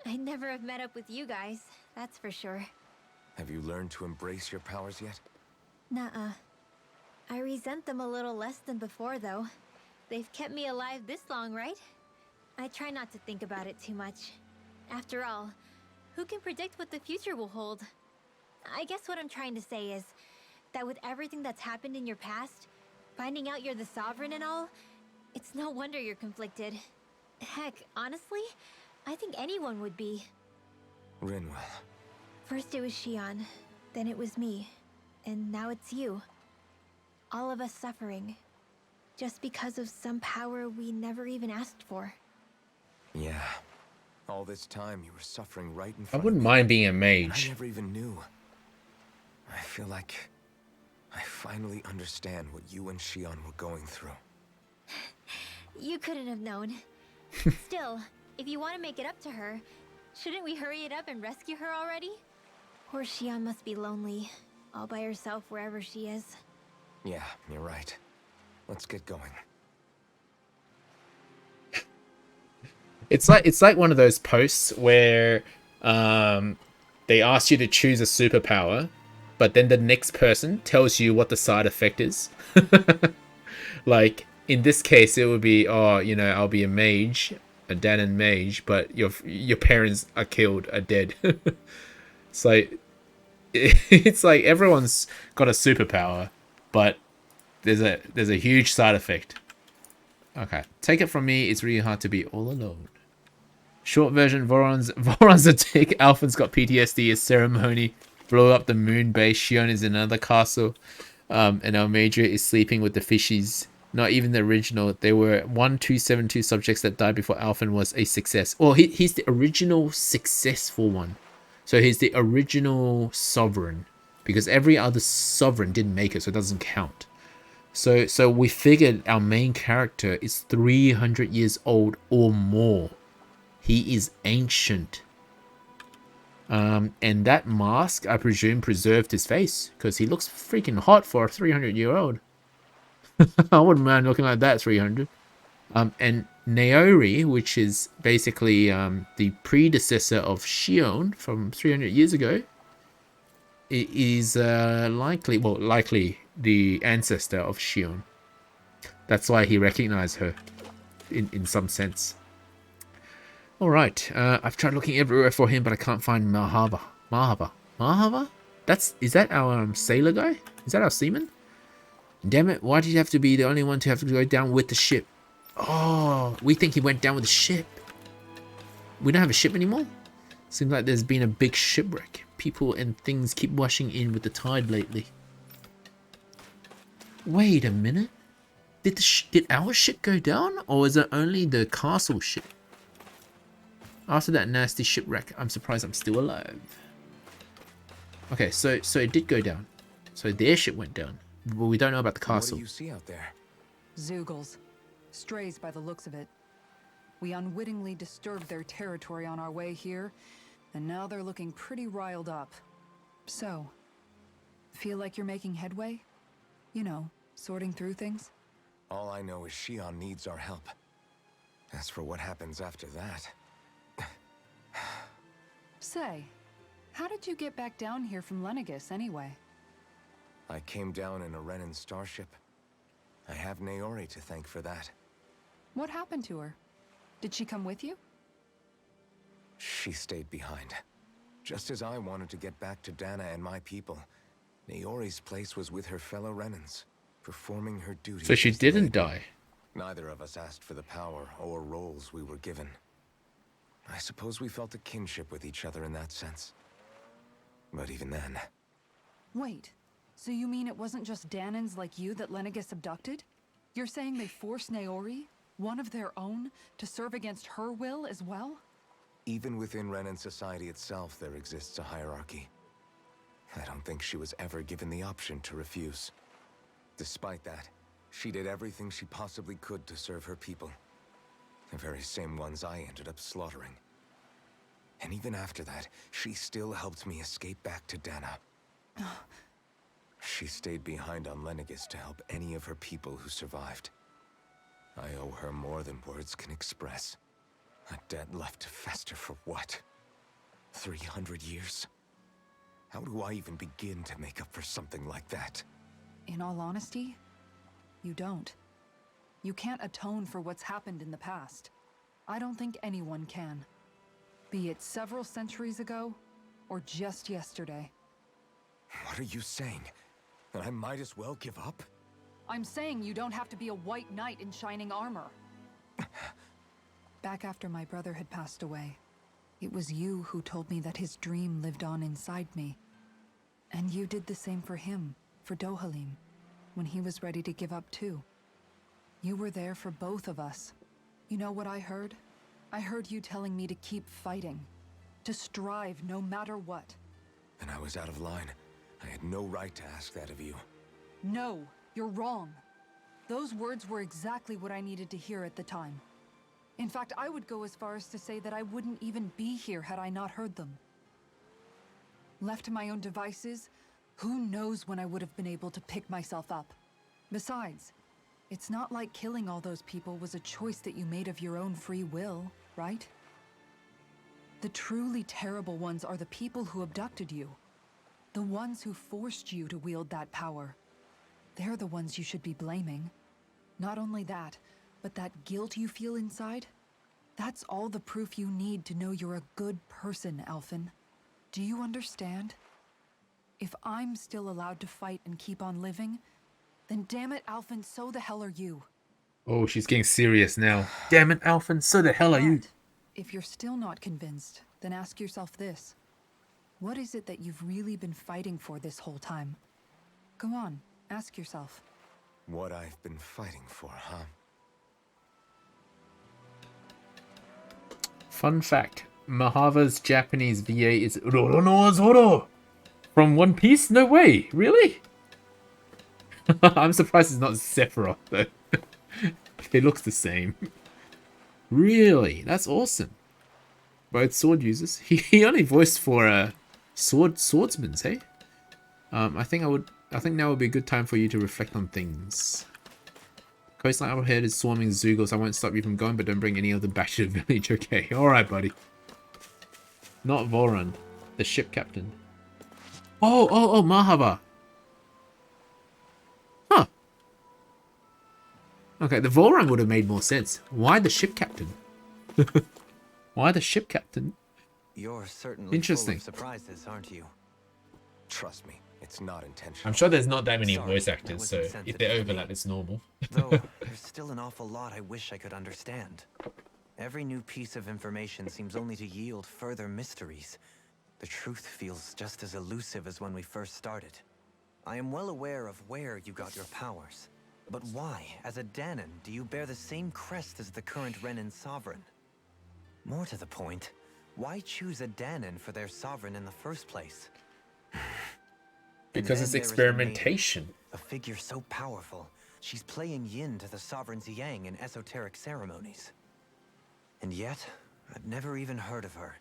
I'd never have met up with you guys, that's for sure. Have you learned to embrace your powers yet? Nuh-uh. I resent them a little less than before, though. They've kept me alive this long, right? I try not to think about it too much. After all, who can predict what the future will hold? I guess what I'm trying to say is that with everything that's happened in your past, finding out you're the sovereign and all, it's no wonder you're conflicted. Heck, honestly, I think anyone would be. Rinwell. First it was Shion, then it was me, and now it's you. All of us suffering, just because of some power we never even asked for. Yeah. All this time you were suffering right in I front wouldn't of me. mind being a And mage. I never even knew. I feel like I finally understand what you and Shion were going through. You couldn't have known. Still, if you want to make it up to her, shouldn't we hurry it up and rescue her already? Poor Shion must be lonely, all by herself wherever she is. Yeah, you're right. Let's get going. It's like one of those posts where they ask you to choose a superpower, but then the next person tells you what the side effect is. Like in this case, it would be, oh, you know, I'll be a mage, a Danan mage, but your parents are killed, are dead. So it's like everyone's got a superpower, but there's a huge side effect. Okay, take it from me, it's really hard to be all alone. Short version, Voron's a dick. Alphen's got PTSD. A ceremony blew up the moon base. Shion is in another castle. And our major is sleeping with the fishies. Not even the original. There were 1272 subjects that died before Alphen was a success. Well, he's the original successful one. So he's the original sovereign. Because every other sovereign didn't make it, so it doesn't count. So we figured our main character is 300 years old or more. He is ancient. And that mask, I presume, preserved his face. Because he looks freaking hot for a 300-year-old. I wouldn't mind looking like that, 300. And Naori, which is basically the predecessor of Shion from 300 years ago, is likely the ancestor of Shion. That's why he recognized her, in some sense. Alright, I've tried looking everywhere for him, but I can't find Mahava. Mahava? Is that our sailor guy? Is that our seaman? Damn it, why did you have to be the only one to have to go down with the ship? Oh, we think he went down with the ship. We don't have a ship anymore? Seems like there's been a big shipwreck. People and things keep washing in with the tide lately. Wait a minute. Did our ship go down? Or is it only the castle ship? After that nasty shipwreck, I'm surprised I'm still alive. Okay, so it did go down. So their ship went down. But we don't know about the castle. What do you see out there? Zeugles. Strays by the looks of it. We unwittingly disturbed their territory on our way here, and now they're looking pretty riled up. So, feel like you're making headway? You know, sorting through things? All I know is Shion needs our help. As for what happens after that... Say, how did you get back down here from Lenegis anyway? I came down in a Renan starship. I have Naori to thank for that. What happened to her? Did she come with you? She stayed behind. Just as I wanted to get back to Dana and my people, Naori's place was with her fellow Renans, performing her duty. So she didn't die. Neither of us asked for the power or roles we were given. I suppose we felt a kinship with each other in that sense. But even then... Wait, so you mean it wasn't just Danans like you that Lenegis abducted? You're saying they forced Naori, one of their own, to serve against her will as well? Even within Renan society itself, there exists a hierarchy. I don't think she was ever given the option to refuse. Despite that, she did everything she possibly could to serve her people. The very same ones I ended up slaughtering. And even after that, she still helped me escape back to Dana. She stayed behind on Lenegis to help any of her people who survived. I owe her more than words can express. A debt left to fester for what? 300 years? How do I even begin to make up for something like that? In all honesty, you don't. You can't atone for what's happened in the past. I don't think anyone can. Be it several centuries ago, or just yesterday. What are you saying? That I might as well give up? I'm saying you don't have to be a white knight in shining armor. Back after my brother had passed away, it was you who told me that his dream lived on inside me. And you did the same for him, for Dohalim, when he was ready to give up too. You were there for both of us. You know what I heard? I heard you telling me to keep fighting, to strive no matter what. And I was out of line. I had no right to ask that of you. No, you're wrong. Those words were exactly what I needed to hear at the time. In fact, I would go as far as to say that I wouldn't even be here had I not heard them. Left to my own devices, who knows when I would have been able to pick myself up. Besides, it's not like killing all those people was a choice that you made of your own free will, right? The truly terrible ones are the people who abducted you. The ones who forced you to wield that power. They're the ones you should be blaming. Not only that, but that guilt you feel inside, that's all the proof you need to know you're a good person, Alphen. Do you understand? If I'm still allowed to fight and keep on living, then damn it, Alphen, so the hell are you. Oh, she's getting serious now. Damn it, Alphen, so the hell are you? If you're still not convinced, then ask yourself this. What is it that you've really been fighting for this whole time? Go on, ask yourself. What I've been fighting for, huh? Fun fact, Mahava's Japanese VA is Rorono Zoro from One Piece? No way, really? I'm surprised it's not Sephiroth though. It looks the same. Really? That's awesome. Both sword users. He only voiced for swordsmen, hey? I think now would be a good time for you to reflect on things. Coastline up ahead is swarming Zoogles. I won't stop you from going, but don't bring any of them back to the village. Okay, alright, buddy. Not Voran, the ship captain. Oh, Mahava. Huh. Okay, the Voran would have made more sense. Why the ship captain? Why the ship captain? You're certainly interesting. Full of surprises, aren't you? Trust me, it's not intentional. I'm sure there's not that many Sorry, voice that actors, was so if insensitive they of overlap, me. it's normal. Though, there's still an awful lot I wish I could understand. Every new piece of information seems only to yield further mysteries. The truth feels just as elusive as when we first started. I am well aware of where you got your powers. But why, as a Danon, do you bear the same crest as the current Renan sovereign? More to the point, why choose a Danon for their sovereign in the first place? Because it's experimentation. A figure so powerful, she's playing yin to the sovereign's yang in esoteric ceremonies. And yet, I've never even heard of her.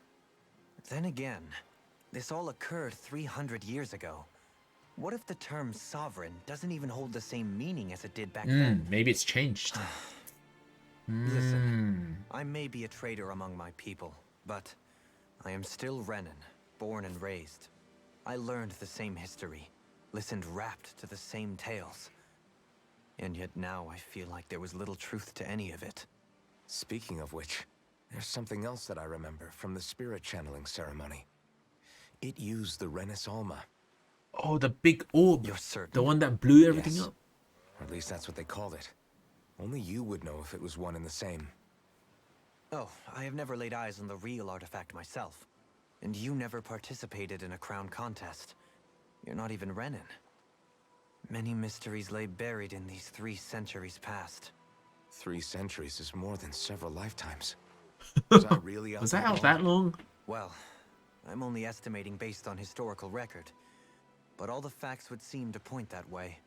Then again, this all occurred 300 years ago. What if the term sovereign doesn't even hold the same meaning as it did back then? Maybe it's changed. Listen, I may be a traitor among my people, but I am still Renan, born and raised. I learned the same history, listened rapt to the same tales. And yet now I feel like there was little truth to any of it. Speaking of which, there's something else that I remember from the spirit channeling ceremony. It used the Renis Alma. Oh, the big orb. You're certain? The one that blew everything Yes. up. Or at least that's what they called it. Only you would know if it was one and the same. Oh, I have never laid eyes on the real artifact myself. And you never participated in a crown contest. You're not even Renin. Many mysteries lay buried in these 3 centuries past. 3 centuries is more than several lifetimes. Was I really out Was that that out that long? Well, I'm only estimating based on historical record. But all the facts would seem to point that way.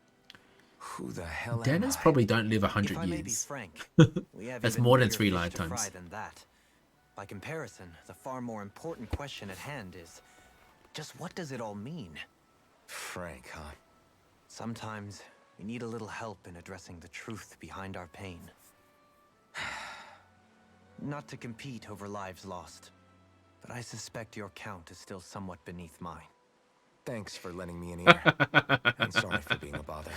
Who the hell am Dennis I? probably don't live 100 If I may be years. frank, we have That's even more than bigger 3 fish to lifetimes. fry than that. By comparison, the far more important question at hand is, just what does it all mean? Frank, huh? Sometimes we need a little help in addressing the truth behind our pain. Not to compete over lives lost, but I suspect your count is still somewhat beneath mine. Thanks for lending me an ear. And sorry for being a bother.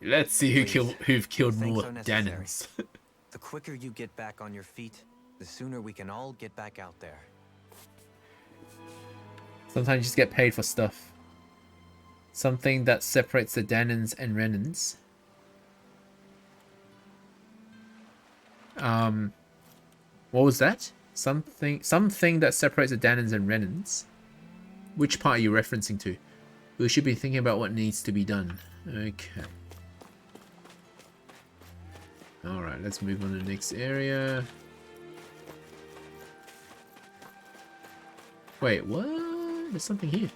Let's see who've killed Thanks more are necessary. Danons. The quicker you get back on your feet, the sooner we can all get back out there. Sometimes you just get paid for stuff. Something that separates the Danons and Renins. What was that? Something that separates the Danons and Renins. Which part are you referencing to? We should be thinking about what needs to be done. Okay. Alright, let's move on to the next area. Wait, what? There's something here.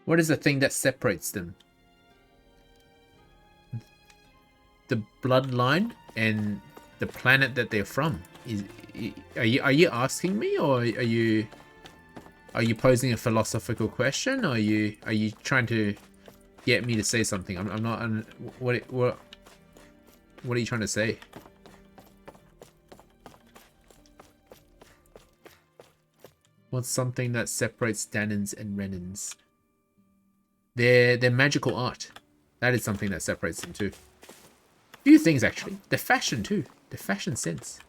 What is the thing that separates them? The bloodline and the planet that they're from. Are you asking me, or are you posing a philosophical question, or are you trying to get me to say something? I'm not. What are you trying to say? What's something that separates Danons and Renins? Their magical art. That is something that separates them too. Few things actually. The fashion too. The fashion sense.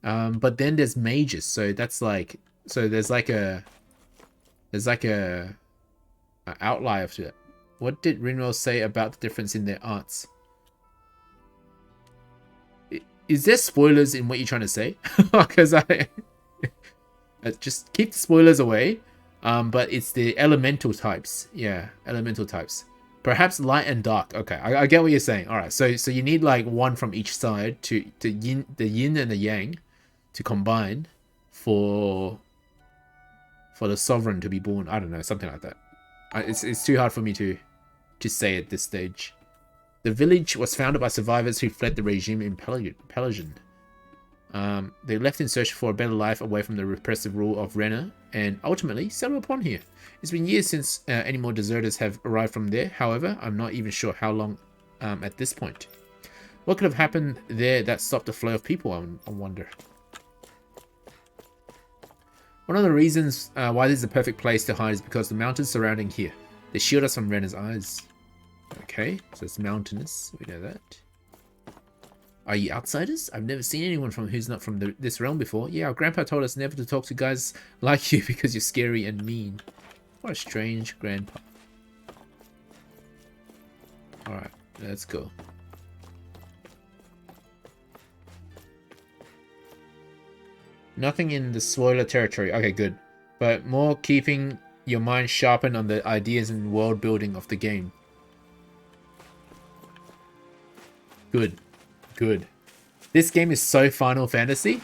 But then there's mages, so that's like, so there's like a outlier to it. What did Rinwell say about the difference in their arts? Is there spoilers in what you're trying to say? Because I just keep the spoilers away. But it's the elemental types. Yeah, elemental types. Perhaps light and dark. Okay, I get what you're saying. All right, so you need like one from each side to the yin and the yang to combine for the sovereign to be born. I don't know, something like that. It's too hard for me to say at this stage. The village was founded by survivors who fled the regime in Pelagian. They left in search for a better life away from the repressive rule of Renna, and ultimately settled upon here. It's been years since any more deserters have arrived from there. However, I'm not even sure how long at this point. What could have happened there that stopped the flow of people, I wonder. One of the reasons why this is the perfect place to hide is because the mountains surrounding here. They shield us from Renna's eyes. Okay, so it's mountainous. We know that. Are you outsiders? I've never seen anyone who's not from this realm before. Yeah, our grandpa told us never to talk to guys like you because you're scary and mean. What a strange grandpa. Alright, let's go. Nothing in the spoiler territory. Okay, good. But more keeping your mind sharpened on the ideas and world building of the game. Good. Good. This game is so Final Fantasy.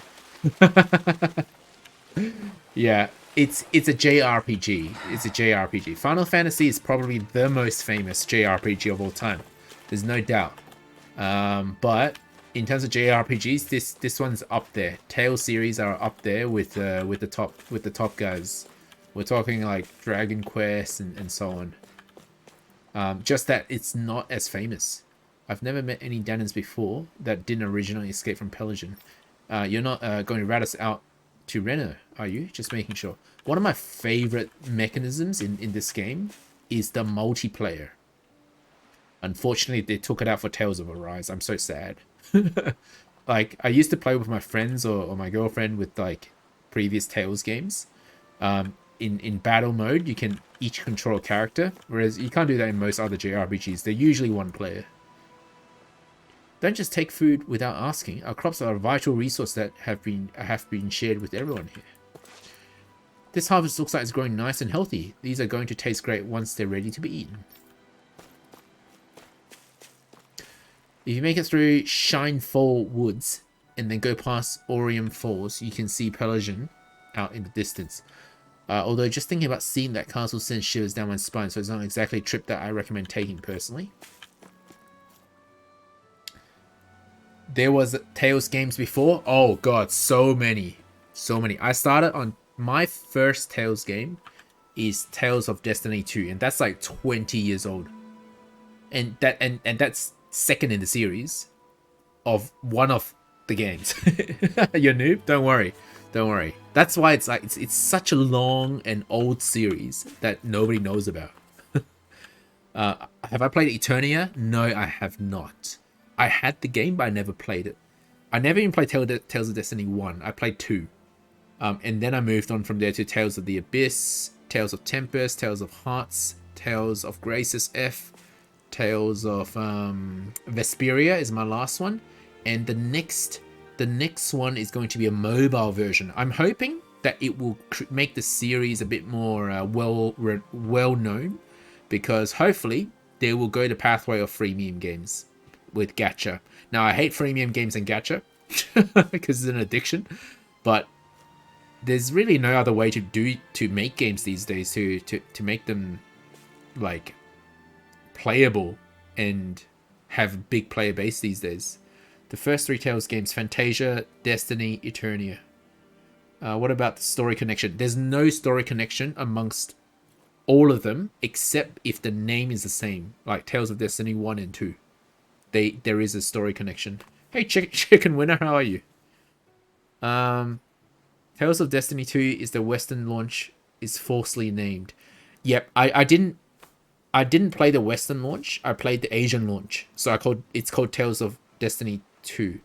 Yeah, it's a JRPG. It's a JRPG. Final Fantasy is probably the most famous JRPG of all time. There's no doubt. But in terms of JRPGs, this one's up there. Tales series are up there with the top guys. We're talking like Dragon Quest and so on. Just that it's not as famous. I've never met any Danons before that didn't originally escape from Pelagian. You're not going to rat us out to Renner, are you? Just making sure. One of my favorite mechanisms in this game is the multiplayer. Unfortunately, they took it out for Tales of Arise. I'm so sad. Like, I used to play with my friends or my girlfriend with, like, previous Tales games. In battle mode, you can each control a character, whereas you can't do that in most other JRPGs. They're usually one player. Don't just take food without asking. Our crops are a vital resource that have been shared with everyone here. This harvest looks like it's growing nice and healthy. These are going to taste great once they're ready to be eaten. If you make it through Shinefall Woods and then go past Orium Falls, you can see Pelagian out in the distance. Although just thinking about seeing that castle sends shivers down my spine, so it's not exactly a trip that I recommend taking personally. There was Tales games before. Oh god, so many. So many. I started on my first Tales game is Tales of Destiny 2, and that's like 20 years old. And that's second in the series of one of the games. You're noob? Don't worry. Don't worry. That's why it's like it's such a long and old series that nobody knows about. Have I played Eternia? No, I have not. I had the game, but I never played it. I never even played Tales of Destiny 1. I played 2. And then I moved on from there to Tales of the Abyss, Tales of Tempest, Tales of Hearts, Tales of Graces F, Tales of Vesperia is my last one. And the next one is going to be a mobile version. I'm hoping that it will make the series a bit more well known, because hopefully they will go the pathway of freemium games with gacha. Now I hate freemium games and gacha because it's an addiction, but there's really no other way to make games these days to make them like playable and have big player base these days. The first 3 Tales games, Fantasia, Destiny, Eternia. What about the story connection? There's no story connection amongst all of them, except if the name is the same, like Tales of Destiny 1 and 2. There is a story connection. Hey, Chicken Winner, how are you? Tales of Destiny 2 is the Western launch, is falsely named. Yep, I didn't play the Western launch. I played the Asian launch, so it's called Tales of Destiny 2.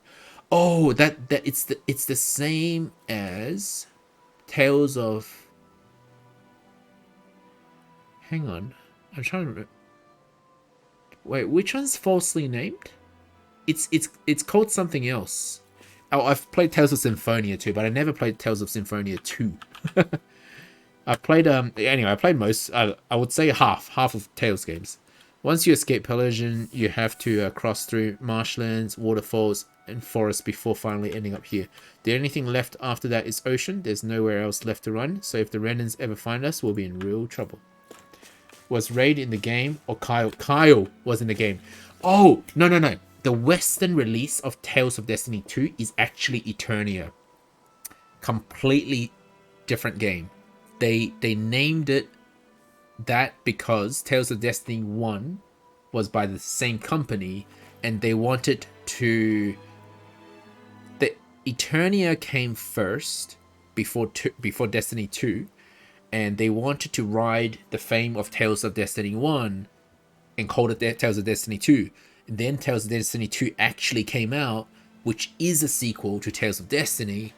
Oh, that it's the same as Tales of. Hang on, I'm trying to remember. Wait, which one's falsely named? It's called something else. Oh, I've played Tales of Symphonia 2, but I never played Tales of Symphonia 2. I played anyway, I played most. I would say half of Tales games. Once you escape Pelagian, you have to cross through marshlands, waterfalls, and forests before finally ending up here. The only thing left after that is ocean. There's nowhere else left to run, so if the Renans ever find us, we'll be in real trouble. Was Raid in the game, or Kyle? Kyle was in the game. Oh, no. The Western release of Tales of Destiny 2 is actually Eternia. Completely different game. They named it that because Tales of Destiny 1 was by the same company, and they wanted to. The Eternia came first before Destiny 2, and they wanted to ride the fame of Tales of Destiny 1 and called it Tales of Destiny 2. And then Tales of Destiny 2 actually came out, which is a sequel to Tales of Destiny.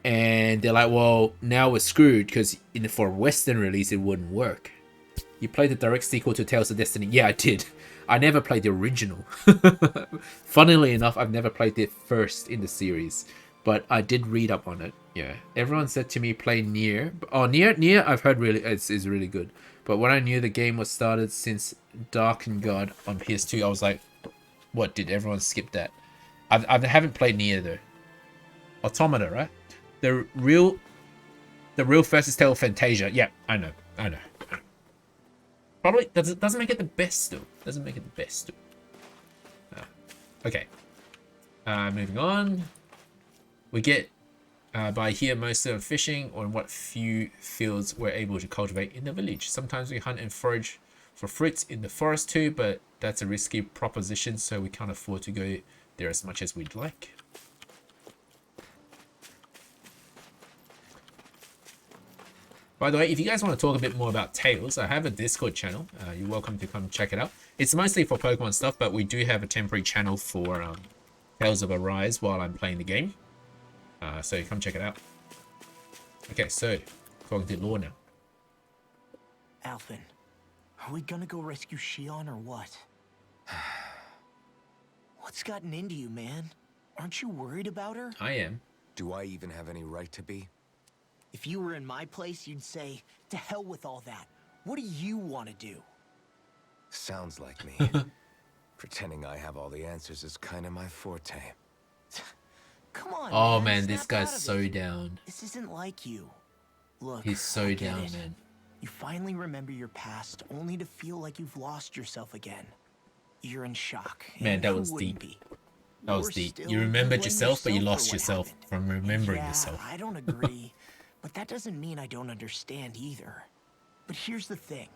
And they're like, well, now we're screwed because for a Western release, it wouldn't work. You played the direct sequel to Tales of Destiny? Yeah, I did. I never played the original. Funnily enough, I've never played the first in the series, but I did read up on it. Yeah, everyone said to me play Nier. Oh, Nier, I've heard is really good. But when I knew the game was started since Darken God on PS2, I was like, what? Did everyone skip that? I haven't played Nier though. Automata, right? The real first is Tale of Fantasia. Yeah, I know. Probably doesn't make it the best though. Doesn't make it the best though. Okay. Moving on. We get by here mostly on fishing or in what few fields we're able to cultivate in the village. Sometimes we hunt and forage for fruits in the forest too, but that's a risky proposition, so we can't afford to go there as much as we'd like. By the way, if you guys want to talk a bit more about Tales, I have a Discord channel. You're welcome to come check it out. It's mostly for Pokemon stuff, but we do have a temporary channel for Tales of Arise while I'm playing the game. So come check it out. Okay, so talking to Law now. Alphen, are we gonna go rescue Shion or what? What's gotten into you, man? Aren't you worried about her? I am. Do I even have any right to be? If you were in my place, you'd say, to hell with all that. What do you want to do? Sounds like me. Pretending I have all the answers is kind of my forte. Come on, Oh man, man, this snap guy's out of so it. down. This isn't like you. Look, He's so I get down, it. man. You finally remember your past, only to feel like you've lost yourself again. You're in shock. Man, and that who was wouldn't deep. be? That was Worse deep. still, You remembered blame yourself, but you for lost what yourself happened. from remembering Yeah, yourself. I don't agree, but that doesn't mean I don't understand either. But here's the thing.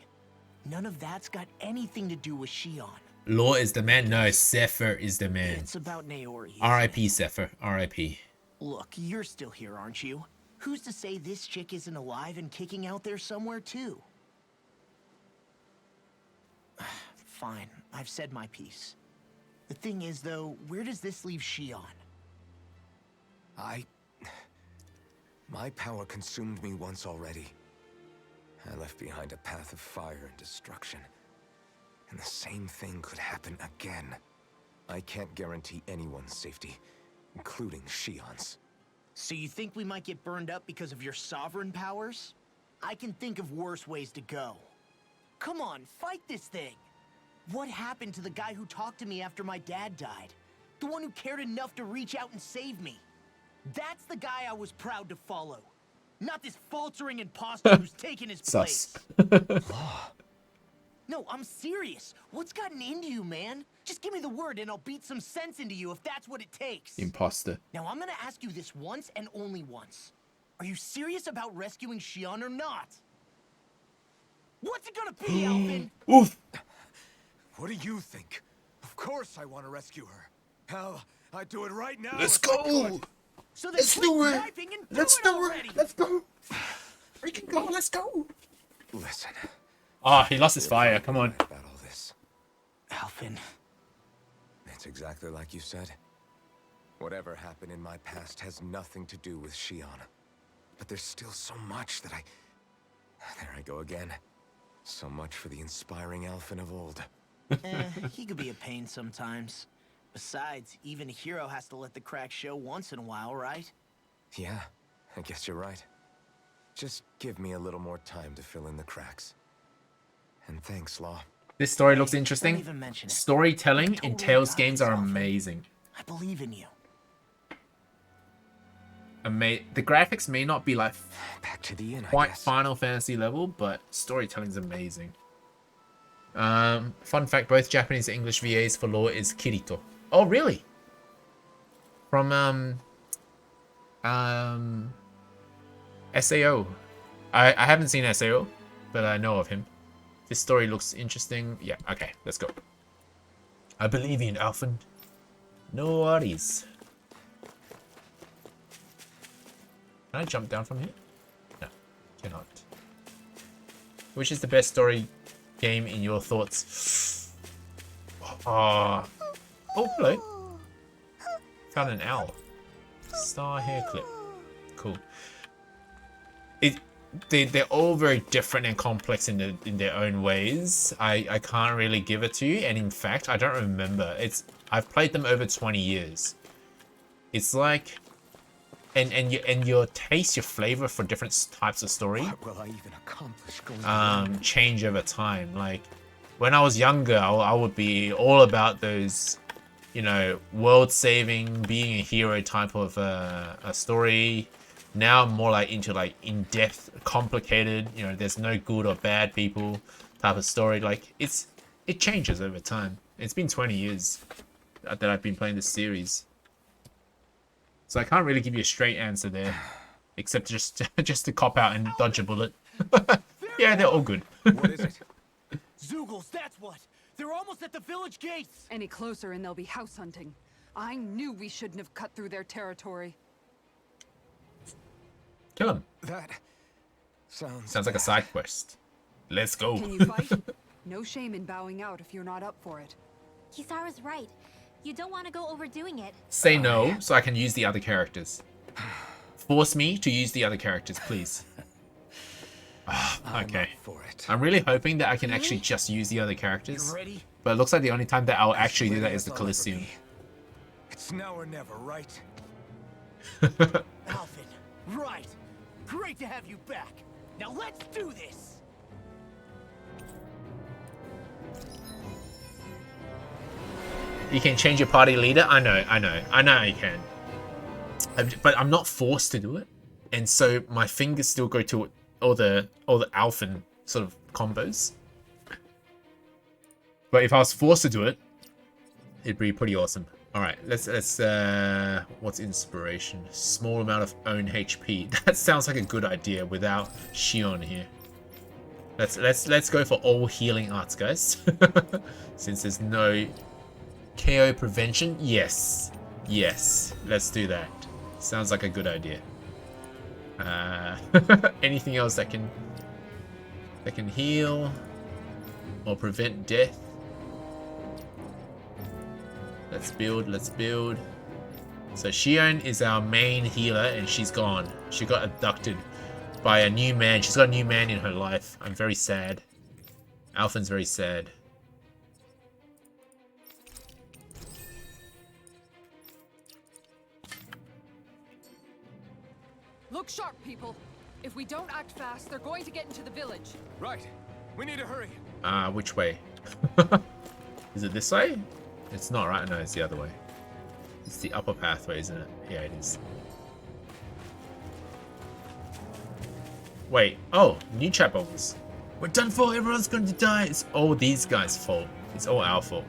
None of that's got anything to do with Shion. Law is the man? No, Zephyr is the man. It's about Naori. R.I.P. Zephyr. R.I.P. Look, you're still here, aren't you? Who's to say this chick isn't alive and kicking out there somewhere, too? Fine, I've said my piece. The thing is, though, where does this leave Shion? My power consumed me once already. I left behind a path of fire and destruction. And the same thing could happen again. I can't guarantee anyone's safety, including Shion's. So you think we might get burned up because of your sovereign powers? I can think of worse ways to go. Come on, fight this thing! What happened to the guy who talked to me after my dad died? The one who cared enough to reach out and save me? That's the guy I was proud to follow. Not this faltering imposter who's taken his place. No, I'm serious. What's gotten into you, man? Just give me the word and I'll beat some sense into you if that's what it takes. Imposter. Now, I'm gonna ask you this once and only once. Are you serious about rescuing Shion or not? What's it gonna be, Alphen? Oof. What do you think? Of course I want to rescue her. Hell, I'd do it right now. Let's if I go! could. So then Let's quit do it! griping and Let's do it do already! it! Let's go! Freaking go! Let's go! Listen. Ah, he lost his fire. Come on. About all this. Alphen. It's exactly like you said. Whatever happened in my past has nothing to do with Shion. But there's still so much that There I go again. So much for the inspiring Alphen of old. He could be a pain sometimes. Besides, even a hero has to let the cracks show once in a while, right? Yeah, I guess you're right. Just give me a little more time to fill in the cracks. And thanks, Law. This story looks Don't interesting. even mention it. Storytelling I'm in totally Tales about games this, are Alphen. amazing. I believe in you. The graphics may not be like Back to the inn, I quite guess. Final Fantasy level, but storytelling's amazing. Fun fact, both Japanese and English VAs for Law is Kirito. Oh, really? From, SAO. I haven't seen SAO, but I know of him. This story looks interesting. Yeah, okay, let's go. I believe in Alphen. No worries. Can I jump down from here? No, cannot. Which is the best story game in your thoughts? Oh, hello. Found an owl. Star hair clip. Cool. They're all very different and complex in their own ways. I can't really give it to you, and in fact, I don't remember. I've played them over 20 years. It's like, and your taste, your flavor for different types of story, What will I even accomplish going change over time. Like when I was younger, I would be all about those, you know, world saving, being a hero type of a story. Now I'm more like into like in-depth, complicated, you know, there's no good or bad people type of story. Like it changes over time. It's been 20 years that I've been playing this series. So I can't really give you a straight answer there, except just to cop out and dodge a bullet. Yeah, they're all good. What is it? Zoogles, that's what! They're almost at the village gates! Any closer and they'll be house hunting. I knew we shouldn't have cut through their territory. Kill him. That Sounds like a side quest. Let's go. Can you fight? No shame in bowing out if you're not up for it. Kisara's right. You don't want to go overdoing it. Say no so I can use the other characters. Force me to use the other characters, please. Okay. I'm really hoping that I can actually just use the other characters. But it looks like the only time that I'll actually do that is the Coliseum. It's now or never, right? Alphen, right. Great to have you back. Now let's do this. You can change your party leader. I know you can. But I'm not forced to do it, and so my fingers still go to all the Alphen sort of combos. But if I was forced to do it, it'd be pretty awesome. All right, let's what's inspiration? Small amount of own HP. That sounds like a good idea without Shion here. Let's go for all healing arts, guys. Since there's no KO prevention, yes, let's do that. Sounds like a good idea. Anything else that can heal or prevent death? Let's build. So Shion is our main healer, and she's gone. She got abducted by a new man. She's got a new man in her life. I'm very sad. Alphen's very sad. Look sharp, people. If we don't act fast, they're going to get into the village. Right. We need to hurry. Which way? Is it this way? It's not, right? No, it's the other way. It's the upper pathway, isn't it? Yeah, it is. Wait. Oh, new chat bubbles. We're done for. Everyone's going to die. It's all these guys' fault. It's all our fault.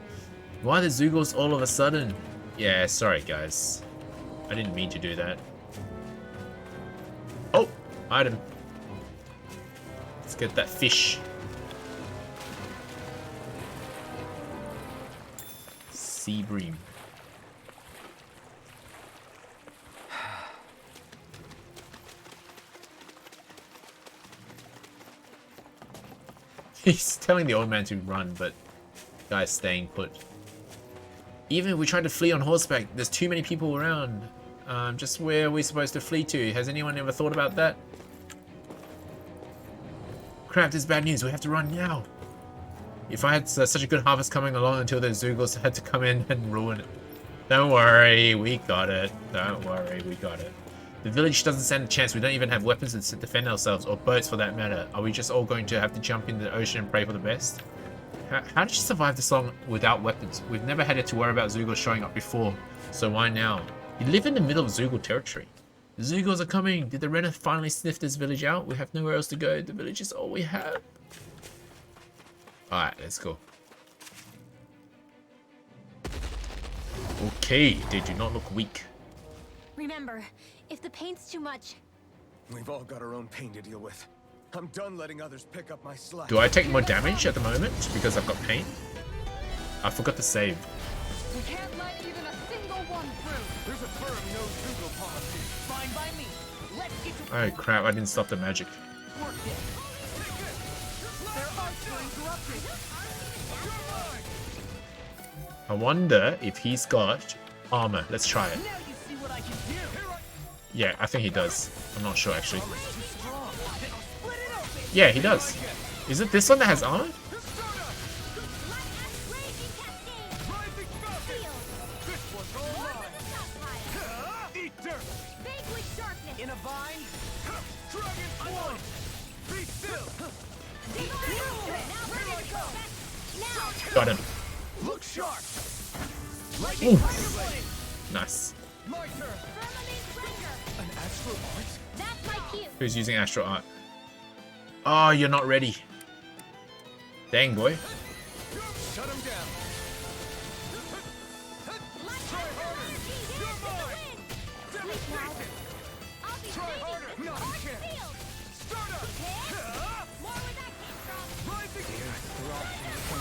Why the Zugos all of a sudden? Yeah, sorry, guys. I didn't mean to do that. Oh, item. Let's get that fish. Sea bream. He's telling the old man to run, but the guy's staying put. Even if we try to flee on horseback, there's too many people around. Just where are we supposed to flee to? Has anyone ever thought about that? Crap, this is bad news. We have to run now. If I had such a good harvest coming along until the Zugos had to come in and ruin it. Don't worry, we got it. Don't worry, we got it. The village doesn't stand a chance. We don't even have weapons to defend ourselves, or boats for that matter. Are we just all going to have to jump into the ocean and pray for the best? How did you survive this long without weapons? We've never had to worry about Zugos showing up before, so why now? You live in the middle of Zugo territory. The Zugos are coming. Did the Renner finally sniff this village out? We have nowhere else to go. The village is all we have. Alright, let's go. Okay, they do not look weak. Remember, if the pain's too much... We've all got our own pain to deal with. I'm done letting others pick up my slack. Do I take more damage at the moment because I've got pain? I forgot to save. We can't let even a single one through. There's a firm no Zugo policy. Fine by me. Let's get to Oh crap, I didn't stop the magic. work it. Their arts were interrupted. I wonder if he's got armor. Let's try it. Now you see what I can do. Yeah, I think he does. I'm not sure actually. Too strong. Split it open. Yeah, he does. Is it this one that has armor? In a vine. Dragon Form! Be still! Got him. Look sharp! Ooh. Nice. My turn! An astral art? That's my cue. Who's using Astral Art? Oh, you're not ready. Dang, boy. Shut him down! Try harder! You're mine! Devastation! Try harder! Not a chance! Start up! Rising!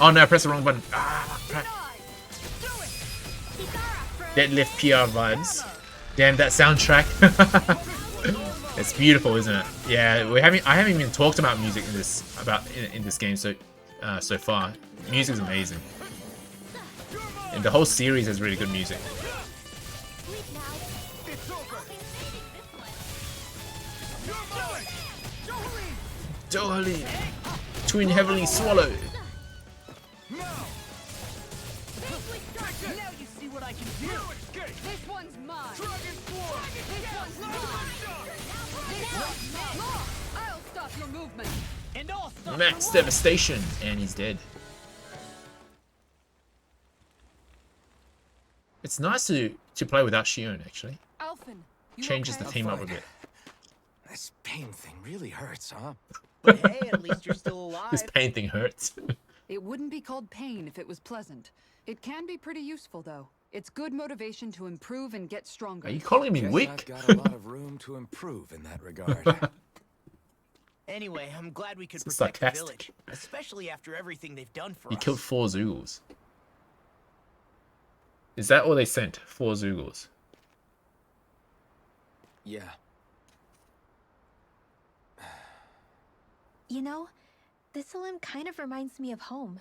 Oh no, I pressed the wrong button. Ah, crap. Deadlift PR vibes. Damn, that soundtrack. It's beautiful, isn't it? Yeah, I haven't even talked about music in this game so far. Music's amazing. And the whole series has really good music. Dohalim! Twin heavily swallowed. Now you see what I can do. This one's mine. Dragon Force. This one's mine. I'll stop your movement. And I'll stop Max devastation, and he's dead. It's nice to play without Shion actually. Alphen, Changes the team up a bit. This pain thing really hurts, huh? But hey, at least you're still alive. This pain thing hurts. It wouldn't be called pain if it was pleasant. It can be pretty useful, though. It's good motivation to improve and get stronger. Are you calling me Guess weak? I've got a lot of room to improve in that regard. Anyway, I'm glad we could So protect the sarcastic. village, especially after everything they've done for He us. killed 4 Zoogles. Is that all they sent? 4 Zoogles. Yeah. You know, Thistleum kind of reminds me of home.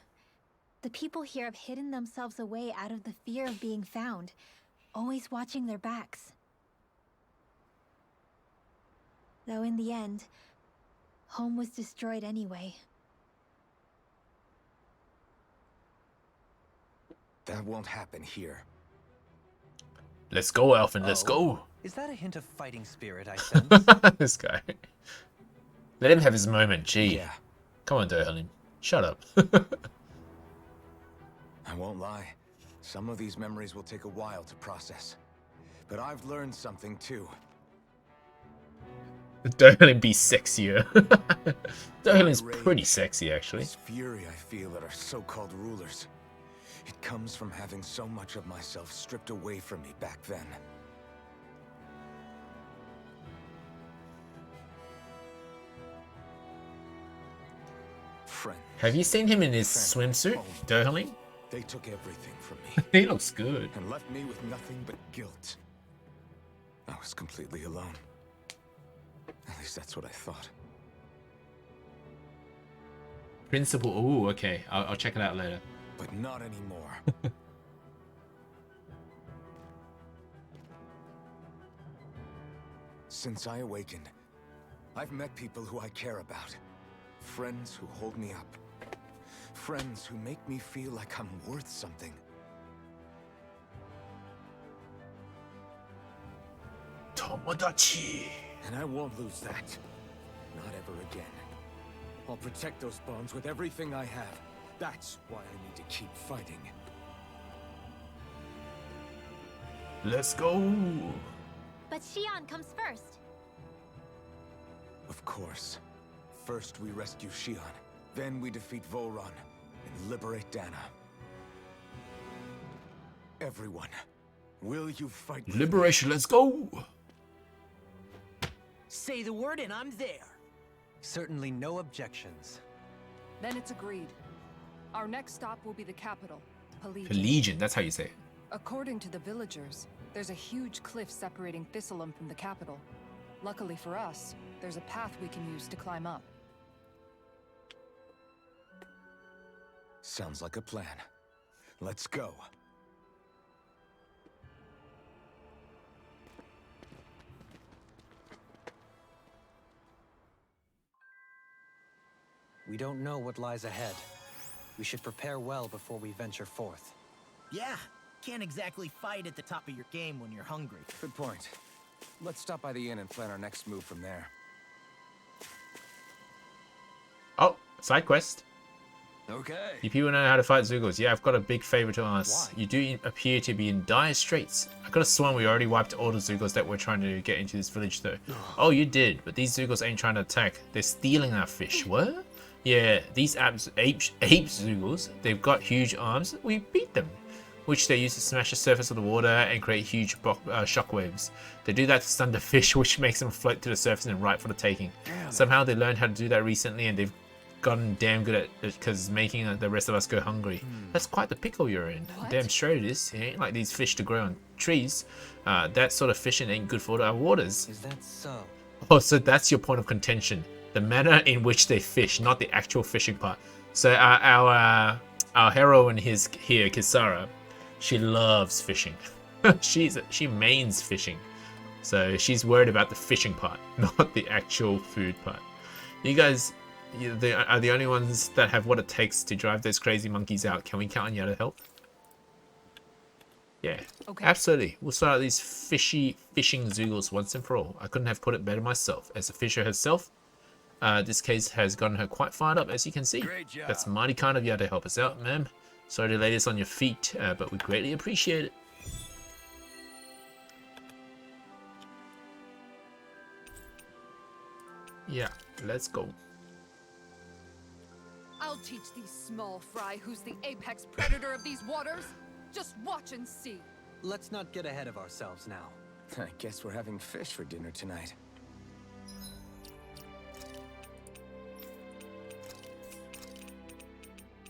The people here have hidden themselves away out of the fear of being found, always watching their backs. Though in the end, home was destroyed anyway. That won't happen here. Let's go, Alphen. Let's go. Is that a hint of fighting spirit I sense? This guy. Let him have his moment. Gee. Yeah. Come on, Dohalim. Shut up. I won't lie. Some of these memories will take a while to process. But I've learned something too. Dohalim be sexier. Dohalim's pretty sexy, actually. This fury I feel at our so-called rulers. It comes from having so much of myself stripped away from me back then. Friends. Have you seen him in his swimsuit, Dohalim? They took everything from me. He looks good. And left me with nothing but guilt. I was completely alone. At least that's what I thought. Principal. Ooh, okay. I'll check it out later. But not anymore. Since I awakened, I've met people who I care about. Friends who hold me up. Friends who make me feel like I'm worth something. Tomodachi. And I won't lose that. Not ever again. I'll protect those bonds with everything I have. That's why I need to keep fighting. Let's go. But Shion comes first. Of course. First we rescue Shion, then we defeat Volron and liberate Dana. Everyone, will you fight with me? Liberation, let's go. Say the word and I'm there. Certainly no objections. Then it's agreed. Our next stop will be the capital, Pelegion. Pelegion, that's how you say it. According to the villagers, there's a huge cliff separating Thistleum from the capital. Luckily for us, there's a path we can use to climb up. Sounds like a plan. Let's go. We don't know what lies ahead. We should prepare well before we venture forth. Yeah, can't exactly fight at the top of your game when you're hungry. Good point. Let's stop by the inn and plan our next move from there. Oh, side quest. Okay. You people know how to fight Zoogles. Yeah, I've got a big favor to ask. Why? You do appear to be in dire straits. I could have sworn we already wiped all the Zoogles that were trying to get into this village though. Oh, you did, but these Zoogles ain't trying to attack. They're stealing our fish. What? Yeah, these ape Zoogles, they've got huge arms. We beat them, which they use to smash the surface of the water and create huge shockwaves. They do that to stun the fish, which makes them float to the surface and ripe for the taking. Somehow they learned how to do that recently, and they've gotten damn good at it because making the rest of us go hungry. That's quite the pickle you're in. What? Damn straight it is. It ain't like these fish to grow on trees. That sort of fishing ain't good for our waters. Is that so? Oh, so that's your point of contention. The manner in which they fish, not the actual fishing part. So our heroine here, Kisara, she loves fishing. she mains fishing. So she's worried about the fishing part, not the actual food part. You guys are the only ones that have what it takes to drive those crazy monkeys out. Can we count on you to help? Yeah, okay. Absolutely. We'll sort out these fishing zoogles once and for all. I couldn't have put it better myself. As a fisher herself, this case has gotten her quite fired up, as you can see. That's mighty kind of you to help us out, ma'am. Sorry to lay this on your feet, but we greatly appreciate it. Yeah, let's go. I'll teach these small fry who's the apex predator of these waters. Just watch and see. Let's not get ahead of ourselves now. I guess we're having fish for dinner tonight.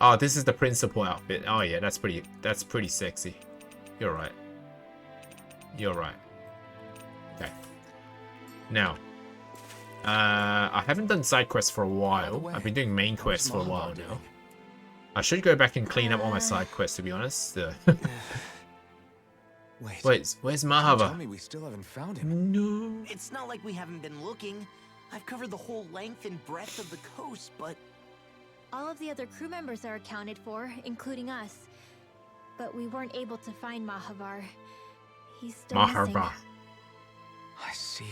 Oh, this is the principal outfit. Oh yeah, that's pretty sexy. You're right. You're right. Okay. Now, I haven't done side quests for a while. I've been doing main quests for a while now. I should go back and clean up all my side quests, to be honest. Wait, where's Mahava? Tell me we still haven't found him. No. It's not like we haven't been looking. I've covered the whole length and breadth of the coast, but... All of the other crew members are accounted for, including us. But we weren't able to find Mahavar. He's still missing. I see.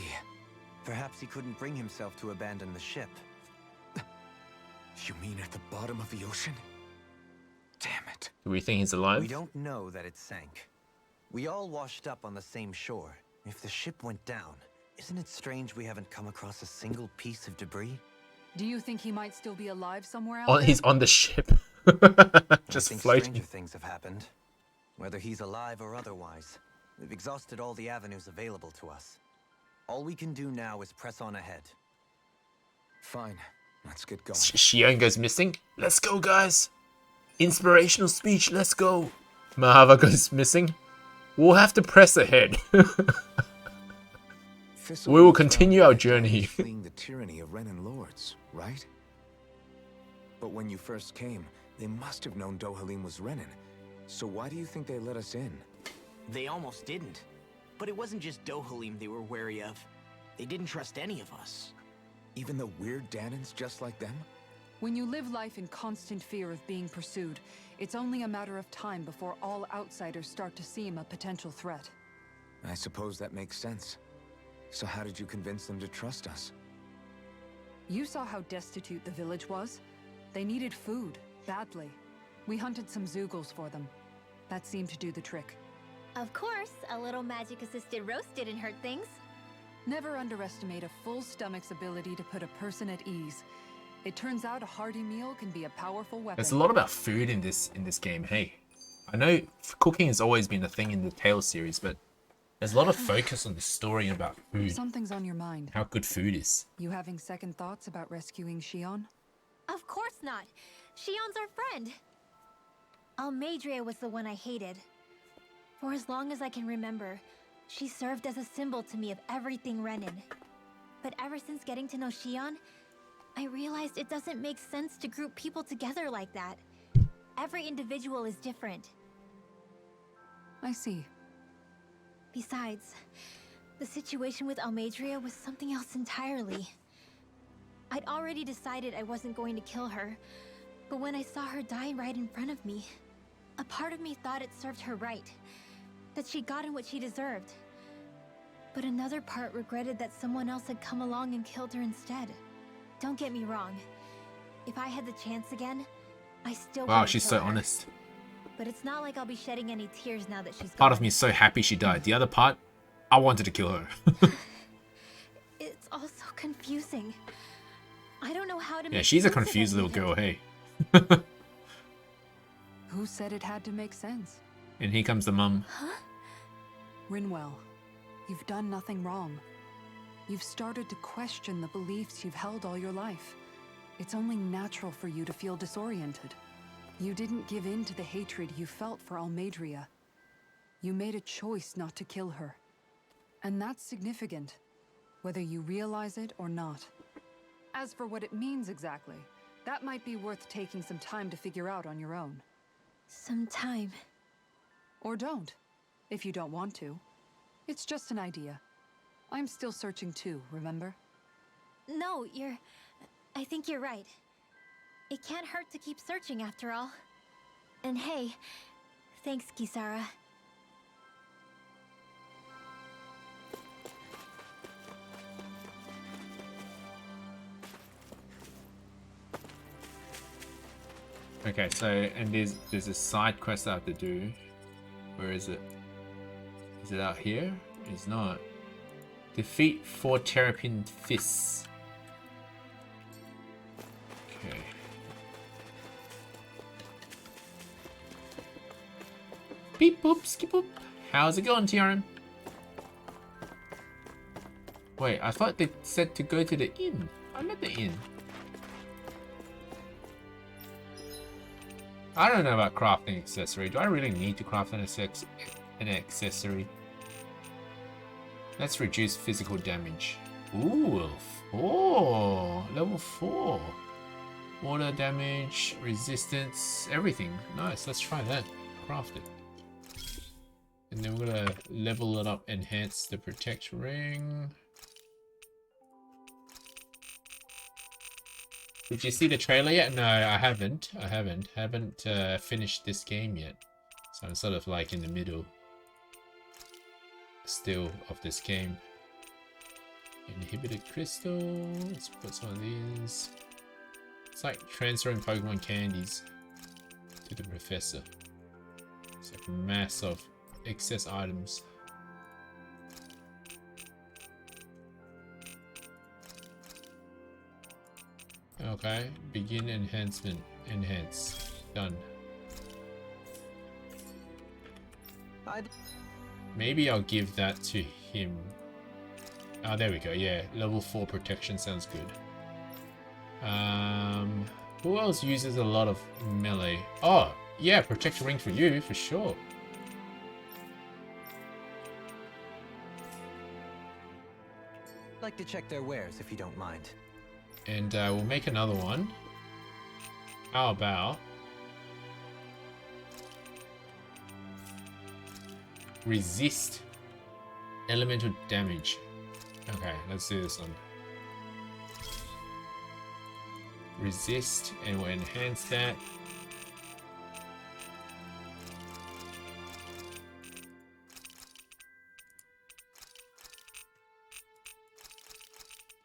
Perhaps he couldn't bring himself to abandon the ship. You mean at the bottom of the ocean? Damn it. Do we think he's alive? We don't know that it sank. We all washed up on the same shore. If the ship went down, isn't it strange we haven't come across a single piece of debris? Do you think he might still be alive somewhere out there? He's on the ship. Just floating. Stranger things have happened. Whether he's alive or otherwise, we've exhausted all the avenues available to us. All we can do now is press on ahead. Fine. Let's get going. Shion goes missing. Let's go, guys. Inspirational speech. Let's go. Mahava goes missing. We'll have to press ahead. We will continue our journey. Fleeing the tyranny of Renin lords, right? But when you first came, they must have known Dohalim was Renin. So why do you think they let us in? They almost didn't. But it wasn't just Dohalim they were wary of. They didn't trust any of us. Even the weird Danans just like them? When you live life in constant fear of being pursued, it's only a matter of time before all outsiders start to seem a potential threat. I suppose that makes sense. So how did you convince them to trust us? You saw how destitute the village was. They needed food, badly. We hunted some zoogles for them. That seemed to do the trick. Of course, a little magic-assisted roast didn't hurt things. Never underestimate a full stomach's ability to put a person at ease. It turns out a hearty meal can be a powerful weapon. There's a lot about food in this game, hey. I know cooking has always been a thing in the Tales series, but there's a lot of focus on the story about food. Something's on your mind. How good food is. You having second thoughts about rescuing Shion? Of course not. Shion's our friend. Almadria was the one I hated. For as long as I can remember, she served as a symbol to me of everything Renin. But ever since getting to know Shion, I realized it doesn't make sense to group people together like that. Every individual is different. I see. Besides, the situation with Almadria was something else entirely. I'd already decided I wasn't going to kill her, but when I saw her die right in front of me, a part of me thought it served her right, that she'd gotten what she deserved. But another part regretted that someone else had come along and killed her instead. Don't get me wrong. If I had the chance again, I still Wow, wouldn't she's kill so her. honest. But it's not like I'll be shedding any tears now that she's gone. Part of me is so happy she died. The other part, I wanted to kill her. It's all so confusing. I don't know how to make Yeah, she's a sense of confused little anything. girl, hey. Who said it had to make sense? And here comes the mum. Huh? Rinwell, you've done nothing wrong. You've started to question the beliefs you've held all your life. It's only natural for you to feel disoriented. You didn't give in to the hatred you felt for Almadria. You made a choice not to kill her. And that's significant. whether you realize it or not. As for what it means exactly, that might be worth taking some time to figure out on your own. Some time. Or don't, if you don't want to. It's just an idea. I'm still searching too, remember? No, I think you're right. It can't hurt to keep searching after all. And hey, thanks, Kisara. Okay, so and there's a side quest I have to do. Where is it? Is it out here? It's not. Defeat 4 Terrapin Fists. Okay. Beep boop, skip boop. How's it going, TRM? Wait, I thought they said to go to the inn. I'm at the inn. I don't know about crafting accessory. Do I really need to craft an accessory? Let's reduce physical damage. Ooh, 4. Level 4. Water damage, resistance, everything. Nice, let's try that. Craft it. And then we're gonna level it up, enhance the protect ring. Did you see the trailer yet? No, I haven't. I haven't finished this game yet. So I'm sort of like in the middle still of this game. Inhibited crystal. Let's put some of these. It's like transferring Pokemon candies to the professor. It's like a mass of excess items. Okay, begin enhancement. Enhance. Done. Maybe I'll give that to him. Oh, there we go. Yeah, level 4 protection sounds good. Who else uses a lot of melee? Oh, yeah, protection ring for you, for sure. I'd like to check their wares, if you don't mind. And we'll make another one. How about resist elemental damage? Okay, let's do this one. Resist, and we'll enhance that.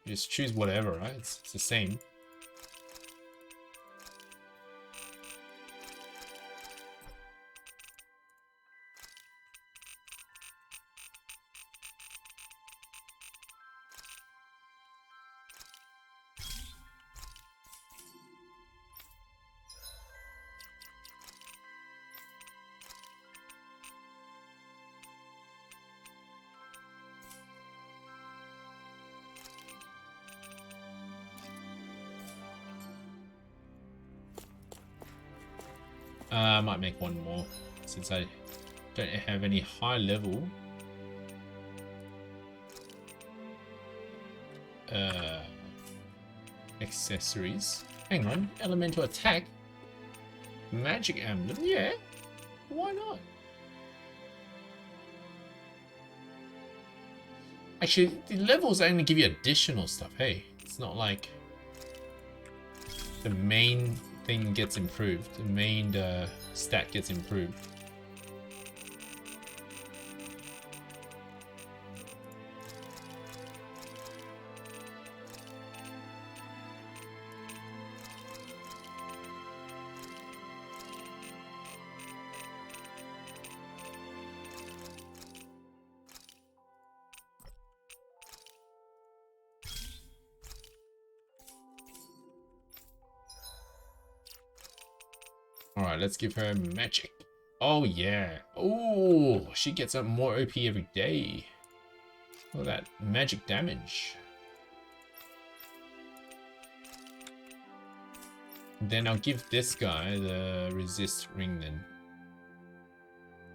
You just choose whatever, right? It's the same. I might make one more since I don't have any high level accessories. Hang on, elemental attack, magic emblem. Yeah, why not? Actually, the levels only give you additional stuff. Hey, it's not like the main thing gets improved. The main stat gets improved. Alright, let's give her magic. Oh yeah. Oh, she gets up more OP every day. Look at that magic damage. Then I'll give this guy the resist ring then.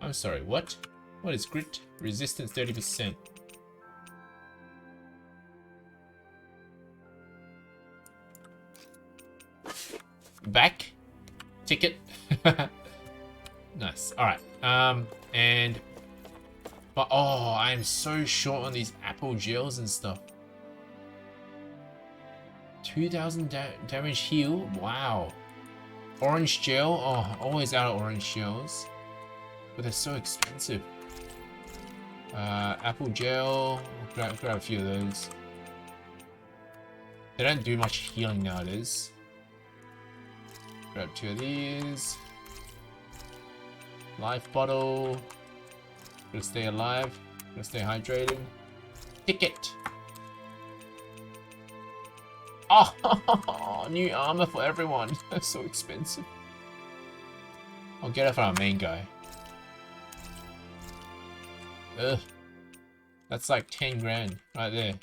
I'm sorry, what? What is grit? Resistance 30%. back. Ticket. Nice. Alright. But oh, I'm so short on these apple gels and stuff. 2000 damage heal. Wow. Orange gel. Oh, always out of orange gels. But they're so expensive. Apple gel. Grab a few of those. They don't do much healing nowadays. Grab 2 of these. Life bottle. Gotta stay alive. Gotta stay hydrated. Ticket. Oh, new armor for everyone. That's so expensive. I'll get it for our main guy. Ugh. That's like 10 grand right there.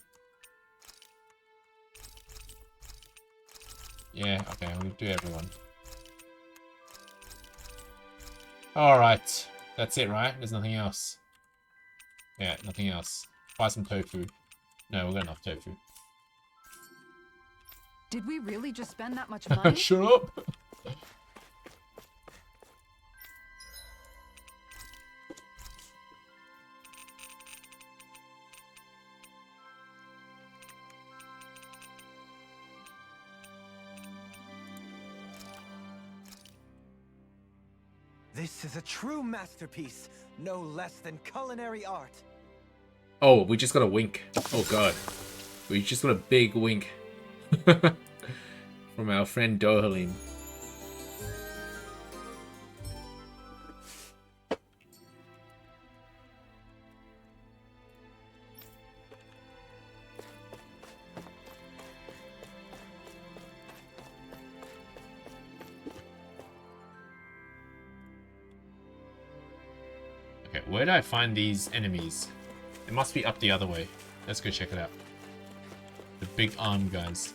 Yeah, okay, we'll do everyone. Alright. That's it, right? There's nothing else. Yeah, nothing else. Buy some tofu. No, we've got enough tofu. Did we really just spend that much money? Shut up! This is a true masterpiece, no less than culinary art. Oh, we just got a wink. Oh god. We just got a big wink. From our friend Dohalim. Okay, where do I find these enemies? It must be up the other way. Let's go check it out. The big arm guys.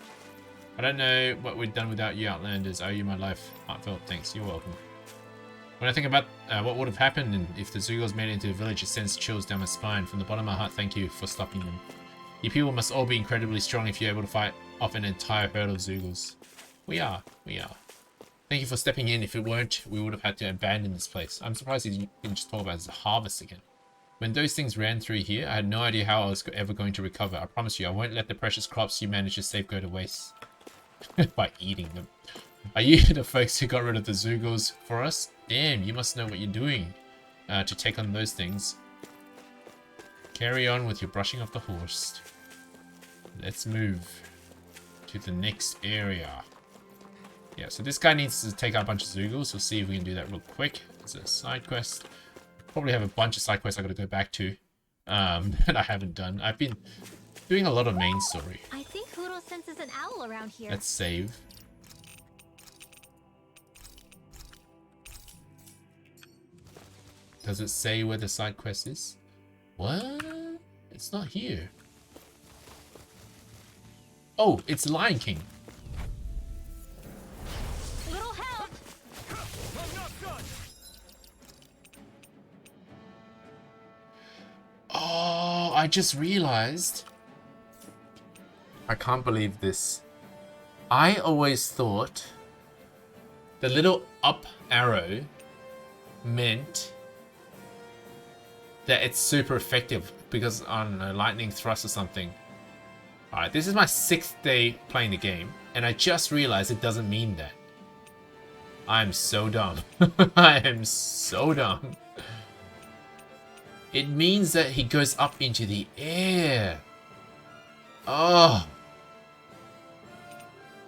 I don't know what we've done without you, Outlanders. I owe you my life. Heartfelt thanks. You're welcome. When I think about what would have happened if the Zugos made it into the village, it sends chills down my spine. From the bottom of my heart, thank you for stopping them. You people must all be incredibly strong if you're able to fight off an entire herd of Zugos. We are. We are. Thank you for stepping in. If it weren't, we would have had to abandon this place. I'm surprised you didn't just talk about the harvest again. When those things ran through here, I had no idea how I was ever going to recover. I promise you, I won't let the precious crops you managed to save go to waste. By eating them. Are you the folks who got rid of the Zugos for us? Damn, you must know what you're doing to take on those things. Carry on with your brushing of the horse. Let's move to the next area. Yeah, so this guy needs to take out a bunch of Zugos. We'll see if we can do that real quick. It's a side quest. Probably have a bunch of side quests I gotta go back to that I haven't done. I've been doing a lot of main story. I think Hoodle senses an owl around here. Let's save. Does it say where the side quest is? What? It's not here. Oh, it's Lion King. Little help! I'm not done. Oh, I just realized. I can't believe this. I always thought the little up arrow meant that it's super effective because on a lightning thrust or something. Alright, this is my 6th day playing the game, and I just realized it doesn't mean that. I'm so dumb. I am so dumb. It means that he goes up into the air. Oh.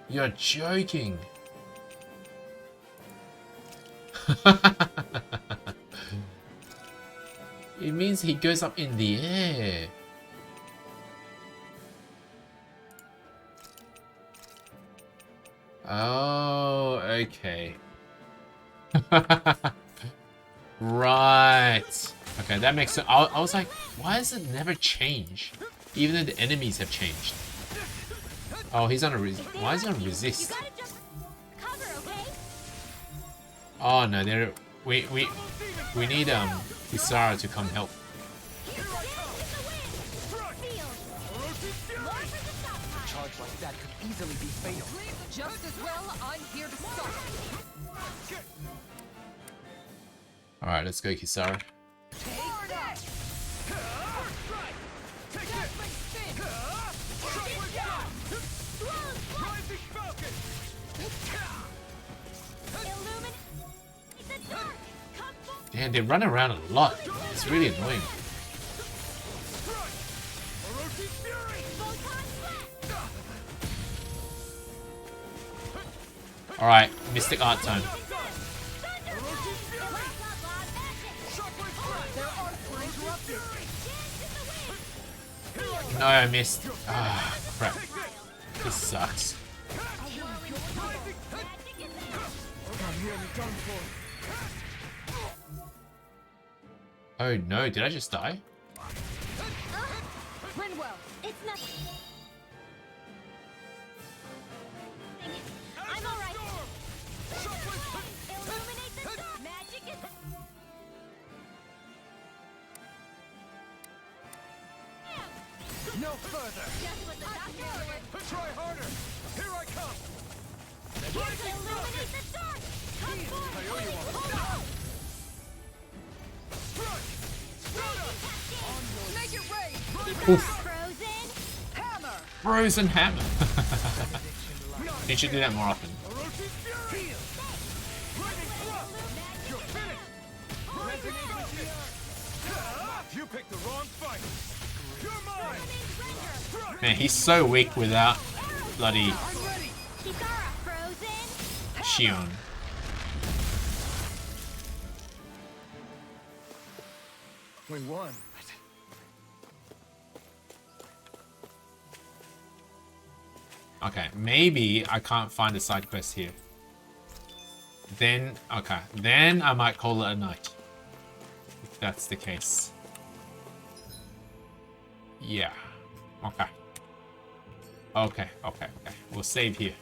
You're joking. It means he goes up in the air. Oh, okay. Right. Okay, that makes sense. I was like, why does it never change? Even though the enemies have changed. Oh, he's on a why is he on resist? Oh no, there we need Isara to come help. A charge like that could easily be fatal. Just as well, I'm here to stop. Alright, let's go, Kisara. Damn, they run around a lot. It's really annoying. Alright, Mystic Art time. No, I missed. Ah, crap. This sucks. Oh no, did I just die? It's nothing. I'm all right. Illuminate the dark. Magic is. No further. Just what the doctor ordered. Try harder. Here I come. Illuminate the dark. Come forth. I owe you one. Hold on. Make it rain! Oof. Frozen. Hammer! Frozen hammer. You should do that more often. You picked the wrong fight. You're mine. Man, he's so weak without bloody Kisara. Frozen. Shion. We won. Okay, maybe I can't find a side quest here. Then, okay, then I might call it a night. If that's the case. Yeah. Okay. Okay. We'll save here.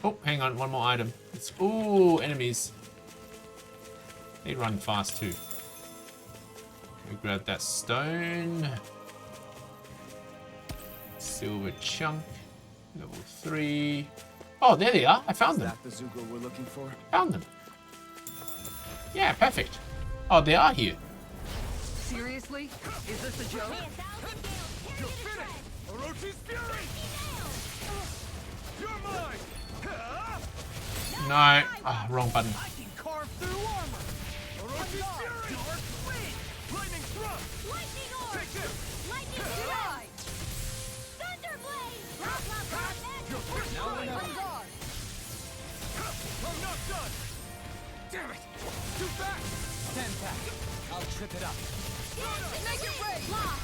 Oh, hang on, one more item. It's, ooh, enemies. They run fast too. We grab that stone. Silver chunk. Level 3. Oh, there they are. I found them. Is that the Zugo we're looking for? Found them. Yeah, perfect. Oh, they are here. Seriously? Is this a joke? You're finished. Orochi's fury. You're mine. No. Ah, wrong button. I can carve through armor. Orochi's fury. Dark wind. Lightning thrust. Lightning orb. Take this. Lightning strike. Thunder blade. Blah blah blah. You're first. Now we're not. I'm not done. Damn it. Too fast. Stand back. I'll trip it up. Make it rain! Blah.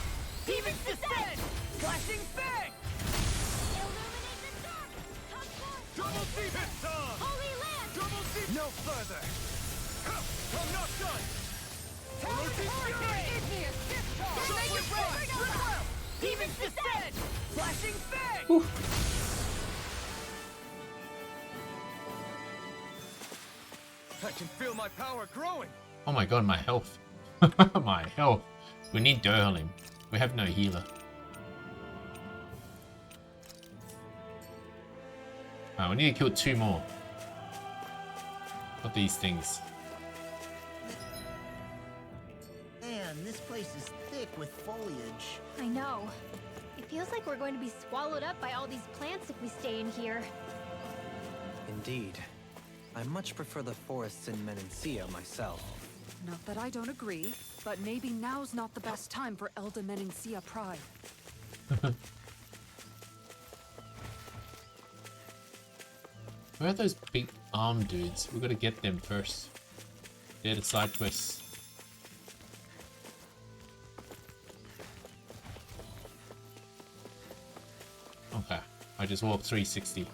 Demons descend. Flashing fang. Illuminate the dark. Come forth. Double demon song. Holy land. Double demon. No further. I'm not done. Orochi's fury. Make it rain! Demons descend. Flashing fang. Ooh. I can feel my power growing. Oh my god, my health. My health. We need Durhalim. We have no healer. Alright, we need to kill 2 more of these things. Man, this place is thick with foliage. I know. It feels like we're going to be swallowed up by all these plants if we stay in here. Indeed. I much prefer the forests in Menancia myself. Not that I don't agree, but maybe now's not the best time for Elda Menancia Pride. Where are those big arm dudes? We gotta get them first. They're the side quests. Okay, I just walked 360.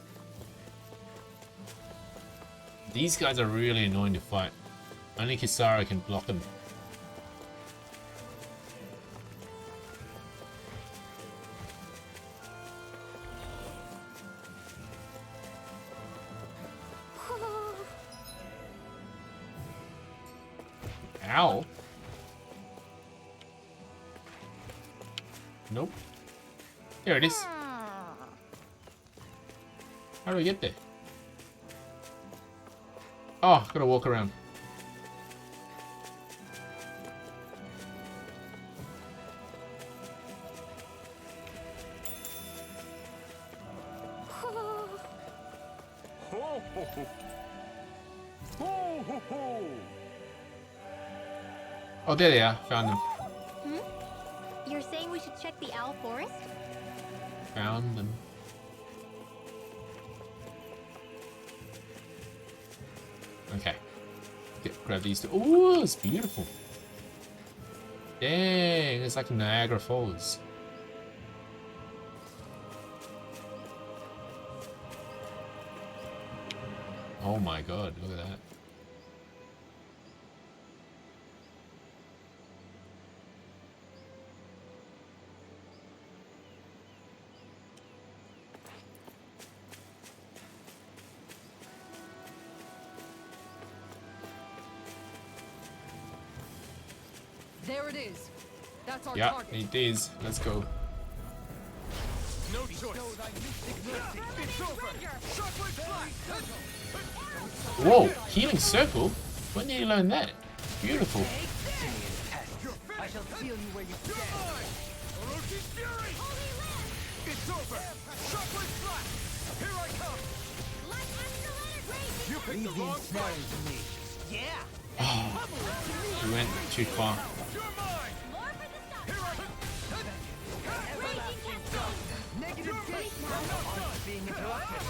These guys are really annoying to fight. Only Kisara can block them. Ow. Nope. There it is. How do we get there? Oh, gotta walk around. Oh, there they are. Found them. Hmm? You're saying we should check the owl forest? Found them. Okay. Grab these two. Oh, it's beautiful. Dang, it's like Niagara Falls. Oh my god, look at that. There it is. That's our Yeah, target. need these. Let's go. No choice. It's over. Shockwave flash. Whoa, healing circle? When did you learn that? Beautiful. I shall feel you where you stand. Orochi's fury. It's over. Shockwave flash. Here I come. You picked the wrong fight. Yeah. Oh, we went too far. You're mine. Here I come. Negative dish now. Being interrupted.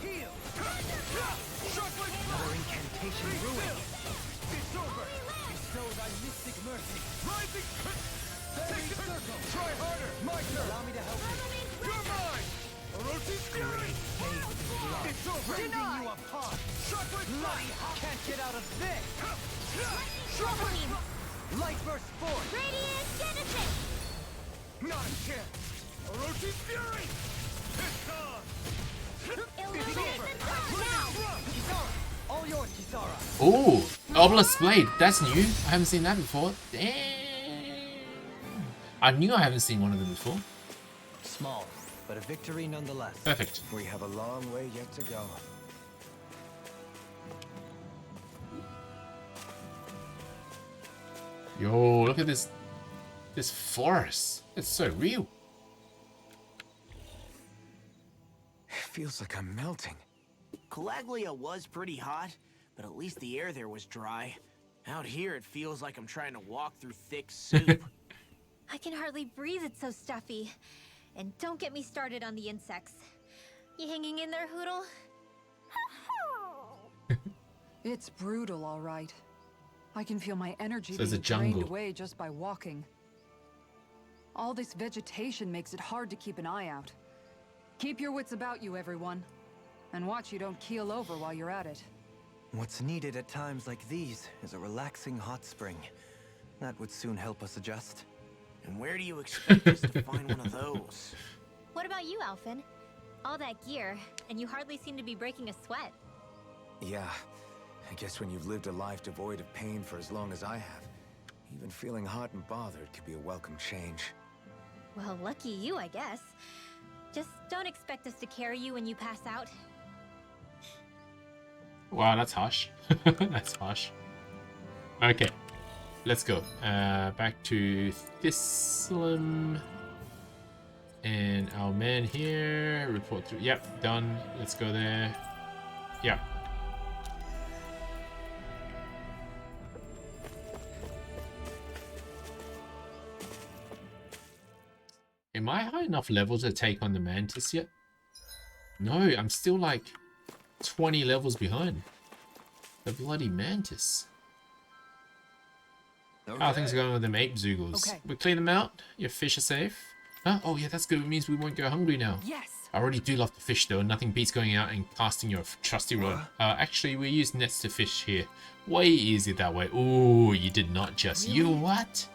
Heal. Another incantation ruined. It's over. Bestow thy mystic mercy. Rising. Take a circle. Try harder. My turn. Allow me to help you. You're mine. Orochi's fury. It's over. Deny you apart. Shockwave Bloody flash. can't get out of this. Shockwave. Light burst forth. Radiant Genesis! Not a chance. Orochi's fury. It's on. Illuminate the dark now! Kisara, all yours, Kisara. Oh, Obelisk Blade. That's new. I haven't seen that before. Damn. I knew I haven't seen one of them before. Small, but a victory nonetheless. Perfect. We have a long way yet to go. Yo, look at this forest. It's so real. It feels like I'm melting. Calaglia was pretty hot, but at least the air there was dry. Out here, it feels like I'm trying to walk through thick soup. I can hardly breathe, it's so stuffy. And don't get me started on the insects. You hanging in there, Hoodle? It's brutal, all right. I can feel my energy So there's a being drained jungle. away just by walking. All this vegetation makes it hard to keep an eye out. Keep your wits about you, everyone. And watch you don't keel over while you're at it. What's needed at times like these is a relaxing hot spring. That would soon help us adjust. And where do you expect us to find one of those? What about you, Alphen? All that gear, and you hardly seem to be breaking a sweat. Yeah, I guess when you've lived a life devoid of pain for as long as I have, even feeling hot and bothered could be a welcome change. Well, lucky you, I guess. Just don't expect us to carry you when you pass out. Wow, that's harsh. That's harsh. Okay, let's go. Back to Thislam. And our man here. Report through. Yep, done. Let's go there. Yep. Am I high enough level to take on the Mantis yet? No, I'm still like 20 levels behind. The bloody Mantis. Okay. How are things going with them ape Zoogles? Okay. We clear them out? Your fish are safe? Huh? Oh yeah, that's good. It means we won't go hungry now. Yes! I already do love to fish though. Nothing beats going out and casting your trusty rod. Actually, we use nets to fish here. Way easier that way. Ooh, you did not just. You what?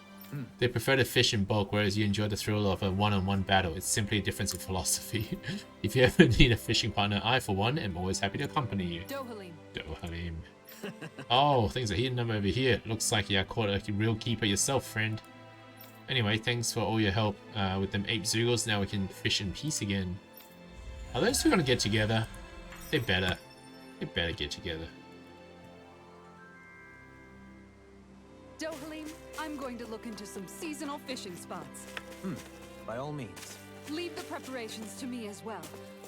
They prefer to fish in bulk, whereas you enjoy the thrill of a one-on-one battle. It's simply a difference in philosophy. If you ever need a fishing partner, I, for one, am always happy to accompany you. Dohalim. Dohalim. Oh, things are heating up over here. Looks like you caught a real keeper yourself, friend. Anyway, thanks for all your help with them ape Zoogles. Now we can fish in peace again. Are those two gonna get together? They better. They better get together. Dohalim, I'm going to look into some seasonal fishing spots. By all means. Leave the preparations to me as well.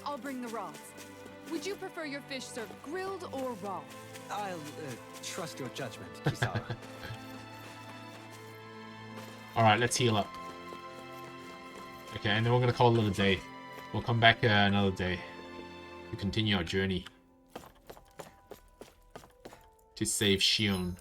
I'll bring the rods. Would you prefer your fish served grilled or raw? I'll trust your judgment, Kisara. Alright, let's heal up. Okay, and then we're gonna call it a day. We'll come back another day to continue our journey to save Shion.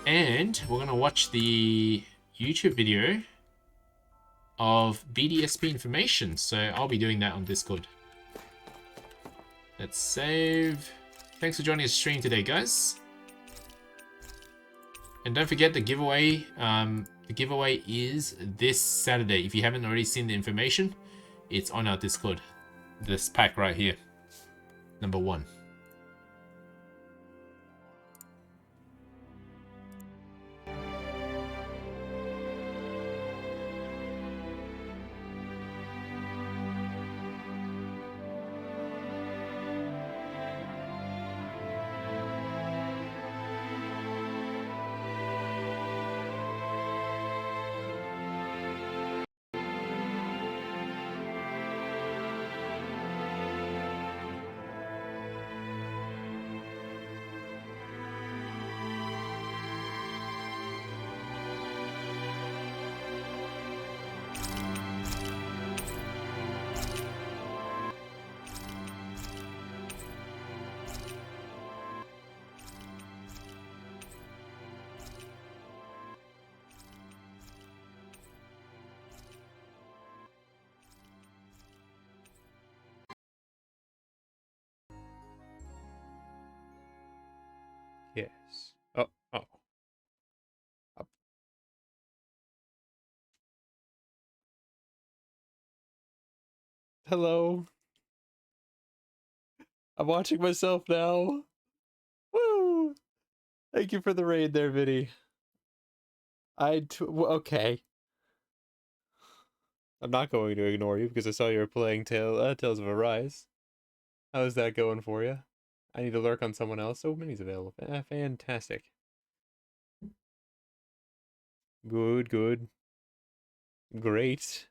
And we're gonna watch the YouTube video of BDSP information, so I'll be doing that on Discord. Let's save. Thanks for joining the stream today, guys. And don't forget the giveaway. The giveaway is this Saturday. If you haven't already seen the information, it's on our Discord. This pack right here, number 1. Yes. Oh. Up. Hello. I'm watching myself now. Woo! Thank you for the raid there, Vinny. Okay. I'm not going to ignore you because I saw you were playing Tales of Arise. How's that going for you? I need to lurk on someone else. Oh, Minnie's available. Fantastic. Good. Great.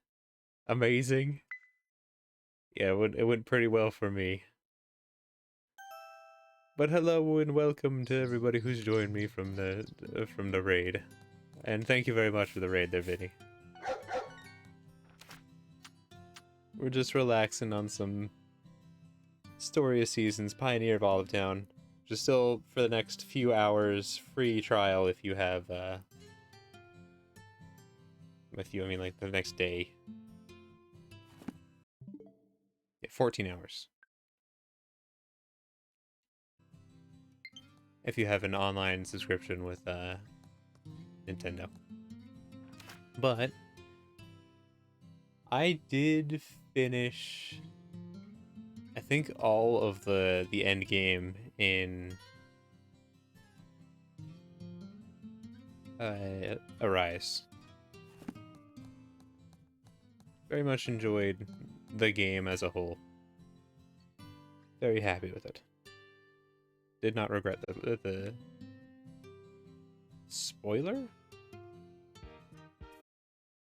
Amazing. Yeah, it went pretty well for me. But hello and welcome to everybody who's joined me from the raid. And thank you very much for the raid there, Vinny. We're just relaxing on some Story of Seasons, Pioneer of Olive Town. Just still, for the next few hours, free trial if you have, with you, I mean, like, the next day. Yeah, 14 hours. If you have an online subscription with, Nintendo. But I did finish, I think, all of the end game in Arise. Very much enjoyed the game as a whole. Very happy with it. Did not regret the spoiler?